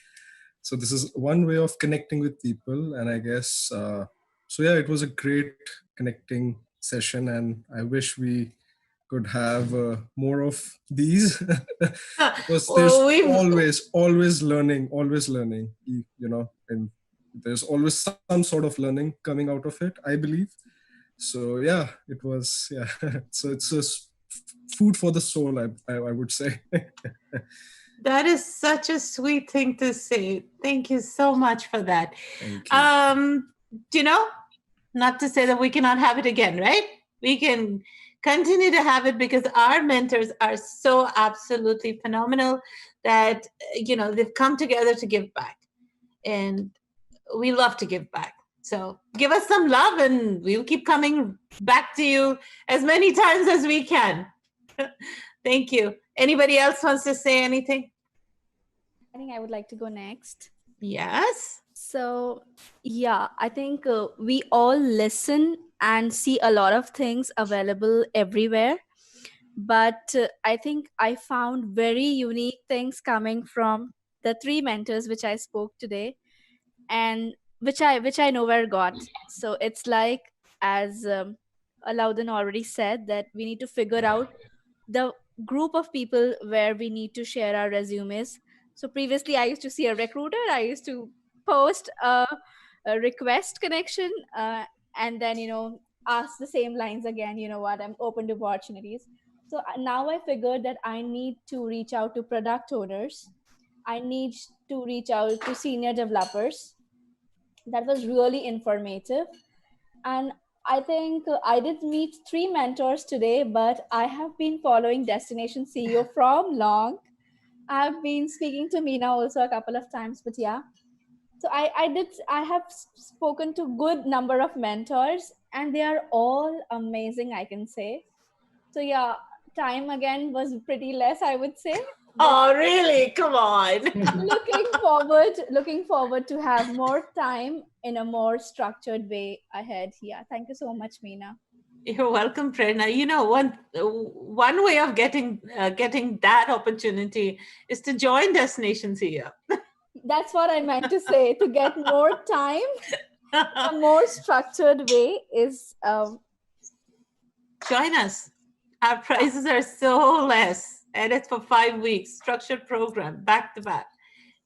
So this is one way of connecting with people. And I guess, so yeah, it was a great connecting session and I wish we could have more of these because there's always learning, you know, and there's always some sort of learning coming out of it, I believe. So yeah, it was, yeah. So it's just food for the soul, I would say. That is such a sweet thing to say. Thank you so much for that. Thank you. You know, not to say that we cannot have it again, right? We can continue to have it because our mentors are so absolutely phenomenal that, you know, they've come together to give back. And we love to give back. So give us some love and we'll keep coming back to you as many times as we can. Thank you. Anybody else wants to say anything? I think I would like to go next. Yes. So, yeah, I think we all listen and see a lot of things available everywhere. But I think I found very unique things coming from the three mentors which I spoke today and which I nowhere got. So it's like, as Alauddin already said, that we need to figure out the group of people where we need to share our resumes. So previously I used to see a recruiter, I used to post a request connection and then, you know, ask the same lines again, you know what, I'm open to opportunities. So now I figured that I need to reach out to product owners, I need to reach out to senior developers. That was really informative. And I think I did meet three mentors today, but I have been following Destination CEO from long. I've been speaking to Meena also a couple of times, but yeah. So I have spoken to good number of mentors and they are all amazing, I can say. So yeah, time again was pretty less, I would say. Oh, really? Come on. looking forward to have more time in a more structured way ahead. Yeah, thank you so much, Meena. You're welcome, Prerna. You know, one way of getting that opportunity is to join Destination CEO. That's what I meant to say. To get more time, a more structured way is join us. Our prices are so less, and it's for 5 weeks, structured program, back to back,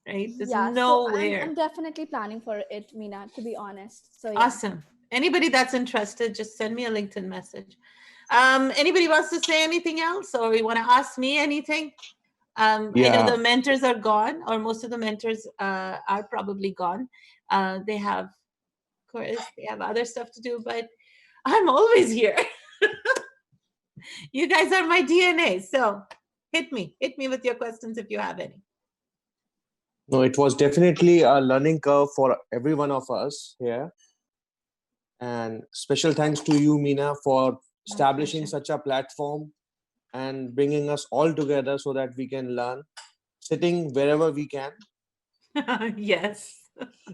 right? There's Yeah, so nowhere. I'm definitely planning for it, Meena, to be honest. So yeah. Awesome. Anybody that's interested, just send me a LinkedIn message. Anybody wants to say anything else, or you want to ask me anything? I know the mentors are gone, or most of the mentors are probably gone. They have, of course, they have other stuff to do, but I'm always here. You guys are my DNA. So hit me with your questions if you have any. No, it was definitely a learning curve for every one of us here. And special thanks to you, Meena, for establishing such a platform and bringing us all together so that we can learn, sitting wherever we can. Yes.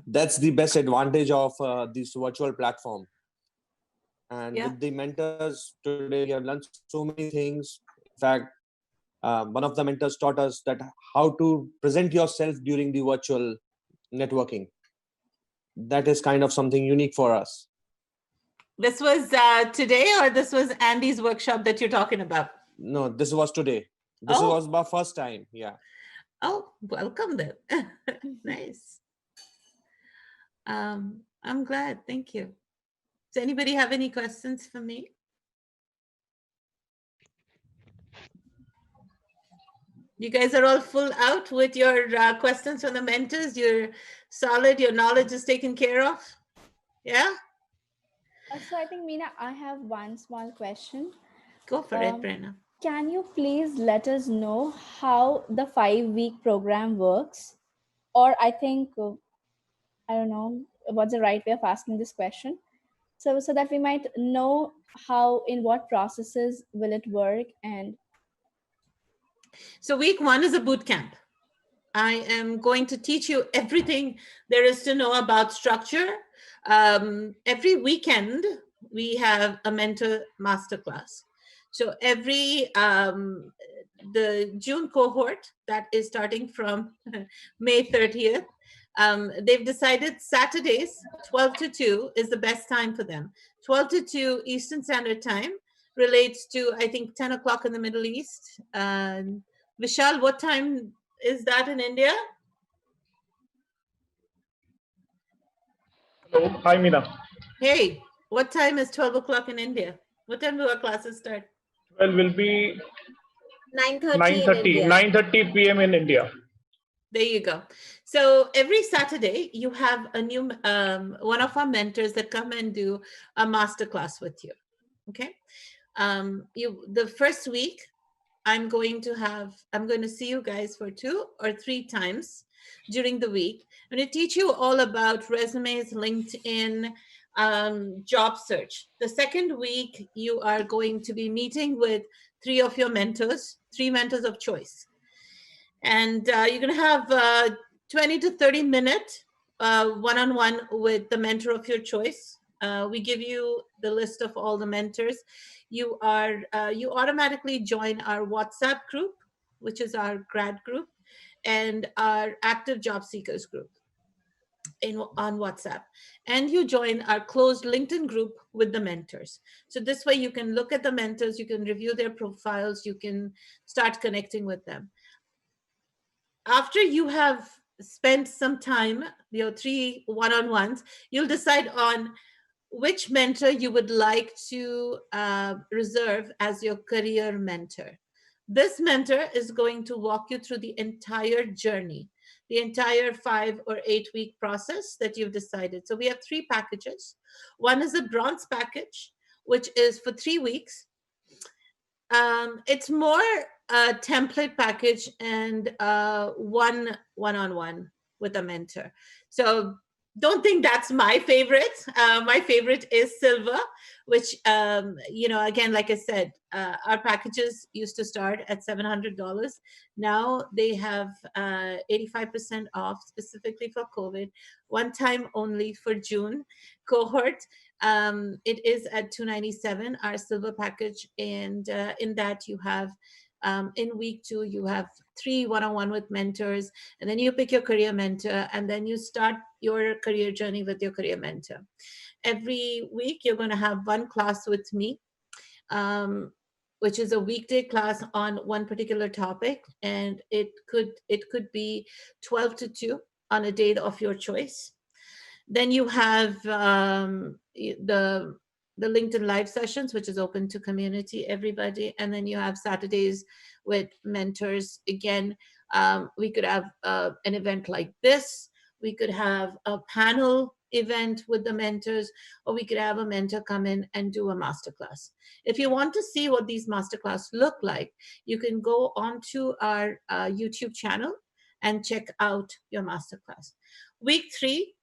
That's the best advantage of this virtual platform. And Yeah. with the mentors today, we have learned so many things. In fact, one of the mentors taught us that how to present yourself during the virtual networking. That is kind of something unique for us. This was today, or this was Andy's workshop that you're talking about? No, this was today. This was my first time. Yeah. Oh, welcome then. Nice. I'm glad. Thank you. Does anybody have any questions for me? You guys are all full out with your questions from the mentors. You're solid. Your knowledge is taken care of. Yeah. So I think, Meena, I have one small question. Go for it, Prerna. Can you please let us know how the 5-week program works? Or I think, I don't know what's the right way of asking this question. So that we might know how, in what processes will it work. And so week 1 is a boot camp. I am going to teach you everything there is to know about structure. Every weekend, we have a mentor masterclass. So every, the June cohort that is starting from May 30th, they've decided Saturdays, 12 to 2 is the best time for them. 12 to 2 Eastern Standard Time relates to, I think, 10 o'clock in the Middle East. Vishal, what time is that in India? Hello. Hi, Meena. Hey, what time is 12 o'clock in India? What time do our classes start? Well, will be 9:30 9:30 p.m. in India. There you go. So every Saturday, you have a new one of our mentors that come and do a master class with you. Okay. The first week, I'm going to see you guys for 2 or 3 times during the week. I'm going to teach you all about resumes, LinkedIn, job search. The second week, you are going to be meeting with 3 of your mentors, 3 mentors of choice. And you're going to have 20 to 30 minute one-on-one with the mentor of your choice. We give you the list of all the mentors. You automatically join our WhatsApp group, which is our grad group, and our active job seekers group on WhatsApp. And you join our closed LinkedIn group with the mentors. So this way you can look at the mentors, you can review their profiles, you can start connecting with them. After you have spent some time, 3 one-on-ones, you'll decide on which mentor you would like to reserve as your career mentor. This mentor is going to walk you through the entire journey, the entire 5 or 8 week process that you've decided. So we have 3 packages. One is a bronze package, which is for 3 weeks. It's more a template package and one-on-one with a mentor. So don't think that's my favorite. My favorite is silver, which, again, like I said, our packages used to start at $700. Now they have 85% off specifically for COVID, one time only for June cohort. It is at $297, our silver package. And in that you have, in week 2, you have 3 one-on-one with mentors, and then you pick your career mentor, and then you start your career journey with your career mentor. Every week, you're going to have 1 class with me. which is a weekday class on one particular topic, and it could be 12 to 2 on a day of your choice. Then you have the LinkedIn live sessions, which is open to community, everybody. And then you have Saturdays with mentors. Again, we could have an event like this. We could have a panel event with the mentors, or we could have a mentor come in and do a masterclass. If you want to see what these masterclass look like, you can go onto our YouTube channel and check out your masterclass. Week 3,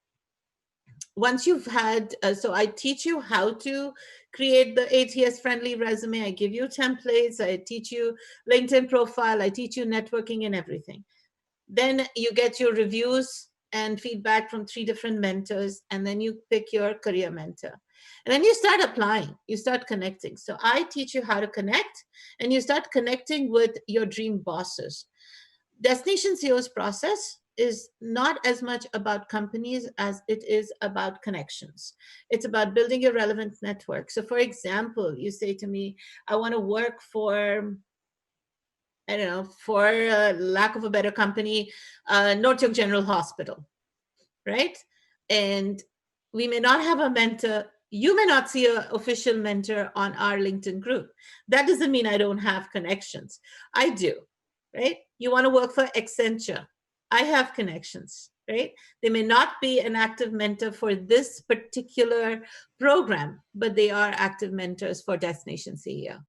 once you've had, so I teach you how to create the ATS friendly resume. I give you templates. I teach you LinkedIn profile. I teach you networking and everything. Then you get your reviews and feedback from 3 different mentors, and then you pick your career mentor. And then you start applying, you start connecting. So I teach you how to connect, and you start connecting with your dream bosses. Destination CEO's process is not as much about companies as it is about connections. It's about building a relevant network. So for example, you say to me, I want to work for, I don't know, for lack of a better company, North York General Hospital, right? And we may not have a mentor. You may not see an official mentor on our LinkedIn group. That doesn't mean I don't have connections. I do, right? You want to work for Accenture. I have connections, right? They may not be an active mentor for this particular program, but they are active mentors for Destination CEO,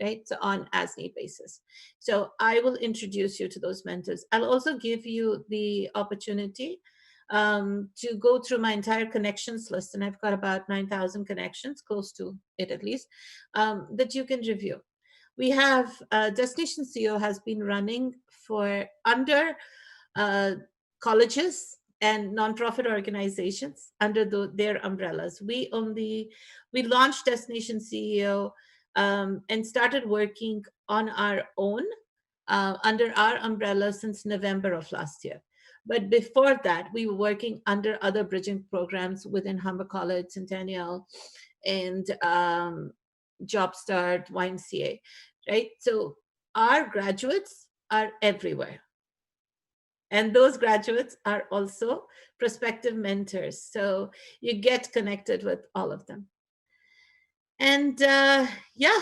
right? So on as need basis. So I will introduce you to those mentors. I'll also give you the opportunity to go through my entire connections list, and I've got about 9,000 connections, close to it at least, that you can review. We have Destination CEO has been running for under colleges and nonprofit organizations under their umbrellas. We launched Destination CEO and started working on our own under our umbrella since November of last year. But before that, we were working under other bridging programs within Humber College, Centennial, and JobStart, YMCA, right? So our graduates are everywhere. And those graduates are also prospective mentors. So you get connected with all of them. And yeah,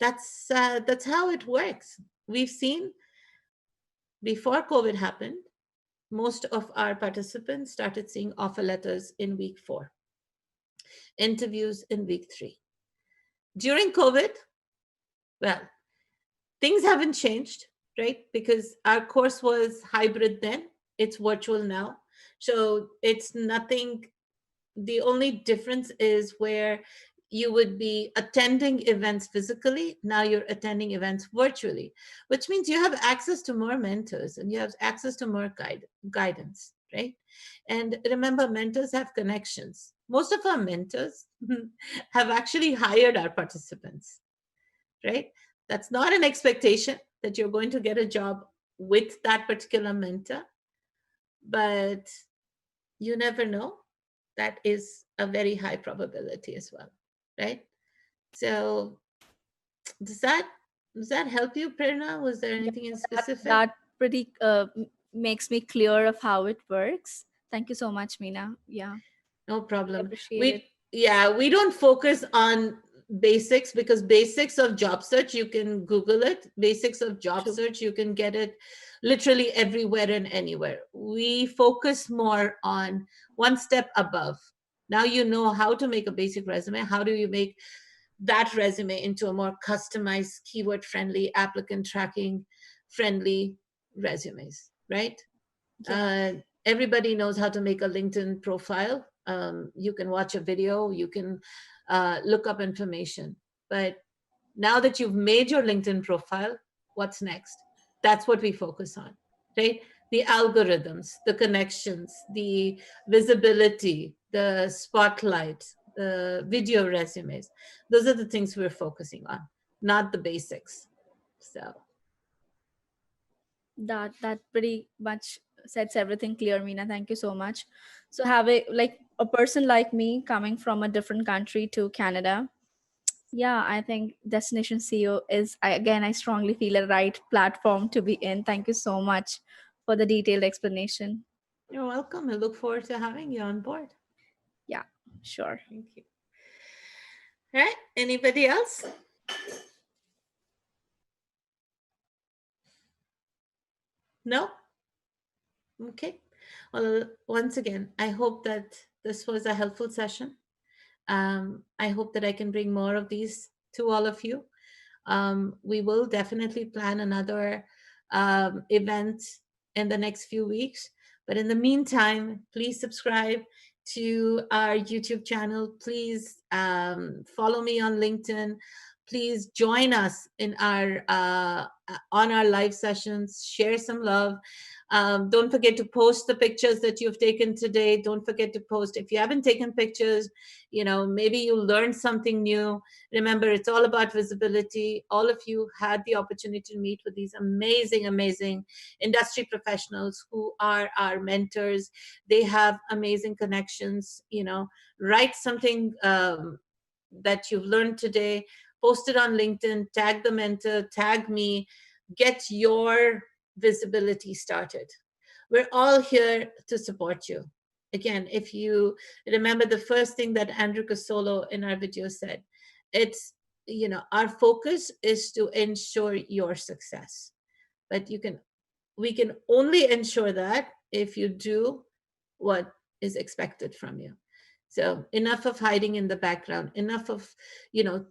that's how it works. We've seen before COVID happened, most of our participants started seeing offer letters in week 4, interviews in week 3. During COVID, well, things haven't changed, right? Because our course was hybrid then, it's virtual now. So it's nothing, the only difference is where you would be attending events physically, now you're attending events virtually, which means you have access to more mentors and you have access to more guidance, right? And remember, mentors have connections. Most of our mentors have actually hired our participants, right? That's not an expectation that you're going to get a job with that particular mentor, but you never know. That is a very high probability as well, right? So does that help you, Prerna? Was there anything in specific? That pretty makes me clear of how it works. Thank you so much, Meena. Yeah. No problem. Appreciate it. Yeah, we don't focus on basics, because basics of job search, you can Google it. Basics of job search, you can get it literally everywhere and anywhere. We focus more on one step above. Now you know how to make a basic resume. How do you make that resume into a more customized, keyword friendly, applicant tracking friendly resumes, right? Yeah. Everybody knows how to make a LinkedIn profile. You can watch a video, you can look up information. But now that you've made your LinkedIn profile, what's next? That's what we focus on, right? The algorithms, the connections, the visibility, the spotlight, the video resumes. Those are the things we're focusing on, not the basics. So that pretty much sets everything clear, Meena. Thank you so much. So have a person like me coming from a different country to Canada, Yeah, I think Destination CEO is, I strongly feel a right platform to be in. Thank you so much for the detailed explanation. You're welcome. I look forward to having you on board. Yeah, sure. Thank you. All right. Anybody else? No? Okay. Well, once again, I hope that this was a helpful session. I hope that I can bring more of these to all of you. We will definitely plan another event in the next few weeks. But in the meantime, please subscribe to our YouTube channel. Please follow me on LinkedIn. Please join us in our on our live sessions. Share some love. Don't forget to post the pictures that you've taken today. Don't forget to post if you haven't taken pictures. Maybe you learned something new. Remember, it's all about visibility. All of you had the opportunity to meet with these amazing, amazing industry professionals who are our mentors. They have amazing connections. Write something that you've learned today, post it on LinkedIn, tag the mentor, tag me, get your visibility started. We're all here to support you. Again, if you remember the first thing that Andrew Casolo in our video said, it's, our focus is to ensure your success. But we can only ensure that if you do what is expected from you. So enough of hiding in the background, enough of,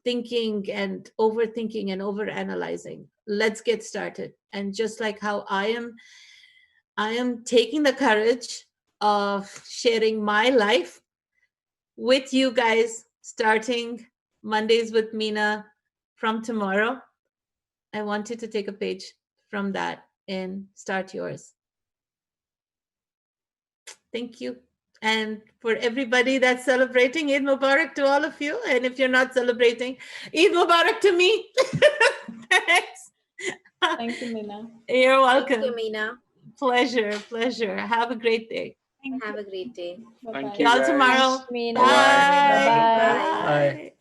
thinking and overthinking and overanalyzing. Let's get started. And just like how I am taking the courage of sharing my life with you guys, starting Mondays with Meena from tomorrow. I want you to take a page from that and start yours. Thank you. And for everybody that's celebrating, Eid Mubarak to all of you. And if you're not celebrating, Eid Mubarak to me. Thanks. Thank you, Meena. You're welcome. Thank you, Meena. Pleasure. Have a great day. Have a great day. Thank See you, y'all guys. tomorrow. Meena. Bye. Bye-bye. Bye-bye. Bye.